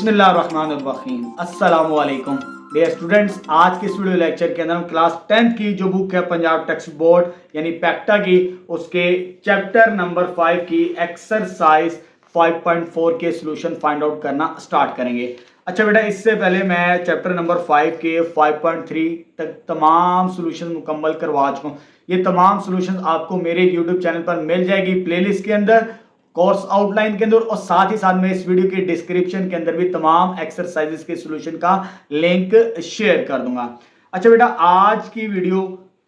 बिस्मिल्लाहिर्रहमानिर्रहीम अस्सलामु अलैकुम डियर स्टूडेंट्स। आज के इस वीडियो लेक्चर के अंदर हम क्लास 10th की जो बुक है पंजाब टेक्स्ट बोर्ड यानी पैक्टा की, उसके चैप्टर नंबर 5 की एक्सरसाइज 5.4 के सॉल्यूशन फाइंड आउट करना स्टार्ट करेंगे। अच्छा बेटा, इससे पहले मैं चैप्टर नंबर 5 के 5.3 तक तमाम सॉल्यूशन मुकम्मल करवा चुका हूँ। ये तमाम सॉल्यूशन आपको मेरे यूट्यूब चैनल पर मिल जाएगी प्लेलिस्ट के अंदर, कोर्स आउटलाइन के अंदर, और साथ ही साथ मैं इस वीडियो के डिस्क्रिप्शन के अंदर भी तमाम एक्सरसाइजेस के सॉल्यूशन का लिंक शेयर कर दूंगा। अच्छा बेटा, आज की वीडियो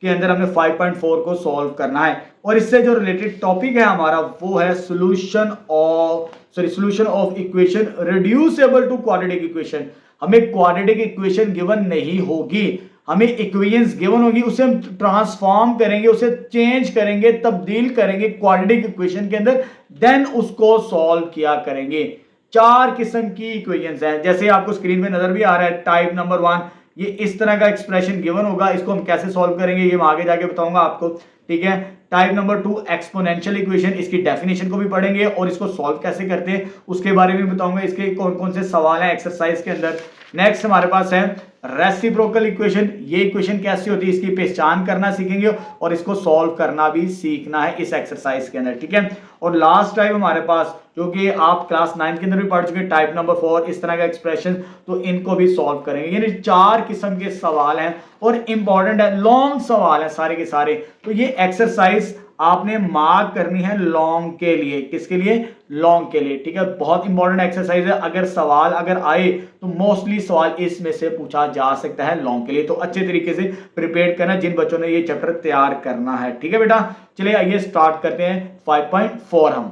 के अंदर हमें 5.4 को सॉल्व करना है और इससे जो रिलेटेड टॉपिक है हमारा वो है solution of equation reducible to quadratic equation. हमें क्वाड्रेटिक इक्वेशन गिवन नहीं होगी, हमें इक्वेशंस गिवन होगी, उसे हम ट्रांसफॉर्म करेंगे, उसे चेंज करेंगे, तब्दील करेंगे क्वाड्रेटिक इक्वेशन के अंदर, देन उसको सॉल्व किया करेंगे। चार किस्म की इक्वेशंस हैं, जैसे आपको स्क्रीन पे नजर भी आ रहा है। टाइप नंबर 1, ये इस तरह का एक्सप्रेशन गिवन होगा, इसको हम कैसे सॉल्व करेंगे ये मैं आगे जाके बताऊंगा आपको, ठीक है। टाइप नंबर 2 एक्सपोनेंशियल इक्वेशन, इसकी डेफिनेशन को भी पढ़ेंगे और इसको सॉल्व कैसे करते हैं उसके बारे में बताऊंगा, इसके कौन कौन से सवाल हैं एक्सरसाइज के अंदर। नेक्स्ट हमारे पास है रेसिप्रोकल इक्वेशन, ये इक्वेशन कैसी होती है इसकी पहचान करना सीखेंगे और इसको सॉल्व करना भी सीखना है इस एक्सरसाइज के अंदर, ठीक है। और लास्ट टाइप हमारे पास, जो कि आप क्लास 9 के अंदर भी पढ़ चुके हैं, टाइप नंबर 4, इस तरह का एक्सप्रेशन, तो इनको भी सॉल्व करेंगे। यानी चार किस्म के सवाल हैं और इंपॉर्टेंट है, लॉन्ग सवाल है सारे के सारे। तो ये एक्सरसाइज आपने मार्क करनी है लॉन्ग के लिए। किसके लिए? लॉन्ग के लिए, ठीक है। बहुत इंपॉर्टेंट एक्सरसाइज है, अगर सवाल अगर आए तो मोस्टली सवाल इसमें से पूछा जा सकता है लॉन्ग के लिए। तो अच्छे तरीके से प्रिपेयर करना जिन बच्चों ने ये चैप्टर तैयार करना है, ठीक है बेटा। चलिए आइए स्टार्ट करते हैं 5.4 हम।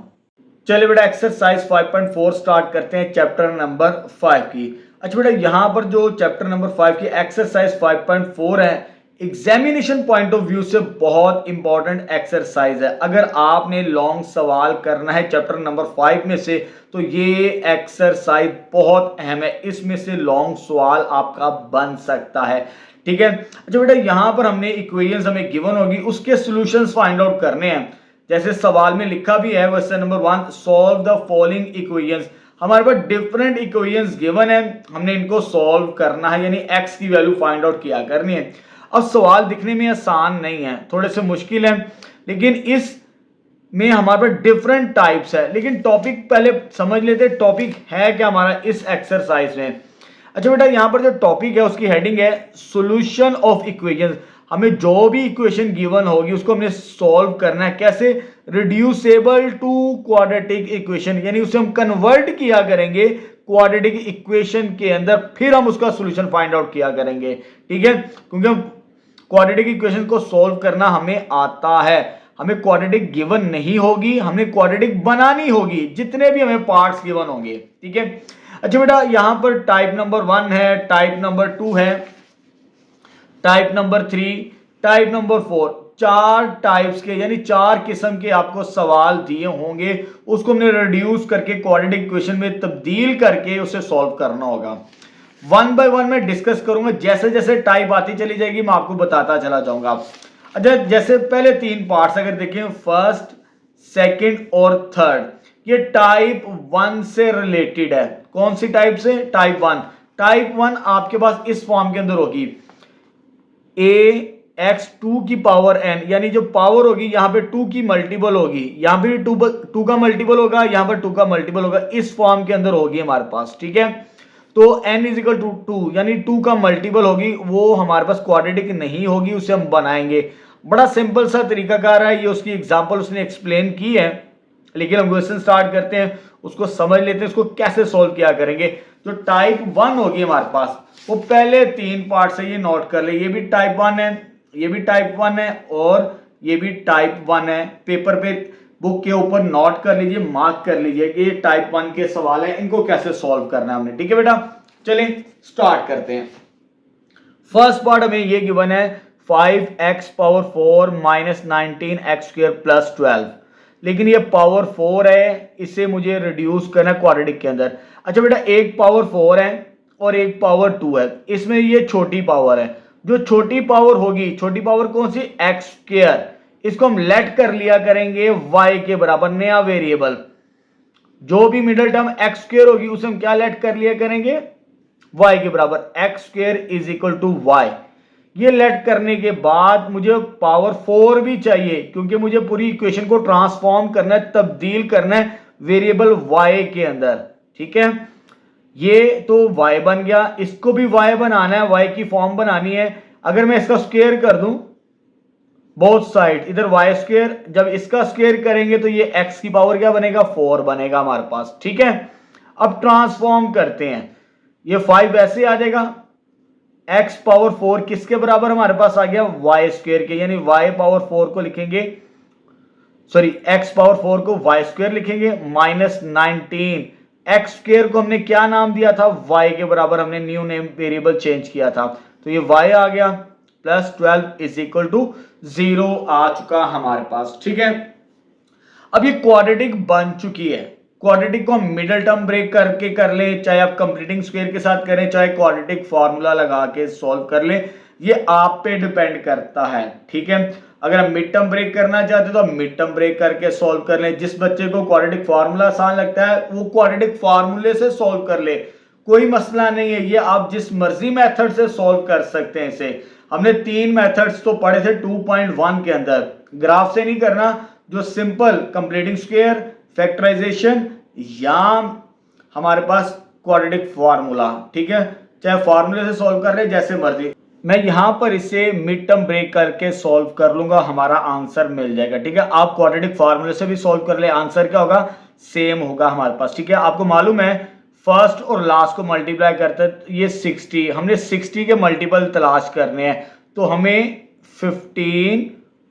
चलिए बेटा, एक्सरसाइज 5.4 स्टार्ट करते हैं चैप्टर नंबर 5 की। अच्छा बेटा, यहां पर जो चैप्टर नंबर 5 की एक्सरसाइज 5.4 है, एग्जामिनेशन पॉइंट ऑफ व्यू से बहुत इंपॉर्टेंट एक्सरसाइज है। अगर आपने लॉन्ग सवाल करना है चैप्टर नंबर 5 में से तो ये एक्सरसाइज बहुत अहम है, इसमें से लॉन्ग सवाल आपका बन सकता है, ठीक है। अच्छा बेटा, यहां पर हमने इक्वेशंस हमें गिवन होगी, उसके सॉल्यूशंस फाइंड आउट करने हैं। जैसे सवाल में लिखा भी है question number 1, solve the following equations. हमारे पास डिफरेंट इक्वेशंस गिवन है, हमने इनको सॉल्व करना है, यानी x की वैल्यू फाइंड आउट किया करनी है। अब सवाल दिखने में आसान नहीं है, थोड़े से मुश्किल है, लेकिन इस में हमारे पास डिफरेंट टाइप्स है। लेकिन टॉपिक पहले समझ लेते हैं, टॉपिक है क्या हमारा इस एक्सरसाइज में। अच्छा बेटा, यहां पर जो टॉपिक है उसकी हेडिंग है सॉल्यूशन ऑफ इक्वेशंस। हमें जो भी इक्वेशन गिवन होगी उसको हमने सॉल्व करना है। कैसे? रिड्यूसेबल टू क्वाड्रेटिक इक्वेशन, यानी उसे हम कन्वर्ट किया करेंगे क्वाड्रेटिक इक्वेशन के अंदर, फिर हम उसका सॉल्यूशन फाइंड आउट किया करेंगे, ठीक है। क्योंकि हम क्वाड्रेटिक इक्वेशन को सॉल्व करना हमें आता है, हमें क्वाड्रेटिक गिवन नहीं होगी, हमें क्वाड्रेटिक बनानी होगी जितने भी हमें पार्ट्स गिवन होंगे, ठीक है। अच्छा बेटा, यहां पर टाइप नंबर 1 है, टाइप नंबर 2 है, टाइप नंबर 3, टाइप नंबर 4, चार टाइप्स के यानी चार किस्म के आपको सवाल दिए होंगे, उसको हमने रिड्यूस करके क्वाड्रेटिक इक्वेशन में तब्दील करके उसे सॉल्व करना होगा। वन बाय वन मैं डिस्कस करूंगा, जैसे जैसे टाइप आती चली जाएगी मैं आपको बताता चला जाऊंगा। अच्छा, जैसे पहले 3 पार्ट्स अगर देखें, फर्स्ट, सेकंड और थर्ड, ये टाइप 1 से रिलेटेड है। कौन सी टाइप से? टाइप 1। टाइप 1 आपके पास इस फॉर्म के अंदर होगी, ax2 की पावर n, यानी जो पावर होगी यहां पे 2 की मल्टीपल होगी, यहां पे 2 का मल्टीपल होगा, यहां पर 2 का मल्टीपल होगा, इस फॉर्म के अंदर होगी हमारे पास, ठीक है। तो n इज इक्वल टू 2, यानी 2 का मल्टीपल होगी, वो हमारे पास क्वाड्रेटिक नहीं होगी, उसे हम बनाएंगे। बड़ा सिंपल सा तरीकाकार है, ये उसकी एग्जांपल उसने एक्सप्लेन की है, लेकिन हम क्वेश्चन स्टार्ट करते हैं, उसको समझ लेते हैं, उसको कैसे सॉल्व किया करेंगे। तो टाइप 1 होगी हमारे पास, वो पहले 3 पार्ट से, ये नोट कर ले, ये भी टाइप 1 है, ये भी टाइप 1 है और ये भी टाइप 1 है। पेपर पे बुक के ऊपर नोट कर लीजिए, मार्क कर लीजिए कि ये टाइप 1 के सवाल हैं, इनको कैसे सॉल्व करना है हमने, ठीक है बेटा। चलिए स्टार्ट करते हैं। फर्स्ट पार्ट हमें ये गिवन है 5x power 4 minus 19x square plus 12, लेकिन ये पावर 4 है, इसे मुझे रिड्यूस करना है क्वाड्रेटिक के अंदर। अच्छा बेटा, एक पावर 4 है और एक पावर 2 है, इसमें ये छोटी पावर है, जो छोटी पावर होगी, छोटी पावर कौन सी? एक्स स्क्वायर, इसको हम लेट कर लिया करेंगे y के बराबर, नया वेरिएबल। जो भी मिडिल टर्म एक्स स्क्वायर होगी उसे हम क्या लेट कर लिया करेंगे, वाई के बराबर, X square is equal to Y. ये लेट करने के बाद मुझे पावर 4 भी चाहिए, क्योंकि मुझे पूरी इक्वेशन को ट्रांसफॉर्म करना है, तब्दील करना है वेरिएबल y के अंदर। ठीक है, ये तो y बन गया, इसको भी y बनाना है, y की फॉर्म बनानी है। अगर मैं इसका स्क्वायर कर दूं बोथ साइड, इधर वाई स्क्वायर, जब इसका स्क्वायर करेंगे तो ये x की पावर क्या बनेगा, 4 बनेगा हमारे पास। ठीक है, अब ट्रांसफॉर्म करते हैं, ये 5 ऐसे आ जाएगा, x पावर 4 किसके बराबर हमारे पास आ गया, वाई स्क्वायर के, यानी y पावर 4 को लिखेंगे, सॉरी x पावर 4 को वाई स्क्वायर लिखेंगे, माइनस 19, एक्स स्क्वायर को हमने क्या नाम दिया था, y के बराबर, हमने न्यू नेम वेरिएबल चेंज किया था, तो ये y आ गया, प्लस 12 इज इक्वल टू 0 आ चुका हमारे पास। ठीक है, अब ये क्वाड्रेटिक बन चुकी है। क्वाड्रेटिक को हम मिडिल टर्म ब्रेक करके कर लें, चाहे आप कंप्लीटिंग स्क्वायर के साथ करें, चाहे क्वाड्रेटिक फॉर्मूला लगा के सॉल्व कर लें, ये आप पे डिपेंड करता है। ठीक है, अगर हम मिड टर्म ब्रेक करना चाहते हैं तो हम मिड टर्म ब्रेक करके सॉल्व कर लें। जिस बच्चे को क्वाड्रेटिक फार्मूला आसान लगता है वो क्वाड्रेटिक फार्मूले से सॉल्व कर ले, कोई मसला नहीं है, ये आप जिस मर्जी मेथड से सॉल्व कर सकते हैं। इसे हमने 3 मेथड्स तो पढ़े थे 2.1 के अंदर, ग्राफ से नहीं करना, जो सिंपल कंप्लीटिंग स्क्वायर, फैक्टराइजेशन या हमारे पास क्वाड्रेटिक फार्मूला। ठीक है, चाहे फार्मूले से सॉल्व कर ले, जैसे मर्जी। मैं यहां पर इसे मिड टर्म ब्रेक करके सॉल्व कर लूंगा, हमारा आंसर मिल जाएगा। ठीक है, आप क्वाड्रेटिक फार्मूले से भी सॉल्व कर ले, आंसर क्या होगा, सेम होगा हमारे पास। ठीक है, आपको मालूम है फर्स्ट और लास्ट को मल्टीप्लाई करते हैं, ये 60, हमने 60 के मल्टीपल तलाश करने हैं, तो हमें 15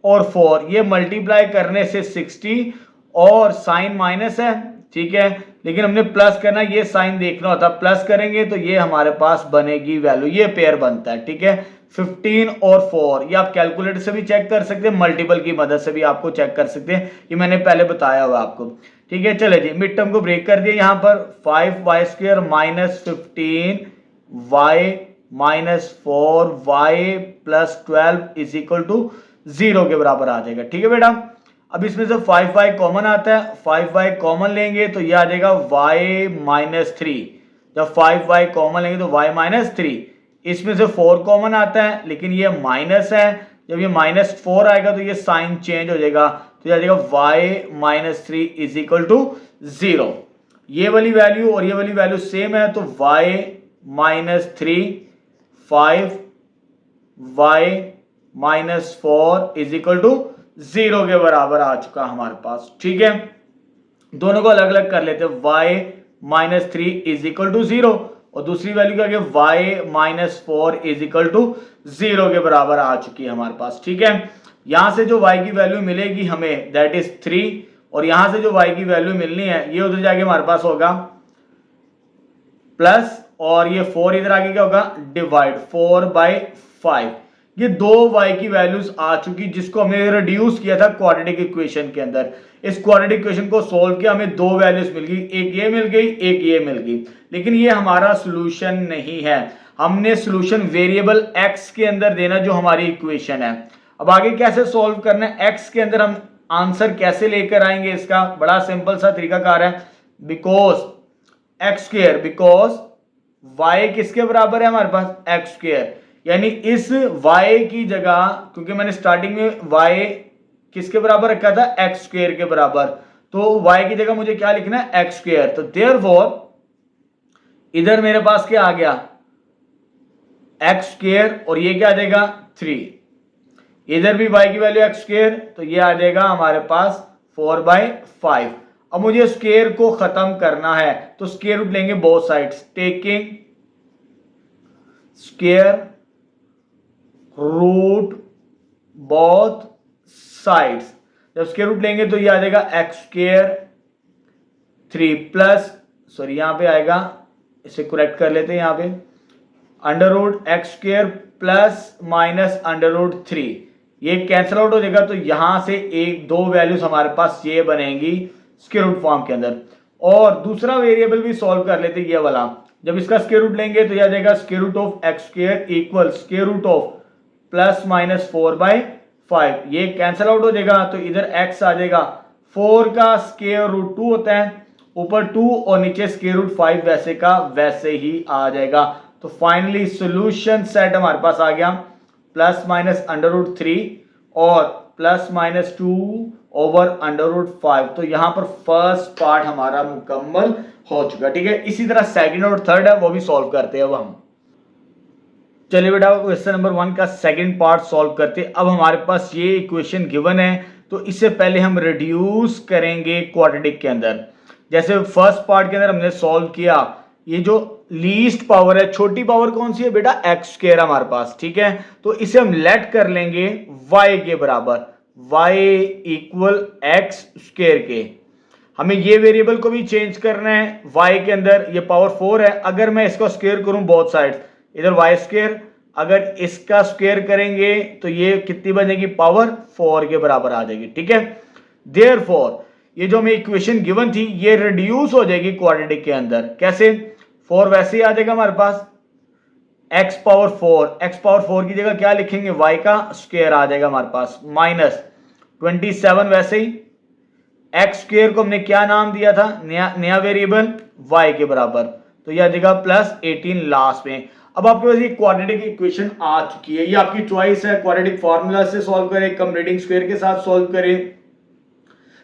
और 4 ये मल्टीप्लाई करने से 60, और साइन माइनस है। ठीक है, लेकिन हमने प्लस करना, ये साइन देखना होता, प्लस करेंगे तो ये हमारे पास बनेगी वैल्यू, ये पेयर बनता है। ठीक है, 15 और 4, ये आप कैलकुलेटर से भी चेक कर सकते हैं, मल्टीपल की मदद से भी आपको चेक कर सकते हैं, ये मैंने पहले बताया हुआ आपको। ठीक है, चले जी, मिड टर्म को ब्रेक कर दिया, यहां पर 5y square minus 15y minus 4y plus 12 is equal to 0 के बराबर आ जाएगा। ठीक है बेटा, अब इसमें से 5y कॉमन आता है, 5y कॉमन लेंगे तो ये आ जाएगा y माइनस 3, जब 5y कॉमन लेंगे तो y माइनस 3, इसमें से 4 कॉमन आता है, लेकिन ये माइनस है, जब ये माइनस 4 आएगा तो ये साइन चेंज हो जाएगा, तो ये आ जाएगा y minus 3 is equal to 0। ये वाली वैल्यू और ये वाली वैल्यू सेम है, तो y minus 3 5y minus 4 is equal to 0 के बराबर आ चुका हमारे पास। ठीक है, दोनों को अलग अलग कर लेते हैं, y minus 3 is equal to 0, और दूसरी वैल्यू क्या है, y minus 4 is equal to 0 के बराबर आ चुकी है हमारे पास। ठीक है, यहां से जो y की वैल्यू मिलेगी हमें, दैट इज 3, और यहां से जो y की वैल्यू मिलनी है ये उधर जाके हमारे पास होगा प्लस, और ये 4 इधर आगे क्या होगा, डिवाइड 4/5। ये दो y की वैल्यूज आ चुकी, जिसको हमने रिड्यूस किया था क्वाड्रेटिक इक्वेशन के अंदर। इस क्वाड्रेटिक इक्वेशन को सोल्व किया, हमें दो वैल्यूज मिल गई, एक ये मिल गई, एक ये मिल गई, लेकिन ये हमारा सोल्यूशन नहीं है। हमने सोल्यूशन वेरिएबल x के अंदर देना, जो हमारी इक्वेशन है। अब आगे कैसे सोल्व करना है, x के अंदर हम आंसर कैसे लेकर आएंगे, इसका बड़ा सिंपल सा तरीकाकार है, because x square, because y किसके बराबर है हमारे पास, एक्स स्क्वायर, यानी इस y की जगह, क्योंकि मैंने स्टार्टिंग में y किसके बराबर रखा था, एक्स स्क्वायर के बराबर, तो y की जगह मुझे क्या लिखना है, एक्स स्क्वायर। तो देयरफॉर इधर मेरे पास क्या आ गया, एक्स स्क्वायर, और ये क्या आ जाएगा 3, इधर भी y की वैल्यू एक्स स्क्वायर, तो ये आ जाएगा हमारे पास 4/5। अब मुझे स्क्वायर को खत्म करना है, तो स्क्वायर रूट लेंगे both sides, taking square root both sides. जब स्क्वायर रूट लेंगे तो ये आ जाएगा एक्स स्क्वायर 3 प्लस, सॉरी यहां पे आएगा, इसे करेक्ट कर लेते हैं, यहां पे under root X square plus minus under root 3, ये कैंसिल आउट हो जाएगा, तो यहां से एक दो वैल्यूज हमारे पास ये बनेंगी स्क्वायर रूट फॉर्म के अंदर। और दूसरा वेरिएबल भी सॉल्व कर लेते हैं, ये वाला, जब इसका स्क्वायर रूट लेंगे तो यह आ जाएगा square root of X square equal square root of plus minus 4/5, ये कैंसिल आउट हो जाएगा, तो इधर x आ जाएगा, 4 का स्क्वायर रूट 2 होता है, ऊपर 2 और नीचे स्क्वायर रूट 5 वैसे का वैसे ही आ जाएगा। तो फाइनली सॉल्यूशन सेट हमारे पास आ गया प्लस माइनस अंडर रूट 3 और plus minus 2 over under root 5। तो यहां पर फर्स्ट पार्ट हमारा मुकम्मल हो चुका। ठीक है, इसी तरह सेकंड और थर्ड है वो भी सॉल्व करते हैं अब हम। चलिए बेटा क्वेश्चन नंबर 1 का सेकंड पार्ट सॉल्व करते हैं। अब हमारे पास ये इक्वेशन गिवन है तो इससे पहले हम रिड्यूस करेंगे क्वाड्रेटिक के अंदर। जैसे फर्स्ट पार्ट के अंदर हमने सॉल्व किया, ये जो लीस्ट पावर है, छोटी पावर कौन सी है बेटा, एक्स स्क्वायर हमारे पास। ठीक है, तो इसे हम लेट कर लेंगे y के बराबर, y इक्वल एक्स स्क्वायर के। हमें ये वेरिएबल को भी चेंज करना है y के अंदर, ये पावर 4 है। अगर मैं इसको स्क्वायर करूं बोथ साइड, इधर y स्क्वायर, अगर इसका स्क्वायर करेंगे तो ये कितनी बनेगी, पावर 4 के बराबर आ जाएगी। ठीक है, देयरफॉर ये जो हमें इक्वेशन गिवन थी ये रिड्यूस हो जाएगी क्वाड्रेटिक के अंदर। कैसे, 4 वैसे ही आ जाएगा हमारे पास, x पावर 4 की जगह क्या लिखेंगे, y का स्क्वायर आ जाएगा हमारे पास, माइनस 27 वैसे ही, x स्क्वायर को हमने क्या नाम दिया था, नया वेरिएबल y के बराबर, तो यह आ जाएगा प्लस 18 लास्ट में। अब आपके पास ये क्वाड्रेटिक इक्वेशन आ चुकी है, ये आपकी चॉइस है, क्वाड्रेटिक फार्मूला से सॉल्व करें, कंप्लीटिंग स्क्वायर के साथ सॉल्व करें,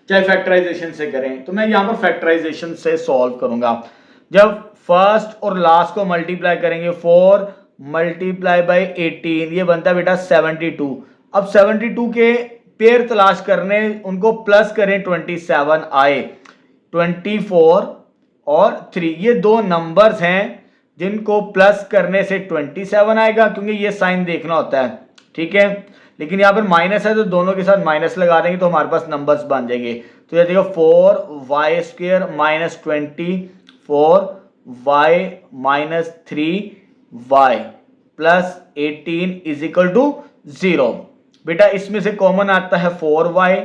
चाहे फैक्टराइजेशन से करें। तो मैं यहां पर फैक्टराइजेशन से सॉल्व करूंगा। जब फर्स्ट और लास्ट को मल्टीप्लाई करेंगे, 4 मल्टीप्लाई बाई 18, ये बनता है बेटा 72। अब 72 के पेयर तलाश करने, उनको प्लस करें, 27 आए, 24 और 3, ये दो नंबर्स हैं जिनको प्लस करने से 27 आएगा, क्योंकि ये साइन देखना होता है। ठीक है, लेकिन यहाँ पर माइनस है तो दोनों के साथ माइनस लगा देंगे तो हमारे पास नंबर्स बन जाएंगे। तो ये देखो 4y square minus 24y minus 3y plus 18 is equal to 0। बेटा इसमें से कॉमन आता है 4y,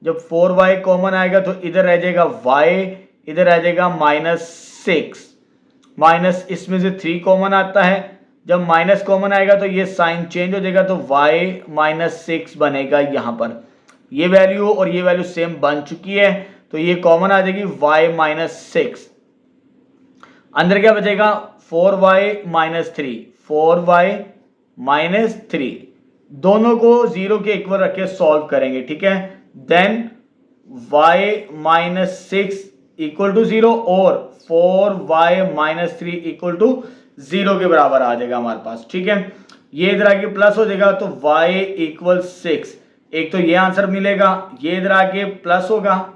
जब 4y कॉमन आएगा तो इधर रह जाएगा y, इधर रह जाएगा -6, माइनस इसमें से 3 कॉमन आता है, जब माइनस कॉमन आएगा तो ये साइन चेंज हो जाएगा, तो y -6 बनेगा। यहां पर ये वैल्यू और ये वैल्यू सेम बन चुकी है तो ये कॉमन आ जाएगी y -6, अंदर क्या बचेगा 4y -3, 4y -3, दोनों को 0 के इक्वल रख के सॉल्व करेंगे। ठीक है, देन y -6 इक्वल टू 0 और 4y -3 इक्वल टू 0 के बराबर आ जाएगा हमारे पास। ठीक है, ये इधर आके प्लस हो जाएगा तो y इक्वल 6, एक तो ये आंसर मिलेगा, ये इधर आके प्लस होगा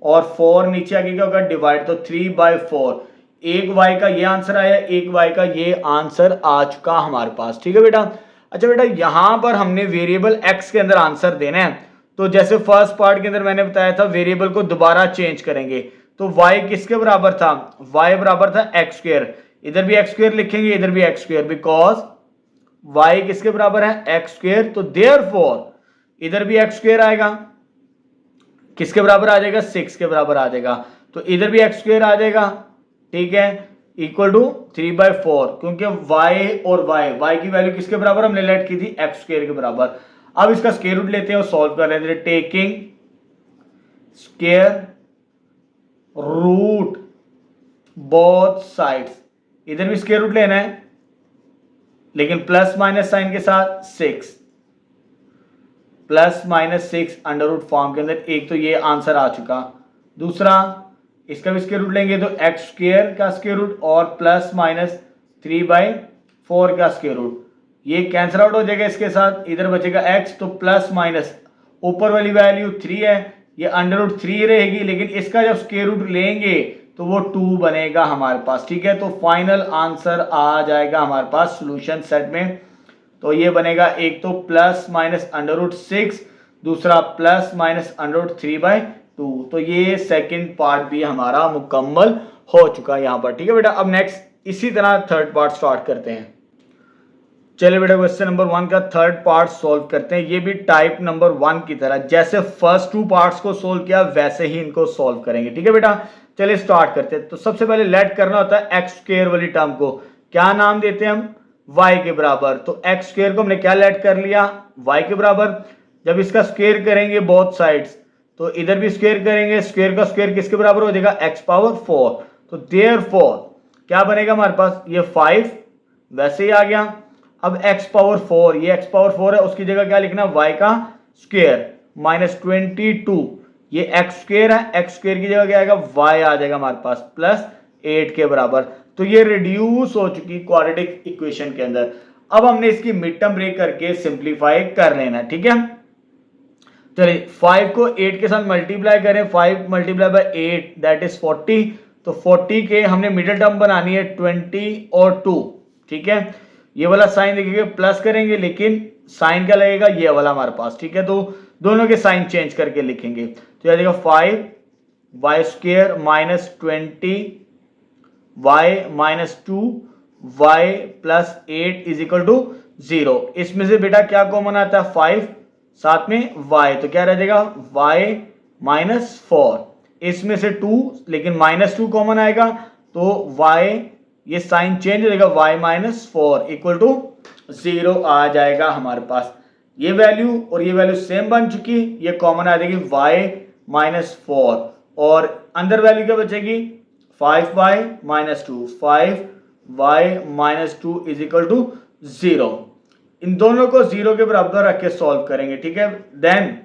और 4 नीचे आके क्या होगा, डिवाइड, तो 3/4, एक y का ये आंसर आया, एक y का ये आंसर आ चुका हमारे पास। ठीक है बेटा, अच्छा बेटा यहां पर हमने वेरिएबल x के अंदर आंसर देना है, तो जैसे फर्स्ट पार्ट के अंदर मैंने बताया था वेरिएबल को दोबारा चेंज करेंगे, तो y किसके बराबर था, y बराबर था एक्स स्क्वायर, इधर भी एक्स स्क्वायर लिखेंगे, इधर भी एक्स स्क्वायर, बिकॉज y किसके बराबर है, एक्स स्क्वायर, तो देयरफॉर इधर भी एक्स स्क्वायर आएगा, किसके बराबर आ जाएगा, 6 के बराबर आ जाएगा, तो इधर भी एक्स स्क्वायर आ जाएगा। ठीक है, इक्वल टू 3/4, क्योंकि y और y की वैल्यू किसके बराबर हमने लेट की थी, एक्स स्क्वायर के बराबर। अब इसका स्क्वायर रूट लेते हैं और सॉल्व कर लेते हैं, taking square root both sides, इधर भी स्क्वायर रूट लेना है लेकिन प्लस माइनस साइन के साथ, 6 प्लस -6 अंडर रूट फॉर्म के अंदर, एक तो ये आंसर आ चुका, दूसरा इसका भी स्क्वायर रूट लेंगे तो एक्स स्क्वायर का स्क्वायर रूट और प्लस -3/4 का स्क्वायर रूट, ये कैंसिल आउट हो जाएगा इसके साथ, इधर बचेगा x, तो प्लस माइनस ऊपर वाली वैल्यू 3 है, ये अंडर रूट 3 रहेगी, लेकिन इसका जब स्क्वायर रूट लेंगे तो वो 2 बनेगा हमारे पास। ठीक है, तो फाइनल आंसर आ जाएगा हमारे पास सॉल्यूशन सेट में, तो ये बनेगा एक तो प्लस माइनस अंडर रूट 6, दूसरा प्लस माइनस अंडर रूट 3/2। तो ये सेकंड पार्ट भी हमारा मुकम्मल हो चुका है यहाँ पर। ठीक है बेटा, अब नेक्स्ट इसी तरह थर्ड पार्ट स्टार्ट करते हैं। चलिए बेटा क्वेश्चन नंबर 1 का थर्ड पार्ट सॉल्व करते हैं। ये भी टाइप नंबर 1 की तरह, जैसे फर्स्ट 2 पार्ट्स को सॉल्व किया वैसे ही इनको सॉल्व करेंगे। ठीक है बेटा, चलिए स्टार्ट करते हैं। तो सबसे पहले लेट करना होता है एक्स स्क्वायर वाली टर्म को, क्या नाम देते हैं हम, y के बराबर, तो एक्स स्क्वायर को हमने क्या लेट कर लिया, y के बराबर। जब इसका स्क्वायर करेंगे बोथ साइड्स तो इधर भी स्क्वायर करेंगे, स्क्वायर का स्क्वायर किसके बराबर हो जाएगा, x पावर 4। तो देयरफॉर क्या बनेगा हमारे पास, ये 5 वैसे ही आ गया। अब x पावर 4, ये x पावर 4 है, उसकी जगह क्या लिखना, y का स्क्वायर माइनस 22, ये x स्क्वायर है, x स्क्वायर की जगह क्या आएगा, y आ जाएगा हमारे पास प्लस 8 के बराबर। तो ये रिड्यूस हो चुकी क्वाड्रेटिक इक्वेशन के अंदर। अब हमने इसकी मिड टर्म ब्रेक करके सिंप्लीफाई कर लेना, ठीक है। चलिए 5 को 8 के साथ मल्टीप्लाई करें, 5 मल्टीप्लाई बाय 8 दैट इज 40। तो 40 के हमने मिडिल टर्म बनानी है 20 और 2, ठीक है। ये वाला साइन देखिए प्लस करेंगे, लेकिन साइन क्या लगेगा, ये वाला हमारे पास, ठीक है। तो दोनों के साइन चेंज करके लिखेंगे, तो यह देखो 5 Y square minus 20 Y minus 2 Y plus 8 is equal to 0। इसमें से बेटा क्या कॉमन आता है, 5 साथ में y, तो क्या रह जाएगा y माइनस 4, इसमें से 2 लेकिन माइनस 2 कॉमन आएगा, तो y ये साइन चेंज हो जाएगा, y माइनस 4 इक्वल टू 0 आ जाएगा हमारे पास। ये वैल्यू और ये वैल्यू सेम बन चुकी, ये कॉमन आ जाएगी y माइनस 4, और अंदर वैल्यू क्या बचेगी 5y minus 2, 5y minus 2 is equal to 0। इन दोनों को 0 के बराबर रख के सॉल्व करेंगे, ठीक है। Then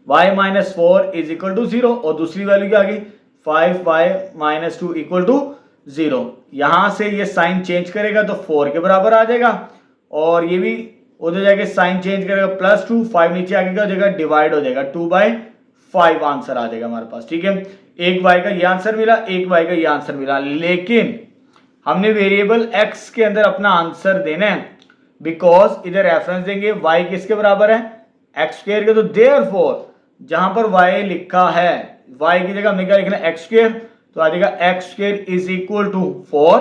y minus 4 is equal to 0, और दूसरी वैल्यू क्या आ गई 5y माइनस 2 इक्वल टू 0। यहां से ये साइन चेंज करेगा तो 4 के बराबर आ जाएगा, और ये भी उधर जाके साइन चेंज करेगा प्लस 2, 5 नीचे आगे क्या हो जाएगा, डिवाइड हो जाएगा, 2/5 आंसर आ जाएगा हमारे पास, ठीक है। एक y का ये आंसर मिला, एक y का ये आंसर मिला, लेकिन हमने वेरिएबल x के अंदर अपना आंसर देना है, बिकॉज इधर रेफरेंस देंगे y किसके बराबर है, x स्क्वायर के। तो देयरफॉर जहां पर y लिखा है, y की जगह हमने क्या लिखना है, x स्क्वायर, तो आ जाएगा x square is equal to 4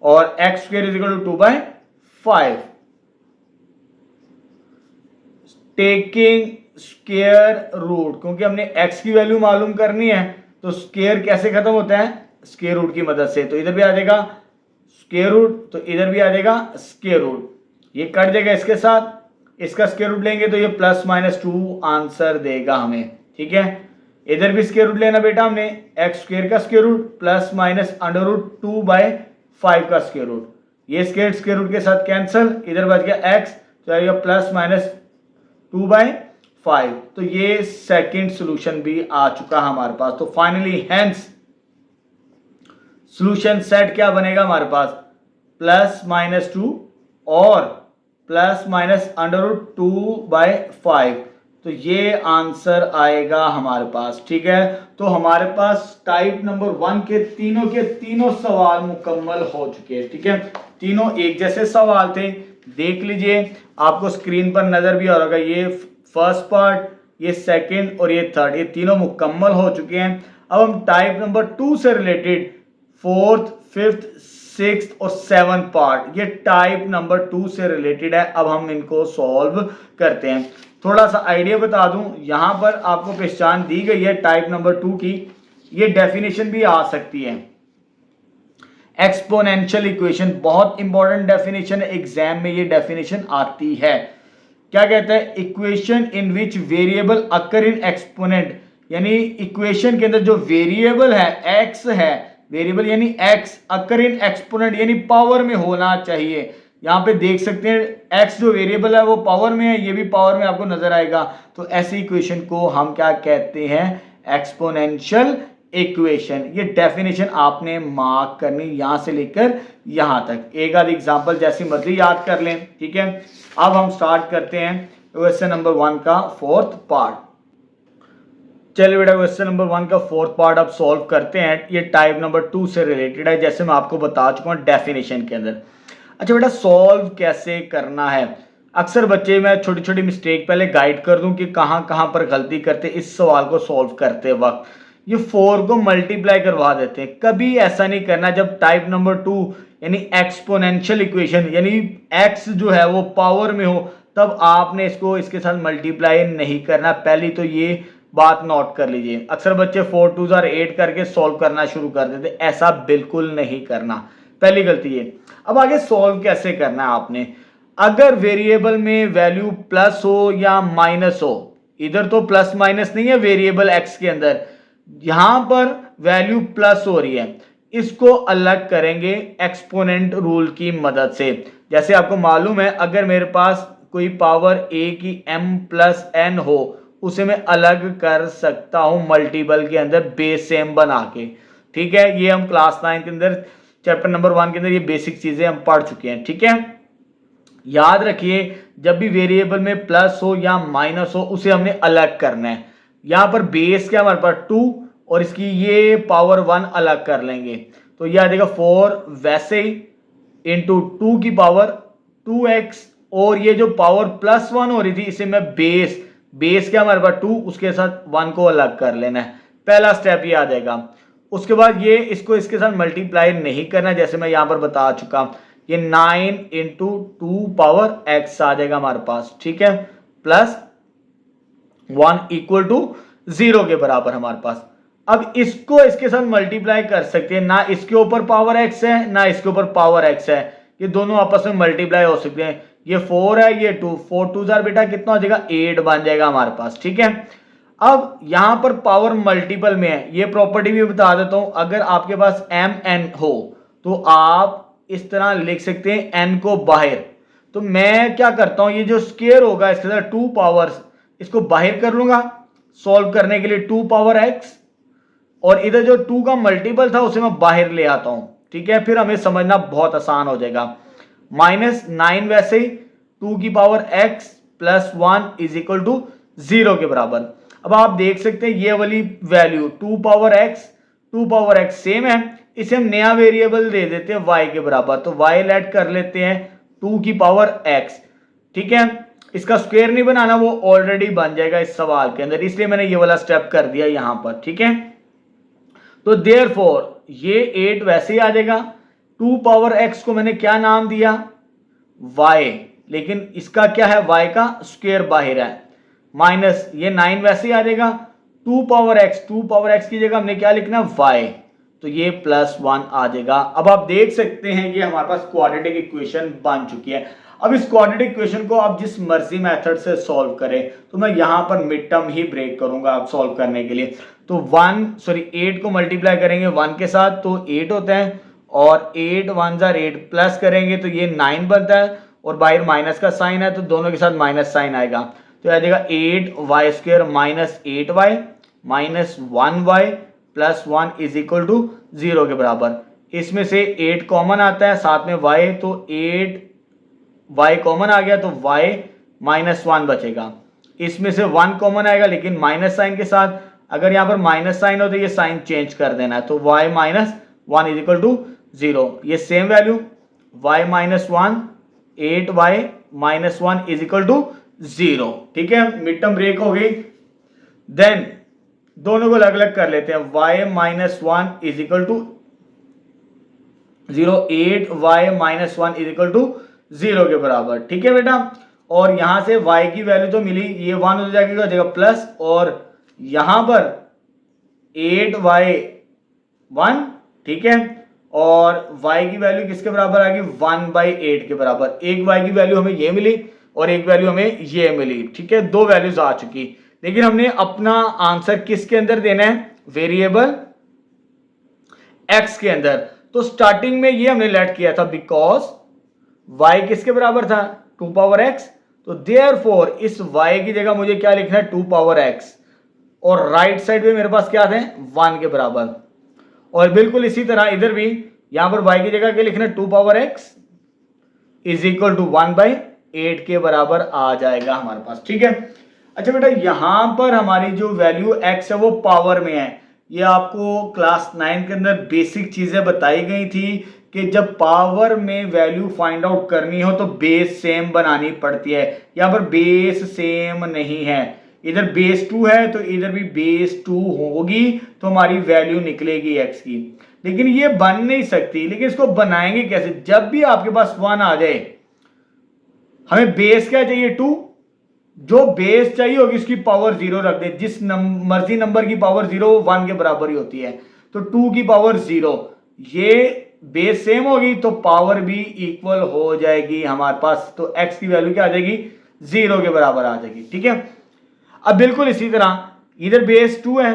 और x square is equal to 2/5। Taking square root, क्योंकि हमने x की वैल्यू मालूम करनी है, तो स्क्वायर कैसे खत्म होता है, स्क्वायर रूट की मदद से। तो इधर भी आ जाएगा स्क्वायर रूट, तो इधर भी आ जाएगा स्क्वायर रूट, ये कट जाएगा इसके साथ, इसका स्क्वायर रूट लेंगे तो ये प्लस माइनस 2 आंसर देगा हमें, ठीक है। इधर भी स्क्वायर रूट लेना बेटा हमने, एक्स स्क्वायर का square root plus minus under root 2/5 का स्क्वायर रूट, ये स्क्वायर रूट के साथ कैंसिल, इधर बच गया एक्स, तो आएगा प्लस माइनस 2/5। तो ये सेकंड सॉल्यूशन भी आ चुका हमारे पास। तो फाइनली हेंस सॉल्यूशन सेट क्या बनेगा हमारे पास, प्लस माइनस 2 और प्लस माइनस अंडर रूट 2/5। तो ये आंसर आएगा हमारे पास, ठीक है। तो हमारे पास टाइप नंबर 1 के तीनों सवाल मुकम्मल हो चुके हैं, ठीक है। तीनों एक जैसे सवाल थे, देख लीजिए, आपको स्क्रीन पर नजर भी आ रहा होगा, ये फर्स्ट पार्ट, ये सेकंड और ये थर्ड, ये तीनों मुकम्मल हो चुके हैं। अब हम टाइप नंबर 2 से रिलेटेड फोर्थ, फिफ्थ, सिक्स्थ और सेवंथ पार्ट, ये टाइप नंबर 2 से रिलेटेड है। अब हम इनको सॉल्व करते हैं। थोड़ा सा आइडिया बता दूं, यहां पर आपको पहचान दी गई है टाइप नंबर 2 की, ये डेफिनेशन भी आ सकती है। एक्सपोनेंशियल इक्वेशन बहुत इंपॉर्टेंट डेफिनेशन है, एग्जाम में ये डेफिनेशन आती है। क्या कहता है, equation in which variable occur in exponent, यानी इक्वेशन के अंदर जो वेरिएबल है एक्स है, वेरिएबल यानी एक्स अकर इन एक्सपोनेंट यानी पावर में होना चाहिए। यहाँ पे देख सकते हैं एक्स जो वेरिएबल है वो पावर में है, ये भी पावर में आपको नजर आएगा। तो ऐसी इक्वेशन को हम क्या कहते हैं, एक्सपोनेंशियल इक्वेशन। ये डेफिनेशन आपने मार्क करनी यहां से लेकर यहां तक, एक आध एग्जांपल जैसी मर्जी याद कर लें, ठीक है। अब हम स्टार्ट करते हैं क्वेश्चन नंबर 1 का फोर्थ पार्ट। चलिए बेटा क्वेश्चन नंबर 1 का फोर्थ पार्ट अब सॉल्व करते हैं। ये टाइप नंबर 2 से रिलेटेड है, जैसे मैं आपको बता चुका हूँ डेफिनेशन के अंदर। अच्छा बेटा सॉल्व कैसे करना है, अक्सर बच्चे मैं छोटी छोटी मिस्टेक पहले गाइड कर दूं कि कहाँ कहाँ पर गलती करते इस सवाल को सॉल्व करते वक्त। ये 4 को मल्टीप्लाई करवा देते हैं, कभी ऐसा नहीं करना। जब टाइप नंबर 2 यानी एक्सपोनेंशियल इक्वेशन यानी एक्स जो है वो पावर में हो, तब आपने इसको इसके साथ मल्टीप्लाई नहीं करना। पहली तो ये बात नोट कर लीजिए। अक्सर बच्चे 4 2 8 करके सॉल्व करना शुरू कर देते, ऐसा बिल्कुल नहीं करना, पहली गलती है। अब आगे सॉल्व कैसे करना है आपने, अगर वेरिएबल में वैल्यू प्लस हो या माइनस हो, इधर तो प्लस माइनस नहीं है वेरिएबल x के अंदर, यहां पर वैल्यू प्लस हो रही है, इसको अलग करेंगे एक्सपोनेंट रूल की मदद से। जैसे आपको मालूम है अगर मेरे पास कोई पावर a की m प्लस n हो, उसे मैं अलग कर सकता हूं मल्टीपल के अंदर बेस सेम बना के। ठीक है, ये हम क्लास 9 के अंदर चैप्टर नंबर 1 के अंदर ये बेसिक चीजें हम पढ़ चुके हैं। ठीक है, याद रखिए जब भी वेरिएबल में प्लस हो या माइनस हो उसे हमने अलग करना है। यहां पर बेस क्या हमारे पास 2 और इसकी ये पावर 1 अलग कर लेंगे तो ये आ जाएगा 4 वैसे ही इंटू 2 की पावर 2x, और ये जो पावर प्लस 1 हो रही थी इसे मैं बेस क्या हमारे पास 2 उसके साथ 1 को अलग कर लेना है। पहला स्टेप ये आ जाएगा। उसके बाद ये इसको इसके साथ मल्टीप्लाई नहीं करना, जैसे मैं यहां पर बता चुका, ये 9 इंटू 2 पावर x आ जाएगा हमारे पास। ठीक है, प्लस 1 इक्वल टू 0 के बराबर हमारे पास। अब इसको इसके साथ मल्टीप्लाई कर सकते हैं, ना इसके ऊपर पावर x है ना इसके ऊपर पावर x है, ये दोनों आपस में मल्टीप्लाई हो सकते हैं। ये 4 है, ये 2, 4 2 जार बेटा कितना हो जाएगा 8 बन जाएगा हमारे पास। ठीक है, अब यहां पर पावर मल्टीपल में है, ये प्रॉपर्टी भी बता देता हूं, अगर आपके पास m n हो तो आप इस तरह लिख सकते हैं n को बाहर। तो मैं क्या करता हूं, ये जो स्क्वायर होगा इसके साथ 2 पावर्स, इसको बाहर कर लूंगा सॉल्व करने के लिए 2 पावर x, और इधर जो 2 का मल्टीपल था उसे मैं बाहर ले आता हूं। ठीक है, फिर हमें समझना बहुत आसान हो जाएगा। -9 वैसे ही 2 की power x plus 1 is equal to 0 के बराबर। अब आप देख सकते हैं ये वाली वैल्यू 2 पावर x सेम है, इसे हम नया वेरिएबल दे देते हैं y के बराबर, तो y ऐड कर लेते हैं 2 की पावर x। ठीक है, इसका स्क्वायर नहीं बनाना, वो ऑलरेडी बन जाएगा इस सवाल के अंदर, इसलिए मैंने ये वाला स्टेप कर दिया यहां पर। ठीक है, तो देयरफॉर ये 8 वैसे ही आ जाएगा। 2 पावर x को मैंने क्या नाम दिया y, लेकिन इसका क्या है y का स्क्वायर बाहर है, माइनस ये 9 वैसे ही आ जाएगा। 2 पावर x की जगह हमने क्या लिखना y, तो ये प्लस 1 आ जाएगा। अब आप देख सकते हैं ये हमारे पास क्वाड्रेटिक इक्वेशन बन चुकी है। अब इस क्वाड्रेटिक इक्वेशन को आप जिस मर्जी मेथड से सॉल्व करें, तो मैं यहां पर मिड टर्म ही ब्रेक करूंगा आप सॉल्व करने के लिए। तो 8 को मल्टीप्लाई करेंगे 1 के साथ तो 8 होता है, और 8 1 जार 8 प्लस करेंगे तो ये 9 बनता है, और बाहर माइनस का साइन है तो दोनों के साथ माइनस साइन आएगा, तो आ जाएगा 8y square minus 8y minus 1y plus 1 is equal to 0 के बराबर। इसमें से 8 कॉमन आता है साथ में y, तो 8y कॉमन आ गया तो y माइनस 1 बचेगा। इसमें से 1 कॉमन आएगा लेकिन माइनस साइन के साथ, अगर यहाँ पर माइनस साइन हो तो ये साइन चेंज कर देना है, तो y minus 1 is equal to 0। ये same value y minus 1 8y minus 1 is equal to 0। ठीक है, मिड टर्म ब्रेक हो गई। देन दोनों को अलग अलग कर लेते हैं, y minus 1 is equal to 0, 8y minus 1 is equal to 0 के बराबर। ठीक है बेटा, और यहां से y की वैल्यू तो मिली, ये 1 हो जाएगा प्लस, और यहां पर 8y1, ठीक है, और y की वैल्यू किसके बराबर आ गई 1/8 के बराबर। एक y की वैल्यू हमें ये मिली और एक वैल्यू हमें ये मिली। ठीक है, दो वैल्यूज आ चुकी, लेकिन हमने अपना आंसर किसके अंदर देना है, वेरिएबल x के अंदर। तो स्टार्टिंग में ये हमने लेट किया था बिकॉज y किसके बराबर था 2 पावर x, तो देयरफॉर इस y की जगह मुझे क्या लिखना है 2 पावर x, और राइट साइड में मेरे पास क्या थे 1 के बराबर। और बिल्कुल इसी तरह इधर भी यहां पर y की जगह क्या लिखना है 2 power x is equal to 1/8 के बराबर आ जाएगा हमारे पास। ठीक है, अच्छा बेटा यहां पर हमारी जो वैल्यू x है वो पावर में है, ये आपको क्लास 9 के अंदर बेसिक चीजें बताई गई थी कि जब पावर में वैल्यू फाइंड आउट करनी हो तो बेस सेम बनानी पड़ती है। यहां पर बेस सेम नहीं है, इधर बेस 2 है तो इधर भी बेस 2 होगी, तो हमारी वैल्यू निकलेगी x की, लेकिन ये बन नहीं सकती। लेकिन इसको बनाएंगे कैसे, जब भी आपके पास 1 आ जाए हमें बेस क्या चाहिए 2, जो बेस चाहिए होगी उसकी पावर 0 रख दे, जिस मर्जी नंबर की पावर 0 1 के बराबर ही होती है, तो 2 की पावर 0, ये बेस सेम होगी तो पावर भी इक्वल हो जाएगी हमारे पास, तो x की वैल्यू क्या आ जाएगी 0 के बराबर आ जाएगी। ठीक है, अब बिल्कुल इसी तरह इधर बेस 2 है,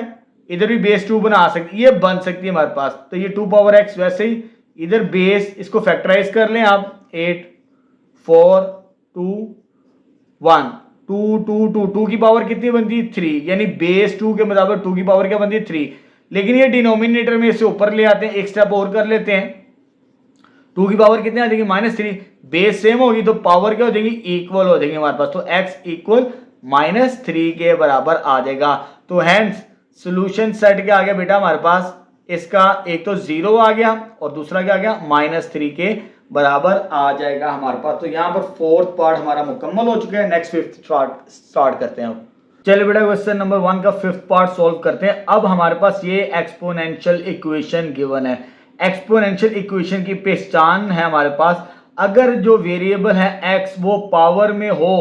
इधर भी बेस 2 बना सकती, ये बन सकती है हमारे पास। तो ये 2 पावर x वैसे ही इधर बेस, इसको फैक्टराइज कर लें आप, 8 4 2 1 2 2 2 2 की पावर कितनी बनती है 3, यानी बेस 2 के मुताबिक 2 की पावर क्या बनती है 3। लेकिन ये डिनोमिनेटर में इसे ऊपर ले आते हैं, एक स्टेप और कर लेते हैं, 2 की पावर कितनी आ जाएगी -3, बेस सेम होगी तो पावर क्या हो जाएगी इक्वल हो जाएगी हमारे पास। तो x इक्वल -3 के बराबर आ जाएगा। तो हैंस सोल्यूशन सेट क्या आ गया बेटा हमारे पास, इसका एक तो 0 आ गया और दूसरा क्या आ गया -3 के बराबर आ जाएगा हमारे पास। तो यहाँ पर फोर्थ पार्ट हमारा मुकम्मल हो चुका है। नेक्स्ट फिफ्थ स्टार्ट करते हैं। चलिए बेटा क्वेश्चन नंबर 1 का फिफ्थ पार्ट सॉल्व करते हैं। अब हमारे पास ये एक्सपोनेंशियल इक्वेशन गिवन है। एक्सपोनेंशियल इक्वेशन की पहचान है हमारे पास, अगर जो वेरिएबल है x वो पावर में हो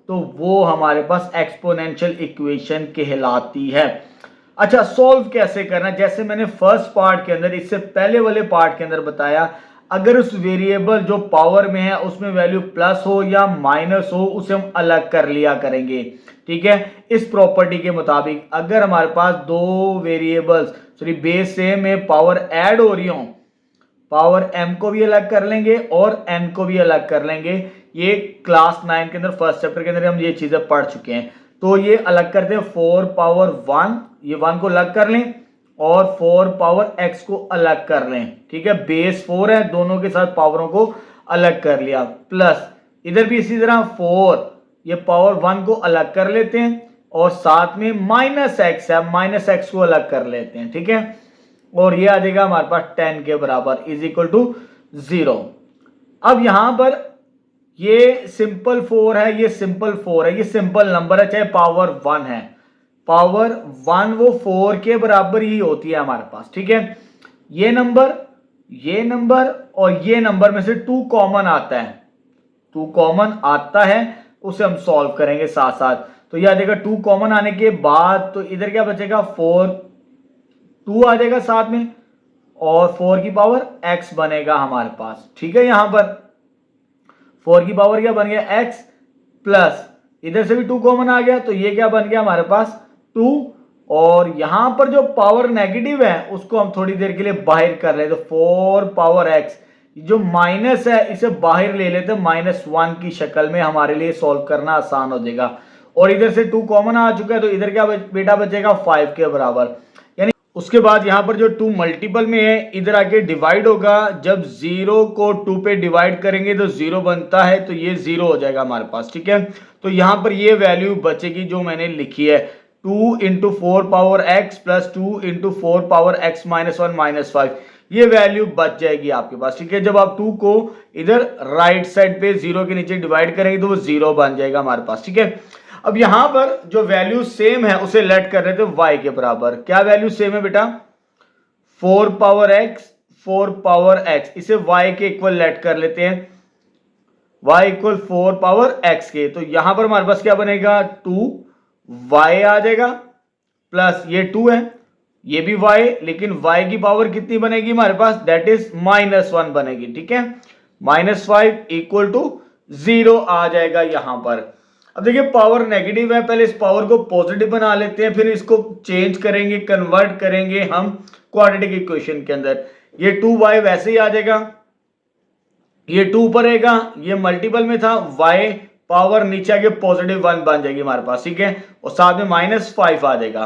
तो वो हमारे पास एक्सपोनेंशियल इक्वेशन कहलाती है। अच्छा, सॉल्व कैसे करना, जैसे मैंने फर्स्ट पार्ट के अंदर, इससे पहले वाले पार्ट के अंदर बताया, अगर उस वेरिएबल जो पावर में है उसमें वैल्यू प्लस हो या माइनस हो उसे हम अलग कर लिया करेंगे। ठीक है, इस प्रॉपर्टी के मुताबिक अगर हमारे पास दो वेरिएबल्स सॉरी बेस सेम में पावर ऐड हो रही हो, पावर m को भी अलग कर लेंगे और n को भी अलग कर लेंगे। ये क्लास 9 के अंदर फर्स्ट चैप्टर के अंदर हम ये चीजें पढ़ चुके हैं। तो ये अलग करते हैं, 4 पावर 1, ये 1 को अलग कर लें और 4 पावर x को अलग कर लें। ठीक है, बेस 4 है, दोनों के साथ पावरों को अलग कर लिया, प्लस इधर भी इसी तरह 4, ये पावर 1 को अलग कर लेते हैं और साथ में -x है, -x को अलग कर लेते हैं। ठीक है, और ये आ जाएगा हमारे पास 10 के बराबर इज इक्वल टू 0। अब यहां पर ये सिंपल 4 है, ये सिंपल 4 है, ये सिंपल नंबर है, चाहे पावर 1 है, पावर 1 वो 4 के बराबर ही होती है हमारे पास। ठीक है, ये नंबर और ये नंबर में से 2 कॉमन आता है, 2 कॉमन आता है, उसे हम सॉल्व करेंगे साथ साथ। तो ये आ जाएगा 2 कॉमन आने के बाद, तो इधर क्या बचेगा 4, 2 आ जाएगा साथ में और 4 की पावर x बनेगा हमारे पास। ठीक है, यहां पर 4 की पावर क्या बन गया x, प्लस इधर से भी 2 कॉमन आ गया तो ये क्या बन गया हमारे पास 2, और यहां पर जो पावर नेगेटिव है उसको हम थोड़ी देर के लिए बाहर कर रहे हैं। तो 4 पावर x जो माइनस है इसे बाहर ले लेते हैं -1 की शक्ल में, हमारे लिए सॉल्व करना आसान हो जाएगा। और इधर से 2 कॉमन आ चुका है तो इधर क्या बेटा बचेगा 5 के बराबर। यानी उसके बाद यहां पर जो 2 मल्टीपल में है इधर आके डिवाइड होगा, जब 0 को 2 पे डिवाइड करेंगे तो 0 बनता है, तो ये 0 हो जाएगा हमारे पास। ठीक है, तो यहां पर ये वैल्यू बचेगी जो मैंने लिखी है, 2 into 4 power x plus 2 into 4 power x -1 -5, ये वैल्यू बच जाएगी आपके पास। ठीक है, जब आप 2 को इधर राइट साइड पे 0 के नीचे डिवाइड करेंगे तो वो 0 बन जाएगा हमारे पास। ठीक है, अब यहां पर जो वैल्यू सेम है उसे लेट कर रहे थे y के बराबर। क्या वैल्यू सेम है बेटा 4 पावर x, इसे y के इक्वल लेट कर लेते हैं, y इक्वल 4 पावर x के। तो यहां पर हमारे पास क्या बनेगा 2y आ जाएगा, प्लस ये 2 है, ये भी y, लेकिन y की पावर कितनी बनेगी हमारे पास, दैट इज -1 बनेगी। ठीक है, -5 इक्वल टू 0 आ जाएगा यहां पर। अब देखिए पावर नेगेटिव है, पहले इस पावर को पॉजिटिव बना लेते हैं, फिर इसको चेंज करेंगे, कन्वर्ट करेंगे हम क्वाड्रेटिक इक्वेशन के अंदर। ये 2y वैसे ही आ जाएगा, ये 2 ऊपर रहेगा, ये मल्टीपल में था, y पावर नीचे आके +1 बन जाएगी हमारे पास। ठीक है, और साथ में -5 आ जाएगा।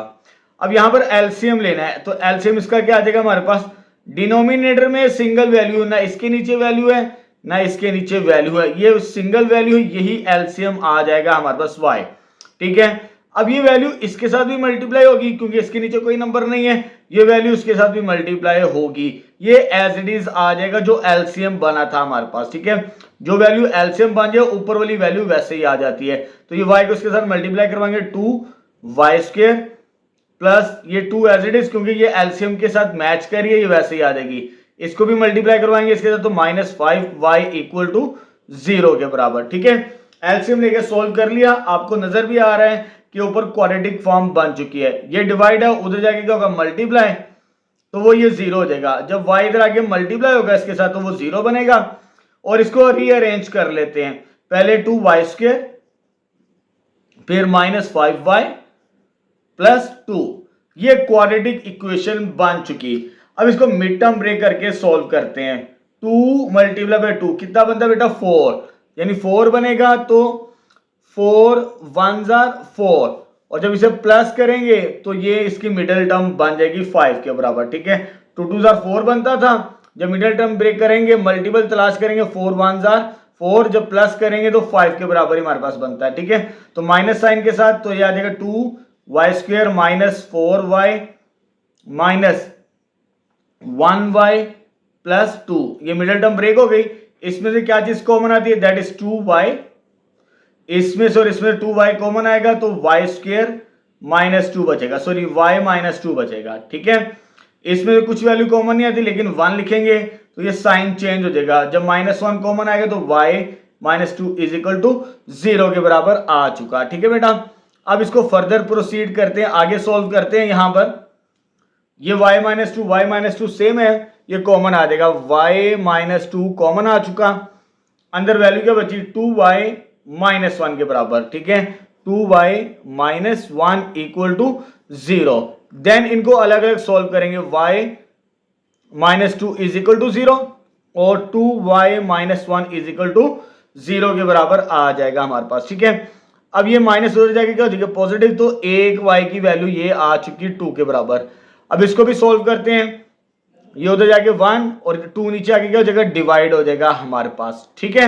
अब यहां पर एलसीएम लेना है, तो एलसीएम इसका क्या आ जाएगा हमारे पास, डिनोमिनेटर में सिंगल वैल्यू, ना इसके नीचे वैल्यू है ना इसके नीचे वैल्यू है, ये सिंगल वैल्यू है, यही एलसीएम आ जाएगा हमारे पास y। ठीक है, अब ये वैल्यू इसके साथ भी मल्टीप्लाई होगी क्योंकि इसके नीचे कोई नंबर नहीं है, ये वैल्यू इसके साथ भी मल्टीप्लाई होगी, ये एज इट इज आ जाएगा जो एलसीएम बना था हमारे पास। ठीक है, जो वैल्यू एलसीएम बन जाए ऊपर वाली वैल्यू वैसे ही आ जाती है। तो ये y को इसके साथ मल्टीप्लाई करवाएंगे, 2y² प्लस ये 2 एज इट इज, क्योंकि ये एलसीएम के साथ मैच कर रही है, ये वैसे ही आ जाएगी। इसको भी मल्टीप्लाई करवाएंगे इसके साथ, तो -5y इक्वल टू 0 के बराबर। ठीक है, एलसीएम लेके सोल्व कर लिया, आपको नजर भी आ रहा है कि ऊपर क्वाड्रेटिक फॉर्म बन चुकी है। ये डिवाइड है, उधर जाके क्या होगा मल्टीप्लाई, तो वो ये 0 हो जाएगा। जब y इधर आके मल्टीप्लाई होगा इसके साथ तो वो 0 बनेगा। और इसको रीअरेंज कर लेते हैं, पहले 2y², फिर -5y, प्लस 2। ये क्वाड्रेटिक इक्वेशन बन चुकी। अब इसको मिड टर्म ब्रेक करके सॉल्व करते हैं। 2 मल्टीप्लाई बाय 2 कितना बनता है बेटा 4, यानी 4 बनेगा तो 4 1 जार 4, और जब इसे प्लस करेंगे तो ये इसकी मिडिल टर्म बन जाएगी 5 के बराबर। ठीक है, 2 2 जार 4 बनता था, जब मिडिल टर्म ब्रेक करेंगे मल्टीपल तलाश करेंगे 4 1 जार 4, जब प्लस करेंगे तो 5 के बराबर ही हमारे पास बनता है। ठीक है, तो माइनस साइन के साथ तो ये आ जाएगा 2y² minus 4y minus 1y plus 2। ये मिडिल टर्म ब्रेक हो गई। इसमें से क्या चीज कॉमन आती है, दैट इज 2y। इसमें से और इसमें 2y कॉमन आएगा तो y² माइनस 2 बचेगा, सॉरी y माइनस 2 बचेगा। ठीक है, इसमें कुछ वैल्यू कॉमन नहीं आती, लेकिन 1 लिखेंगे तो ये साइन चेंज हो जाएगा। जब -1 कॉमन आएगा तो y minus 2 is equal to 0 के बराबर आ चुका। ठीक है बेटा, अब इसको फर्दर प्रोसीड करते हैं, आगे सॉल्व करते हैं। यहां पर ये y माइनस 2 सेम है, ये कॉमन आ जाएगा, y माइनस 2 कॉमन आ चुका। अंदर वैल्यू क्या बची, 2y माइनस 1 के बराबर। ठीक है, 2y minus 1 equal to 0। Then इनको अलग अलग सॉल्व करेंगे, y minus 2 is equal to 0 और 2y minus 1 is equal to 0 के बराबर आ जाएगा हमारे पास। ठीक है, अब ये माइनस हो जाएगा, क्या हो जाएगा पॉजिटिव, तो एक y की वैल्यू ये आ चुकी 2 के बराबर। अब इसको भी सॉल्व करते हैं, ये उधर जाके 1 और 2 नीचे आके क्या हो जाएगा, डिवाइड हो जाएगा हमारे पास। ठीक है,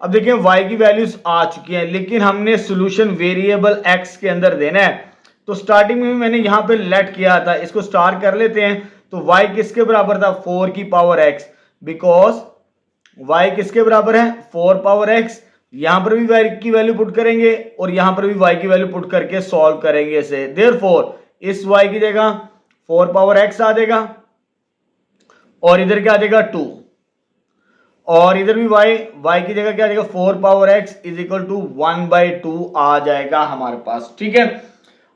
अब देखिए y की वैल्यूज आ चुकी हैं, लेकिन हमने सॉल्यूशन वेरिएबल x के अंदर देना है। तो स्टार्टिंग में मैंने यहाँ पे लेट किया था, इसको स्टार कर लेते हैं। तो y किसके बराबर था, 4 की पावर x, बिकॉज y किसके बराबर है, 4 पावर x। यहां पर भी y की वैल्यू पुट करेंगे और यहां पर भी y की वैल्यू पुट करके सॉल्व करेंगे इसे। देयरफॉर इस y की जगह 4 पावर x आ जाएगा और इधर क्या आ जाएगा 2, और इधर भी y की जगह क्या आ जाएगा 4 power x is equal to 1/2 आ जाएगा हमारे पास। ठीक है,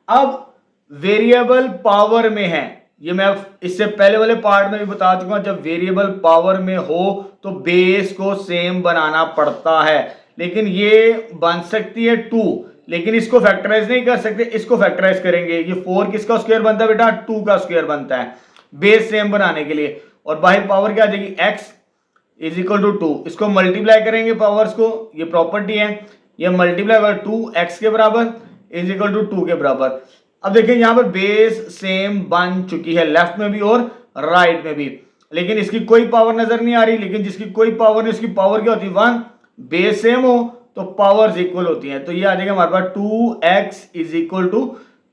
अब वेरिएबल पावर में है, ये मैं इससे पहले वाले पार्ट में भी बता चुका हूं, जब वेरिएबल पावर में हो तो बेस को सेम बनाना पड़ता है। लेकिन ये बन सकती है 2, लेकिन इसको फैक्टराइज नहीं कर सकते, इसको फैक्टराइज करेंगे। ये 4 किसका स्क्वायर बनता है बेटा, 2 का स्क्वायर बनता है बेस सेम बनाने के लिए। और बाहर पावर क्या आ जाएगी, x इज इक्वल टू 2, इसको मल्टीप्लाई करेंगे पावर्स को, ये प्रॉपर्टी है, ये मल्टीप्लाई बाय 2x के बराबर इज इक्वल टू 2 के बराबर। अब देखिए यहां पर बेस सेम बन चुकी है, लेफ्ट में भी और राइट में भी, लेकिन इसकी कोई पावर नजर नहीं आ रही। लेकिन जिसकी कोई पावर नहीं, उसकी पावर क्या होती है 1, बेस सेम हो तो पावर्स इक्वल होती हैं। तो ये आ जाएगा हमारे पास 2x is equal to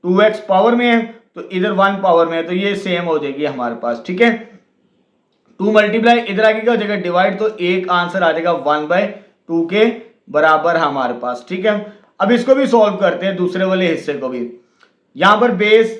2x power में है तो इधर 1 पावर में है, तो ये सेम हो जाएगी हमारे पास। ठीक है, 2 मल्टीप्लाई इधर आगे क्या हो जाएगा डिवाइड, तो एक आंसर आ जाएगा 1/2 के बराबर हमारे पास। ठीक है, अब इसको भी सॉल्व करते हैं, दूसरे वाले हिस्से को भी। यहां पर बेस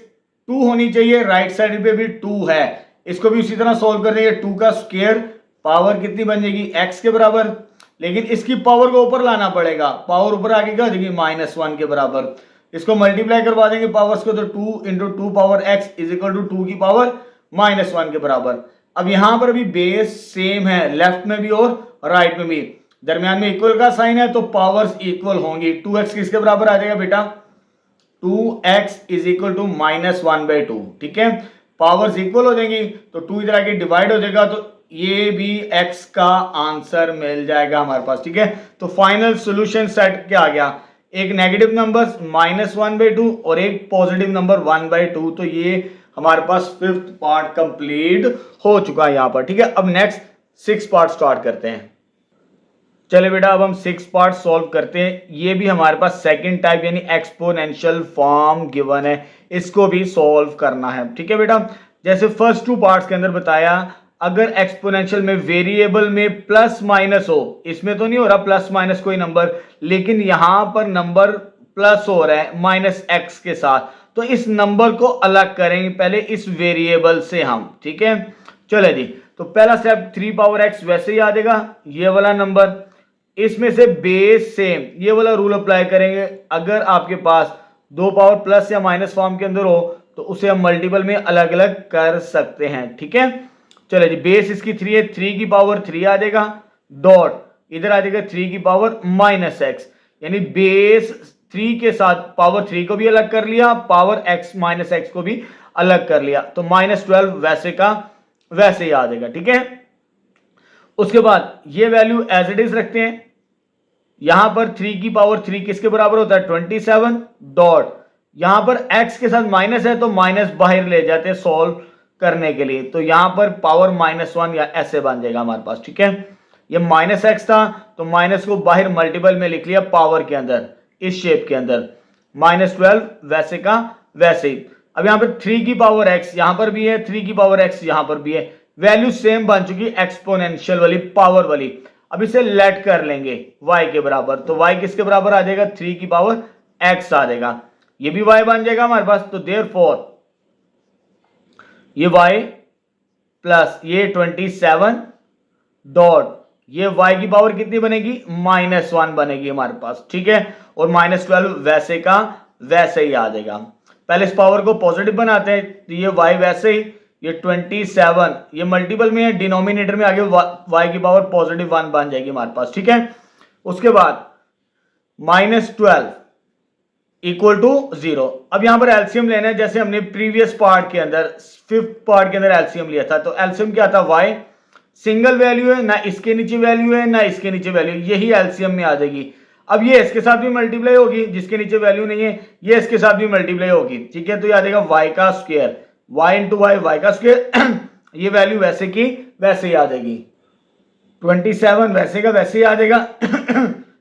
2 होनी चाहिए, राइट साइड पे भी 2 है, इसको भी उसी तरह सॉल्व कर देंगे। 2 का स्क्वायर पावर कितनी बन जाएगी, x के बराबर, लेकिन इसकी पावर को ऊपर लाना पड़ेगा, पावर ऊपर आगे क्या हो जाएगी -1 के बराबर। इसको मल्टीप्लाई करवा देंगे पावर्स को, तो 2 into 2 power x is equal to 2 की पावर -1 के बराबर। अब यहां पर भी बेस सेम है, लेफ्ट में भी और राइट में भी, दरमियान में इक्वल का साइन है तो पावर्स इक्वल होंगी। 2x किसके बराबर आ जाएगा बेटा, 2x इज इक्वल टू -1/2। ठीक है, पावर्स इक्वल हो जाएंगी तो 2 इधर आके डिवाइड हो जाएगा, तो ये भी x का आंसर मिल जाएगा हमारे पास। ठीक है, तो फाइनल सॉल्यूशन सेट क्या आ गया, एक नेगेटिव नंबर -1/2 और एक पॉजिटिव नंबर 1/2। तो ये हमारे पास 5th पार्ट कंप्लीट हो चुका है यहां पर। ठीक है, अब नेक्स्ट 6 पार्ट स्टार्ट करते हैं। चले बेटा, अब हम 6 पार्ट सॉल्व करते हैं। ये भी हमारे पास सेकंड टाइप यानी एक्सपोनेंशियल फॉर्म गिवन है, इसको भी सॉल्व करना है। ठीक है बेटा, जैसे फर्स्ट 2 पार्ट्स के अंदर बताया, अगर एक्सपोनेंशियल में वेरिएबल में प्लस माइनस हो, इसमें तो नहीं हो रहा प्लस माइनस कोई नंबर, लेकिन यहां पर नंबर प्लस हो रहा है -x के साथ, तो इस नंबर को अलग करेंगे पहले इस वेरिएबल से हम। ठीक है, चले जी, तो पहला स्टेप 3 पावर x वैसे ही आ जाएगा, ये वाला नंबर, इसमें से बेस सेम, ये वाला रूल अप्लाई करेंगे। अगर आपके पास 2 पावर प्लस या माइनस फॉर्म के अंदर हो तो उसे हम मल्टीपल में अलग अलग कर सकते हैं। ठीक है, चलो जी, बेस इसकी 3 है, 3 की पावर 3 आ जाएगा, डॉट इधर आ जाएगा 3 की पावर -x, यानी बेस 3 के साथ पावर 3 को भी अलग कर लिया, पावर x माइनस एक्स को भी अलग कर लिया, तो -12 वैसे का वैसे ही आ जाएगा। ठीक है, उसके बाद ये वैल्यू एज इट इज रखते हैं। यहां पर 3 की पावर 3 किसके बराबर होता है 27 डॉट, यहां पर x के साथ माइनस है तो माइनस बाहर ले जाते हैं सॉल्व करने के लिए, तो यहां पर पावर -1 या ऐसे बन जाएगा हमारे पास। ठीक है, ये -x था तो माइनस को बाहर मल्टीपल में लिख लिया पावर के अंदर, इस शेप के अंदर, -12 वैसे का वैसे ही। अब यहां पर 3 की पावर x यहां पर भी है, 3 की पावर x यहां पर भी है, वैल्यू सेम बन चुकी एक्सपोनेंशियल वाली पावर वाली। अब इसे लेट कर लेंगे y के बराबर, तो y किसके बराबर आ जाएगा 3 की पावर x आ जाएगा, ये भी y बन जाएगा हमारे पास। तो देयरफॉर ये y प्लस ये 27 डॉट ये y की पावर कितनी बनेगी -1 बनेगी हमारे पास। ठीक है, और -12 वैसे का वैसे ही आ जाएगा। पहले इस पावर को पॉजिटिव बनाते हैं, तो ये y वैसे ही, ये 27 ये मल्टीपल में है, डिनोमिनेटर में आगे y की पावर +1 बन जाएगी हमारे पास। ठीक है, उसके बाद -12 इक्वल टू 0। अब यहां पर एलसीएम लेना है, जैसे हमने प्रीवियस पार्ट के अंदर 5th पार्ट के अंदर एलसीएम लिया था, तो एलसीएम क्या था y सिंगल वैल्यू है, ना इसके नीचे वैल्यू है ना इसके नीचे वैल्यू, यही एलसीएम में आ जाएगी। अब ये इसके साथ भी मल्टीप्लाई होगी, जिसके नीचे वैल्यू नहीं है ये इसके साथ भी मल्टीप्लाई होगी। ठीक है, तो ये आ जाएगा y का स्क्वायर, y इंटू y का स्क्वायर ये वैल्यू वैसे की वैसे ही आ जाएगी, 27 वैसे का वैसे ही आ जाएगा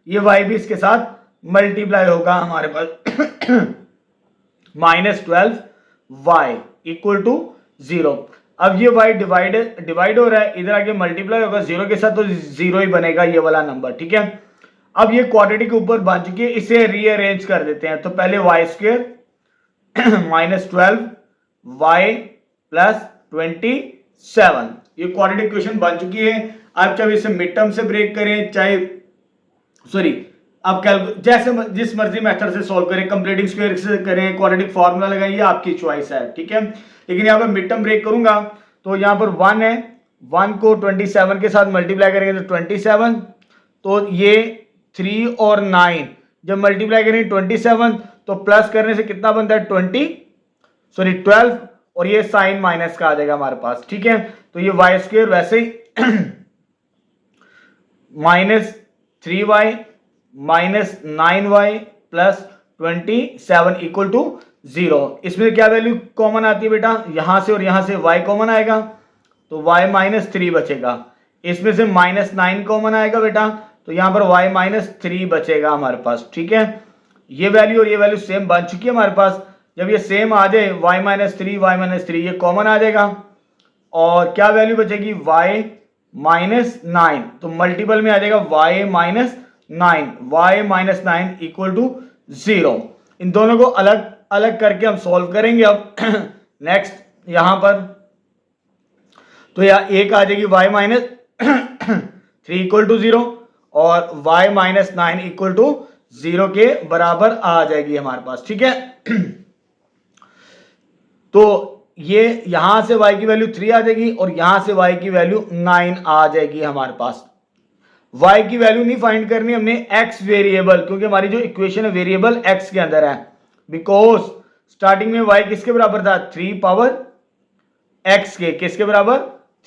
ये y भी इसके साथ मल्टीप्लाई होगा हमारे पास -12y इक्वल टू 0। अब ये y डिवाइड हो रहा है, इधर आके मल्टीप्लाई होगा 0 के साथ, तो 0 ही बनेगा ये वाला नंबर। ठीक है, अब ये क्वाड्रेटिक के ऊपर बन चुकी है, इसे रीअरेंज कर देते हैं। तो पहले y स्क्वायर -12 y प्लस 27, ये क्वाड्रेटिक इक्वेशन बन चुकी है। आप चाहे इसे मिड टर्म से ब्रेक करें, चाहे सॉरी आप जैसे जिस मर्जी मेथड से सॉल्व करें, कंप्लीटिंग स्क्वायर से करें, क्वाड्रेटिक फार्मूला लगाइए, आपकी चॉइस है। ठीक है, लेकिन यहाँ पर मिड टर्म ब्रेक करूंगा तो यहाँ पर 1 है, 1 को 27 के साथ मल्टीप्लाई करेंगे तो 27, तो ये 3 और 9 जब मल्टीप्लाई करेंगे 27 तो प्लस करने से कितना बनता है 12, और ये साइन माइनस का आ जाएगा हमारे पास। ठीक है, तो ये वाई स्क्वायर वैसे ही -3y -9y plus 27 equal to 0। इसमें क्या वैल्यू कॉमन आती है बेटा, यहां से और यहां से y कॉमन आएगा, तो y -3 बचेगा। इसमें से -9 कॉमन आएगा बेटा, तो यहां पर y -3 बचेगा हमारे पास। ठीक है, ये वैल्यू और ये वैल्यू सेम बन चुकी है हमारे पास। जब ये सेम आ जाए y -3 ये कॉमन आ जाएगा, और क्या वैल्यू बचेगी y -9, तो मल्टीपल में आ जाएगा y -9 इक्वल टू 0। इन दोनों को अलग अलग करके हम सॉल्व करेंगे। अब नेक्स्ट यहां पर तो एक आ जाएगी y -3 इक्वल टू 0 और y -9 इक्वल टू 0 के बराबर आ जाएगी हमारे पास। ठीक है, तो ये यहां से y की वैल्यू 3 आ जाएगी और यहां से y की वैल्यू 9 आ जाएगी हमारे पास। y की वैल्यू नहीं फाइंड करनी हमने, x वेरिएबल, क्योंकि हमारी जो इक्वेशन है वेरिएबल x के अंदर है, बिकॉज स्टार्टिंग में y किसके बराबर था 3 पावर x के, किसके बराबर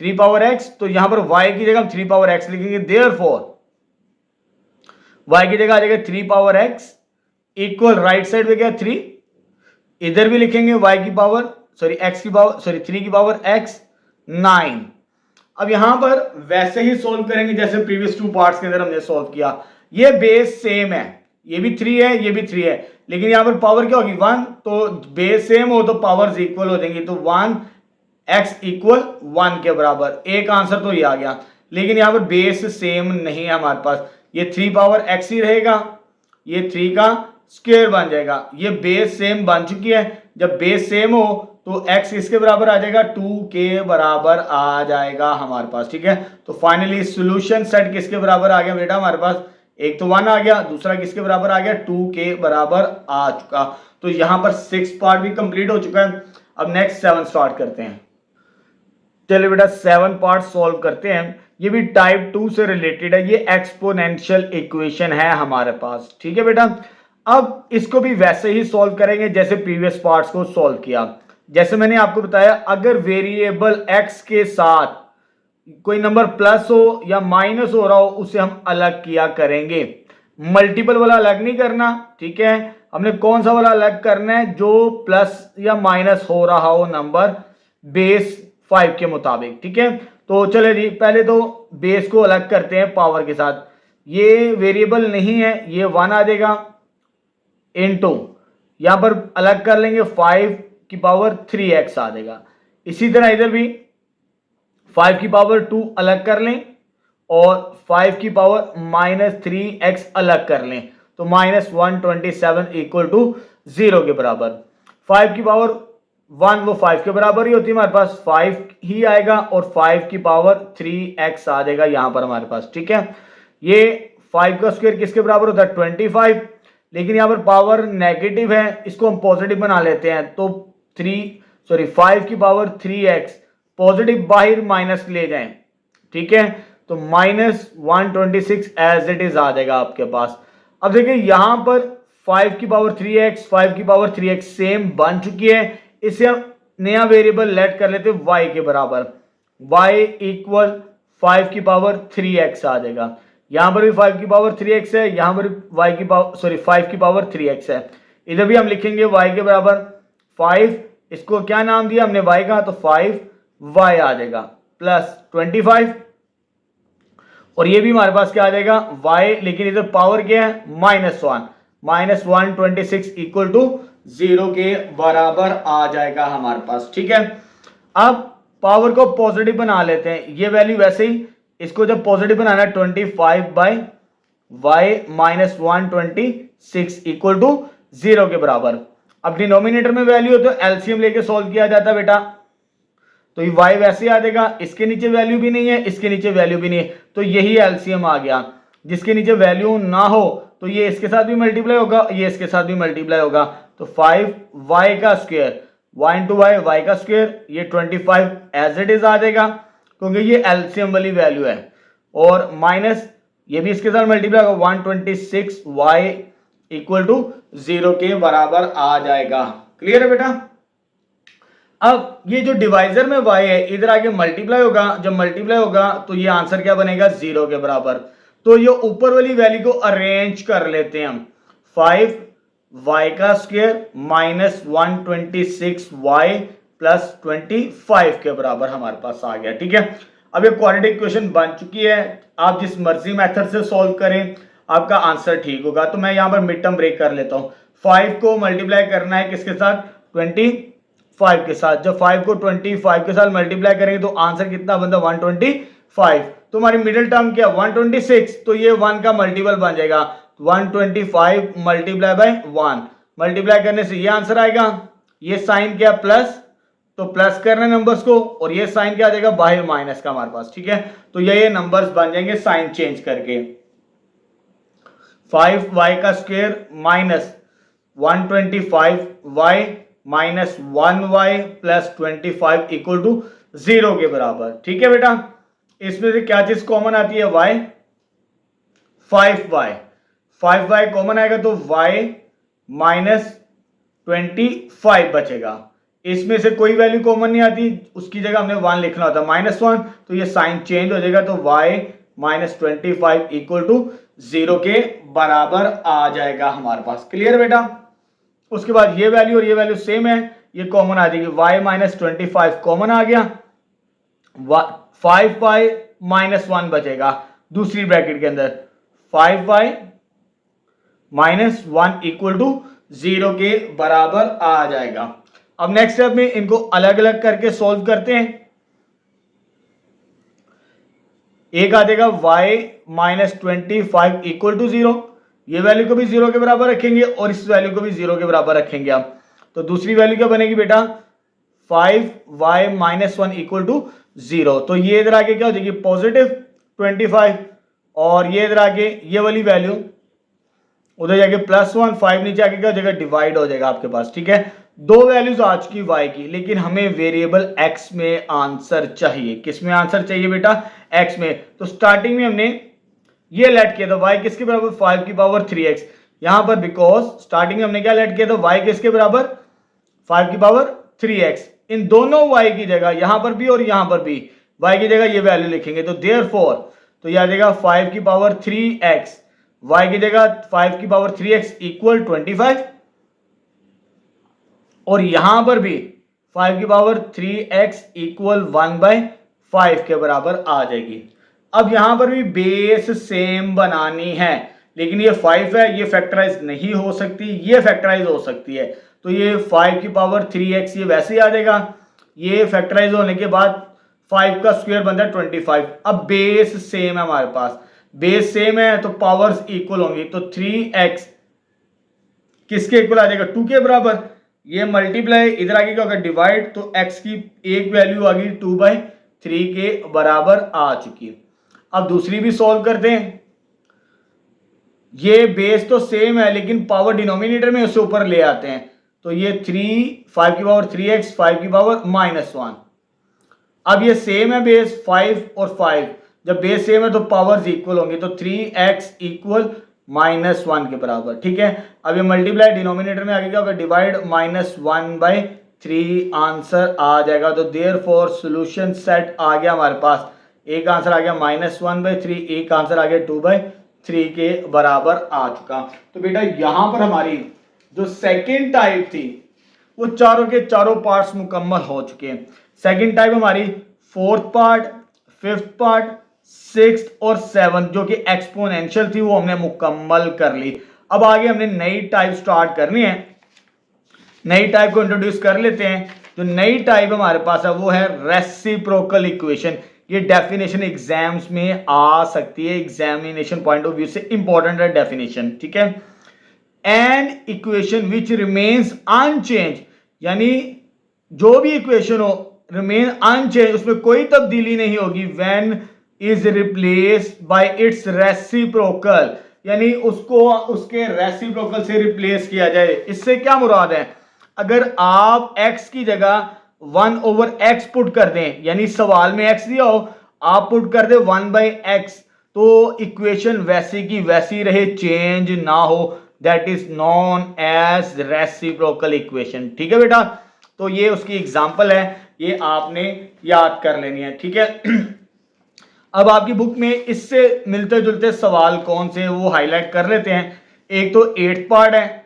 3 पावर x, तो यहां पर y की जगह हम 3 पावर x लिखेंगे, देयरफॉर y की जगह आ जाएगा 3 power x equal right side में क्या 3, इधर भी लिखेंगे y की पावर x की पावर 3 की पावर x 9। अब यहां पर वैसे ही सॉल्व करेंगे जैसे प्रीवियस 2 पार्ट्स के अंदर हमने सॉल्व किया। ये बेस सेम है, ये भी 3 है ये भी 3 है, लेकिन यहां पर पावर क्या होगी 1, तो बेस सेम हो तो पावर्स इक्वल हो जाएंगी, तो 1x इक्वल 1 के बराबर। एक आंसर तो ये आ गया, लेकिन यहां पर बेस सेम नहीं है हमारे पास, ये 3 पावर x ही रहेगा, ये 3 का स्क्वायर बन जाएगा। ये बेस सेम बन चुकी है, जब बेस सेम हो तो x किसके बराबर आ जाएगा 2 के बराबर आ जाएगा हमारे पास। ठीक है, तो फाइनली सॉल्यूशन सेट किसके बराबर आ गया बेटा हमारे पास, एक तो 1 आ गया, दूसरा किसके बराबर आ गया 2 के बराबर आ चुका। तो यहां पर 6 पार्ट भी कंप्लीट हो चुका है। अब नेक्स्ट 7 स्टार्ट करते हैं। चलिए बेटा 7 पार्ट सॉल्व करते हैं। ये भी टाइप 2 से रिलेटेड है, ये एक्सपोनेंशियल इक्वेशन है हमारे पास। ठीक है बेटा, अब इसको भी वैसे ही सॉल्व करेंगे जैसे प्रीवियस पार्ट्स को सॉल्व किया। जैसे मैंने आपको बताया, अगर वेरिएबल x के साथ कोई नंबर प्लस हो या माइनस हो रहा हो उसे हम अलग किया करेंगे। मल्टीपल वाला अलग नहीं करना, ठीक है। हमने कौन सा वाला अलग करना है? जो प्लस या माइनस हो रहा हो नंबर बेस 5 के मुताबिक, ठीक है। तो चले जी, पहले तो बेस को अलग करते हैं पावर के साथ। ये वेरिएबल नहीं है, ये 1 आ जाएगा इनटू, यहां पर अलग कर लेंगे 5 की पावर 3x आ जाएगा। इसी तरह इधर भी 5 की पावर 2 अलग कर लें और 5 की पावर -3x अलग कर लें, तो -127 इक्वल टू 0 के बराबर। 5 की पावर 1 वो 5 के बराबर ही होती है, हमारे पास 5 ही आएगा और 5 की पावर 3x आ जाएगा यहां पर हमारे पास, ठीक है। ये 5 का स्क्वायर किसके बराबर होता है? 25, लेकिन यहां पर पावर नेगेटिव है, इसको हम पॉजिटिव बना लेते हैं, तो 5 की पावर 3x पॉजिटिव बाहर माइनस ले जाएं, ठीक है, तो -126 एज इट इज आ जाएगा आपके पास। अब देखिए यहां पर 5 की पावर 3x 5 की पावर 3x सेम बन चुकी है। इसे हम नया वेरिएबल लेट कर लेते हैं y के बराबर, y इक्वल 5 की पावर 3x आ जाएगा। यहां पर भी 5 की पावर 3x है, यहां पर y की पावर 5 की पावर 3x है। इधर भी हम लिखेंगे y के बराबर 5, इसको क्या नाम दिया हमने? y का, तो 5y आ जाएगा प्लस 25, और ये भी हमारे पास क्या आ जाएगा? y, लेकिन इधर पावर क्या है? -1 -126 इक्वल टू 0 के बराबर आ जाएगा हमारे पास, ठीक है। अब पावर को पॉजिटिव बना लेते हैं, ये वैल्यू वैसे ही, इसको जब पॉजिटिव बनाना है 25/y -126 इक्वल टू 0 के बराबर। अब डिनोमिनेटर में वैल्यू हो तो एलसीएम लेके सॉल्व किया जाता है बेटा, तो ये y वैसे आ जाएगा, इसके नीचे वैल्यू भी नहीं है, इसके नीचे वैल्यू भी नहीं है, तो यही एलसीएम आ गया। जिसके नीचे वैल्यू ना हो तो ये इसके साथ भी मल्टीप्लाई होगा, ये इसके साथ भी मल्टीप्लाई होगा, तो 5y का स्क्वायर y इंटू y का स्क्वायर, ये 25 एज इट इज आ जाएगा क्योंकि ये एलसीएम वाली वैल्यू है, और माइनस ये भी इसके साथ मल्टीप्लाई होगा 126y इक्वल टू 0 के बराबर आ जाएगा। क्लियर है बेटा? अब ये जो डिवाइजर में y है इधर आके मल्टीप्लाई होगा, जब मल्टीप्लाई होगा तो ये आंसर क्या बनेगा? 0 के बराबर। तो ये ऊपर वाली वैल्यू को अरेंज कर लेते हैं हम, 5y का स्क्वायर -126y प्लस 25 के बराबर हमारे पास आ गया, ठीक है। अब ये क्वाड्रेटिक इक्वेशन बन चुकी है, आप जिस मर्जी मेथड से सॉल्व करें आपका आंसर ठीक होगा। तो मैं यहां पर मिड टर्म ब्रेक कर लेता हूं। 5 को मल्टीप्लाई करना है किसके साथ? 25 के साथ। जब 5 को 25 के साथ मल्टीप्लाई करेंगे तो आंसर कितना बनता है? 125। तो हमारी मिडिल टर्म क्या? 126, तो ये 1 का मल्टीपल बन जाएगा, 125 मल्टीप्लाई बाय 1, मल्टीप्लाई करने से ये आंसर आएगा। ये साइन क्या? प्लस, तो प्लस करना नंबर्स को, और ये साइन क्या आ जाएगा? बाहर माइनस का हमारे पास, ठीक है। तो ये नंबर्स बन जाएंगे साइन चेंज करके, 5y का square minus 125y minus 1y plus 25 equal to 0 के बराबर, ठीक है बेटा। इसमें से क्या चीज कॉमन आती है? y, 5y कॉमन आएगा तो y माइनस 25 बचेगा। इसमें से कोई वैल्यू कॉमन नहीं आती, उसकी जगह हमने 1 लिखना होता, -1, तो ये साइन चेंज हो जाएगा, तो y माइनस 25 इक्वल टू 0 के बराबर आ जाएगा हमारे पास। क्लियर बेटा? उसके बाद ये वैल्यू और ये वैल्यू सेम है, ये कॉमन आ जाएगी, y माइनस 25 कॉमन आ गया, 5y माइनस 1 बचेगा दूसरी ब्रैकेट के अंदर, 5y माइनस 1 इक्वल टू 0 के बराबर आ जाएगा। अब नेक्स्ट स्टेप में इनको अलग अलग करके सॉल्व करते हैं। एक आ जाएगा y माइनस 25 इक्वल टू 0, ये वैल्यू को भी 0 के बराबर रखेंगे और इस वैल्यू को भी 0 के बराबर रखेंगे आप, तो दूसरी वैल्यू क्या बनेगी बेटा? 5y माइनस 1 इक्वल टू 0, तो ये इधर आके क्या हो जाएगी? पॉजिटिव 25, और ये इधर आके ये वाली वैल्यू उधर जाके +1, 5 नीचे आके क्या हो जाएगा? डिवाइड हो जाएगा आपके पास, ठीक है। दो वैल्यूज आ चुकी y की, लेकिन हमें वेरिएबल x में आंसर चाहिए। किस में आंसर चाहिए बेटा? x में। तो स्टार्टिंग में हमने ये लेट किया था y किसके बराबर? 5 की पावर 3x। यहां पर बिकॉज स्टार्टिंग में हमने क्या लेट किया था, y किसके बराबर 5 की पावर 3x। इन दोनों y की जगह यहां पर भी और यहां पर भी y की जगह ये वैल्यू लिखेंगे, तो देयरफॉर तो यह आ जाएगा 5 की पावर 3x, y की जगह 5 की पावर 3x इक्वल 25, और यहां पर भी 5 की पावर 3x इक्वल 1/5 के बराबर आ जाएगी। अब यहां पर भी बेस सेम बनानी है, लेकिन ये 5 है, ये फैक्टराइज नहीं हो सकती, ये फैक्टराइज हो सकती है, तो ये 5 की पावर 3x ये वैसे ही आ जाएगा। ये फैक्टराइज होने के बाद 5 का स्क्वायर बनता है 25। अब बेस सेम है हमारे पास, बेस सेम है तो पावर्स इक्वल होंगी, तो 3x किसके इक्वल आ जाएगा 2 के बराबर। ये मल्टीप्लाई इधर आगे क्या होगा डिवाइड, तो x की एक वैल्यू आ गई 2/3 के बराबर आ चुकी। अब दूसरी भी सॉल्व करते हैं। ये बेस तो सेम है लेकिन पावर डिनोमिनेटर में उससे ऊपर ले आते हैं, तो ये 5 की पावर 3x 5 की पावर -1। अब ये सेम है बेस 5 और 5, जब बेस सेम है तो पावर्स इक्वल होंगी, तो 3x इक्वल -1 के बराबर। ठीक है, अब ये मल्टीप्लाई डिनोमिनेटर में आगे क्या होगा डिवाइड, -1/3 आंसर आ जाएगा। तो देयरफॉर सॉल्यूशन सेट आ गया हमारे पास, एक आंसर आ गया -1/3, एक आंसर आ गया 2/3 के बराबर आ चुका। तो बेटा यहां पर हमारी जो सेकेंड टाइप थी वो चारों के चारों पार्ट्स मुकम्मल हो चुके हैं। सेकेंड टाइप हमारी fourth part, fifth part, sixth और सेवंथ जो कि एक्सपोनेंशियल थी वो हमने मुकम्मल कर ली। अब आगे हमने नई टाइप स्टार्ट करनी है, नई टाइप को इंट्रोड्यूस कर लेते हैं। जो नई टाइप हमारे पास है वो है रेसिप्रोकल इक्वेशन। ये डेफिनेशन एग्जाम्स में आ सकती है, एग्जामिनेशन पॉइंट ऑफ व्यू से इंपॉर्टेंट है डेफिनेशन। ठीक है, an equation which remains unchanged, यानी जो भी इक्वेशन हो रिमेन अनचेंज, उसमें कोई तब्दीली नहीं होगी, when is replaced by it's reciprocal, यानी उसको उसके रेसिप्रोकल से रिप्लेस किया जाए। इससे क्या मुराद है, अगर आप x की जगह 1/x पुट कर दें, यानी सवाल में x दिया हो आप पुट कर दे 1/x, तो इक्वेशन वैसी की वैसी रहे, चेंज ना हो, that is known as reciprocal equation. ठीक है बेटा, तो ये उसकी एग्जांपल है, ये आपने याद कर लेनी है। ठीक है, अब आपकी बुक में इससे मिलते जुलते सवाल कौन से वो हाईलाइट कर लेते हैं। एक तो 8th पार्ट है,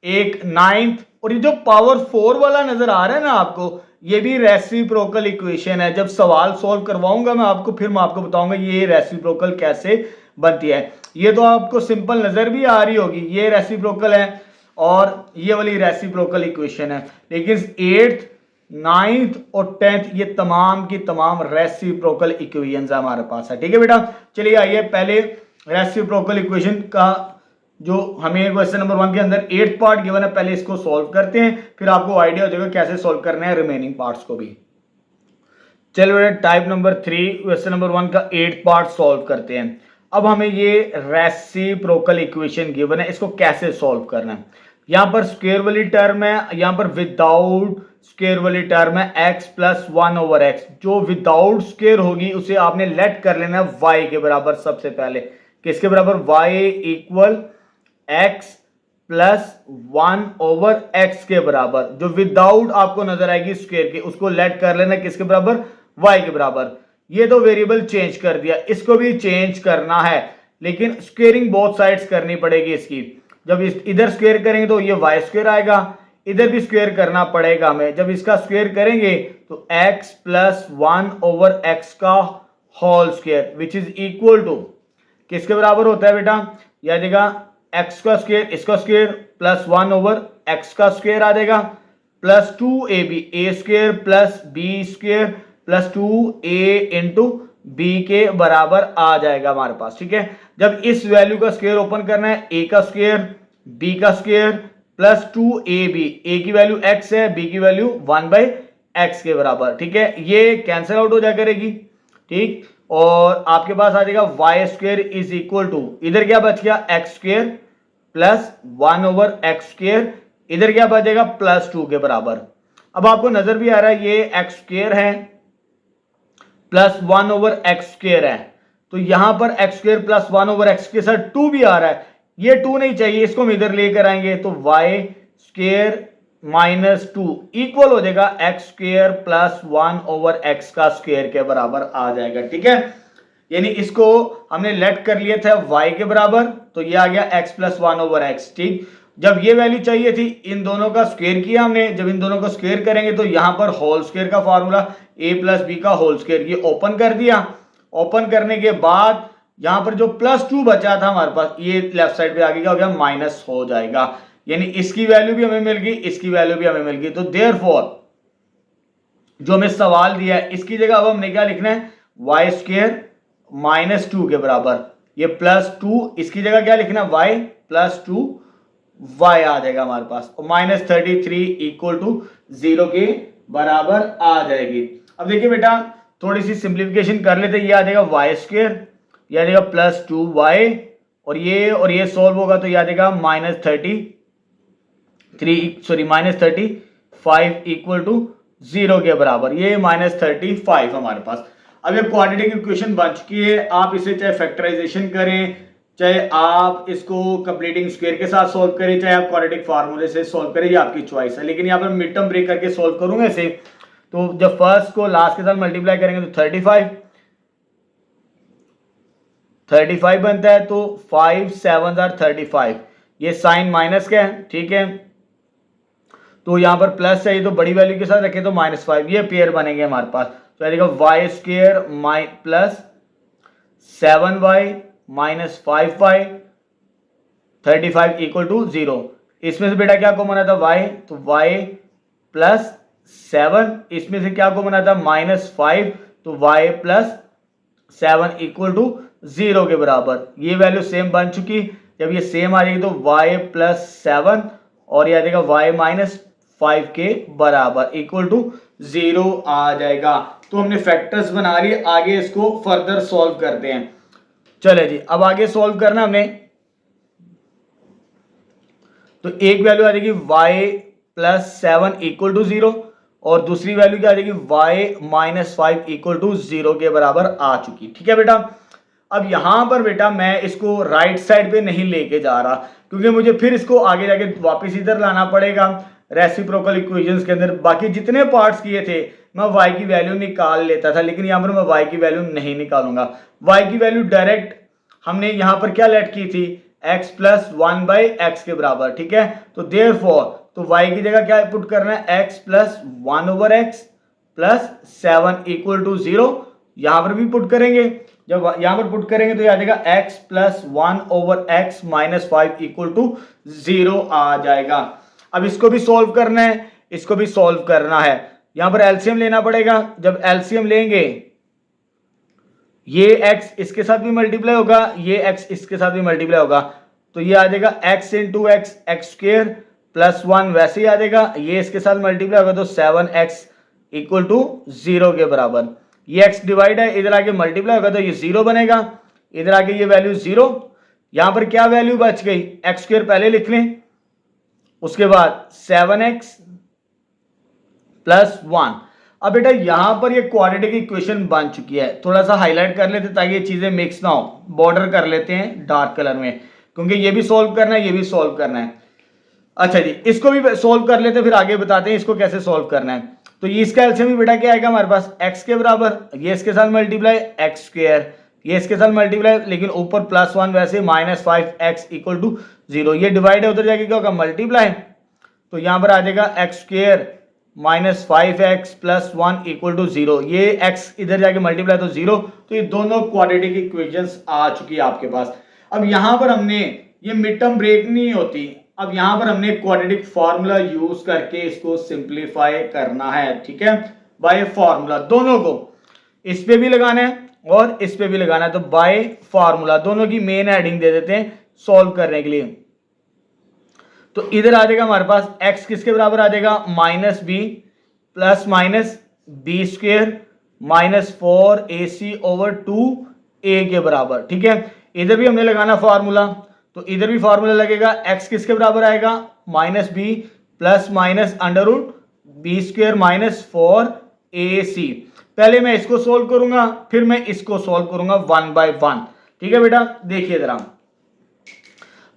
एक 9th, और ये जो पावर 4 वाला नजर आ रहा है ना आपको, ये भी रेसिप्रोकल इक्वेशन है। जब सवाल सॉल्व करवाऊंगा मैं आपको, फिर मैं आपको बताऊंगा ये रेसिप्रोकल कैसे बनती है। ये तो आपको सिंपल नजर भी आ रही होगी, ये रेसिप्रोकल है और ये वाली रेसिप्रोकल इक्वेशन है, लेकिन 8th 9th और 10th ये तमाम की तमाम रेसिप्रोकल इक्वेशंस हमारे पास है। ठीक है बेटा, चलिए आइए पहले रेसिप्रोकल इक्वेशन का जो हमें क्वेश्चन नंबर 1 के अंदर 8th पार्ट गिवन है, पहले इसको सॉल्व करते हैं, फिर आपको आइडिया हो जाएगा कैसे सॉल्व करना है रिमेनिंग पार्ट्स को भी। चलिए टाइप नंबर 3 क्वेश्चन नंबर 1 का 8th पार्ट सॉल्व करते हैं। अब हमें ये रेसिप्रोकल इक्वेशन गिवन है, इसको कैसे सॉल्व करना है। यहां पर स्क्वायर वाली टर्म है, यहां पर विदाउट स्क्वायर वाली टर्म है x + 1/x, जो विदाउट स्क्वायर होगी उसे आपने लेट कर लेना है y के बराबर। सबसे पहले किसके बराबर, y इक्वल x + 1/x के बराबर। जो विदाउट आपको नजर आएगी स्क्वायर के, उसको लेट कर लेना किसके बराबर, y के बराबर। ये तो वेरिएबल चेंज कर दिया, इसको भी चेंज करना है, लेकिन स्क्वेयरिंग बोथ साइड्स करनी पड़ेगी इसकी। जब इधर स्क्वायर करेंगे तो ये y स्क्वायर आएगा, इधर भी स्क्वायर करना पड़ेगा हमें। जब इसका स्क्वायर करेंगे तो x + 1/x का whole square which is equal to किसके बराबर होता है बेटा, यह जगह x का स्क्वायर, इसका स्क्वायर + 1/x का स्क्वायर आ जाएगा, plus 2ab, a square plus b square plus 2a into b के बराबर आ जाएगा हमारे पास। ठीक है, जब इस वैल्यू का स्क्वायर ओपन करना है, a का स्क्वायर b का स्क्वायर प्लस 2ab, a की वैल्यू x है, b की वैल्यू 1/x के बराबर। ठीक है, ये कैंसिल आउट हो जाया करेगी। ठीक, और आपके पास आ जाएगा y square is equal to, इधर क्या बच गया x square plus 1/x square, इधर क्या बचेगा +2 के बराबर। अब आपको नजर भी आ रहा है ये x स्क्वायर है प्लस 1/x स्क्वायर है, तो यहां पर x स्क्वायर प्लस 1/x के साथ 2 भी आ रहा है, ये 2 नहीं चाहिए, इसको हम इधर लेकर आएंगे तो वाई स्क्वेयर माइनस 2 इक्वल हो जाएगा X square plus 1 over x का स्क्वेयर के बराबर आ जाएगा। ठीक है, यानी इसको हमने लेट कर लिया था y के बराबर, तो ये आ गया x प्लस 1 ओवर एक्स। ठीक, जब ये वैल्यू चाहिए थी इन दोनों का स्क्वायर किया हमने, जब इन दोनों को स्क्वायर करेंगे तो यहां पर होल स्क्वायर का फॉर्मूला a प्लस बी का होल स्क्वायर, ये ओपन कर दिया। ओपन करने के बाद यहां पर जो प्लस 2 बचा था हमारे पास, ये लेफ्ट साइड पे आगे क्या हो गया, माइनस हो जाएगा। यानी इसकी वैल्यू भी हमें मिल गई, इसकी वैल्यू भी हमें मिल गई। तो देयरफॉर जो हमें सवाल दिया है इसकी जगह अब हमने क्या लिखना है, वाई स्क्वायर माइनस 2 के बराबर, ये प्लस 2, इसकी जगह क्या लिखना है, y प्लस 2 y आ जाएगा हमारे पास, और माइनस 33 इक्वल टू 0 के बराबर आ जाएगी। अब देखिए बेटा थोड़ी सी सिंप्लीफिकेशन कर लेते, ये आ जाएगा वाई स्क्वायर, ये आ जाएगा प्लस 2y, और ये सॉल्व होगा तो ये आ जाएगा माइनस 35 इक्वल टू 0 के बराबर, ये माइनस 35 हमारे पास। अब ये क्वाड्रेटिक इक्वेशन बन चुकी है, आप इसे चाहे फैक्टराइजेशन करें, चाहे आप इसको कंप्लीटिंग स्क्वायर के साथ सॉल्व करें, चाहे आप क्वाड्रेटिक फार्मूले से सॉल्व करें, ये आपकी चॉइस है। लेकिन यहाँ पर मिड टर्म ब्रेक करके सॉल्व करूंगा इसे, तो जब फर्स्ट को लास्ट के साथ मल्टीप्लाई करेंगे तो 35 बनता है, तो 5 7 आर 35, ये साइन माइनस का है। ठीक है, तो यहाँ पर प्लस चाहिए तो बड़ी वैल्यू के साथ रखें तो -5, ये पेयर बनेंगे हमारे पास। तो आएगा Y square plus 7y minus 5y 35 equal to 0। इसमें से बेटा क्या कॉमन आता y, तो y प्लस 7, इसमें से क्या कॉमन आता -5, तो y प्लस 7 इक्वल टू 0 के बराबर। ये वैल्यू सेम बन चुकी, जब ये सेम आ जाएगी तो y प्लस 7 और ये आ जाएगा y माइनस 5 के बराबर इक्वल टू 0 आ जाएगा। तो हमने फैक्टर्स बना लिए, आगे इसको फर्दर सॉल्व करते हैं। चले जी, अब आगे सॉल्व करना हमने, तो एक वैल्यू आ जाएगी y प्लस 7 इक्वल टू 0 और दूसरी वैल्यू क्या आ जाएगी y माइनस 5 इक्वल टू 0 के बराबर आ चुकी। ठीक है बेटा, अब यहां पर बेटा मैं इसको राइट साइड पे नहीं लेके जा रहा, क्योंकि मुझे फिर इसको आगे जाके वापस इधर लाना पड़ेगा रेसिप्रोकल इक्वेशंस के अंदर। बाकी जितने पार्ट्स किए थे मैं y की वैल्यू निकाल लेता था, लेकिन यहाँ पर मैं y की वैल्यू नहीं निकालूंगा। y की वैल्यू डायरेक्ट हमने यहाँ पर क्या लेट की थी, x प्लस 1 बाई एक्स के बराबर। ठीक है, तो देयरफॉर तो y की जगह क्या पुट करना है, x plus 1 over X plus 7 equal to 0, यहाँ पर भी पुट करेंगे। जब यहाँ पर पुट करेंगे तो यह आ जाएगा x plus 1 over X minus 5 equal to 0 आ जाएगा। अब इसको भी सॉल्व करना है, इसको भी सॉल्व करना है, यहां पर एलसीएम लेना पड़ेगा। जब एलसीएम लेंगे ये x इसके साथ भी मल्टीप्लाई होगा, ये x इसके साथ भी मल्टीप्लाई होगा, तो ये आ जाएगा x into x x square plus 1, वैसे ही आ जाएगा, ये इसके साथ मल्टीप्लाई होगा तो 7x इक्वल टू 0 के बराबर। ये x डिवाइड है, इधर आके मल्टीप्लाई होगा तो ये 0 बनेगा, इधर आके ये वैल्यू 0। यहां पर क्या वैल्यू बच गई, एक्स स्क्वेयर पहले लिख लें, उसके बाद 7x प्लस 1। अब बेटा यहां पर ये क्वाड्रेटिक इक्वेशन बन चुकी है, थोड़ा सा हाईलाइट कर लेते ताकि ये चीजें मिक्स ना हो, बॉर्डर कर लेते हैं डार्क कलर में, क्योंकि ये भी सॉल्व करना है, ये भी सॉल्व करना है। अच्छा जी, इसको भी सॉल्व कर लेते हैं, फिर आगे बताते हैं इसको कैसे सॉल्व करना है। तो ये इसका एलसीएम भी बेटा क्या आएगा हमारे पास, x के बराबर, ये इसके साथ मल्टीप्लाई एक्स स्क्वेयर, ये इसके साथ मल्टीप्लाई, लेकिन ऊपर प्लस 1 वैसे माइनस 5x इक्वल टू 0, ये डिवाइड है, उधर जाके क्या होगा मल्टीप्लाई, तो यहां पर आ जाएगा X square minus 5x plus 1 equal to 0, ये x इधर जाके मल्टीप्लाई तो 0। तो ये दोनों क्वाड्रेटिक इक्वेशंस आ चुकी है आपके पास। अब यहां पर हमने ये मिड टर्म ब्रेक नहीं होती, अब यहां पर हमने क्वाड्रेटिक फार्मूला यूज करके इसको सिंप्लीफाई करना है। ठीक है, बाय फार्मूला दोनों को, इस पे भी लगाना है और इस पे भी लगाना है, तो बाय फार्मूला दोनों की मेन हेडिंग दे देते हैं सॉल्व करने के लिए। तो इधर आ जाएगा हमारे पास x किसके बराबर आ जाएगा, minus B plus minus B square minus 4ac over 2a के बराबर। ठीक है, इधर भी हमने लगाना फार्मूला, तो इधर भी फार्मूला लगेगा, x किसके बराबर आएगा, minus B plus minus under root B square minus 4ac। पहले मैं इसको सोल्व करूंगा, फिर मैं इसको सोल्व करूंगा 1 बाय 1। ठीक है बेटा, देखिए जरा,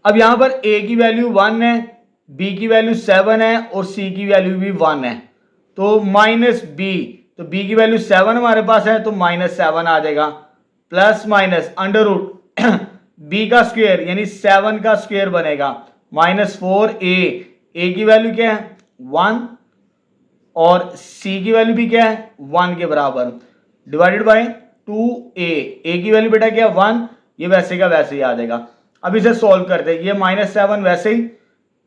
अब यहां पर a की वैल्यू 1 है, b की वैल्यू 7 है और c की वैल्यू भी 1 है, तो माइनस b, तो b की वैल्यू 7 हमारे पास है तो -7 आ जाएगा, plus minus under root b का स्क्वायर यानी 7 का स्क्वायर बनेगा -4a, a की वैल्यू क्या है 1 और c की वैल्यू भी क्या है 1 के बराबर, डिवाइडेड बाय 2a, a की वैल्यू बेटा क्या है 1, ये वैसे का वैसे ही आ जाएगा। अब इसे सॉल्व करते हैं, ये -7 वैसे ही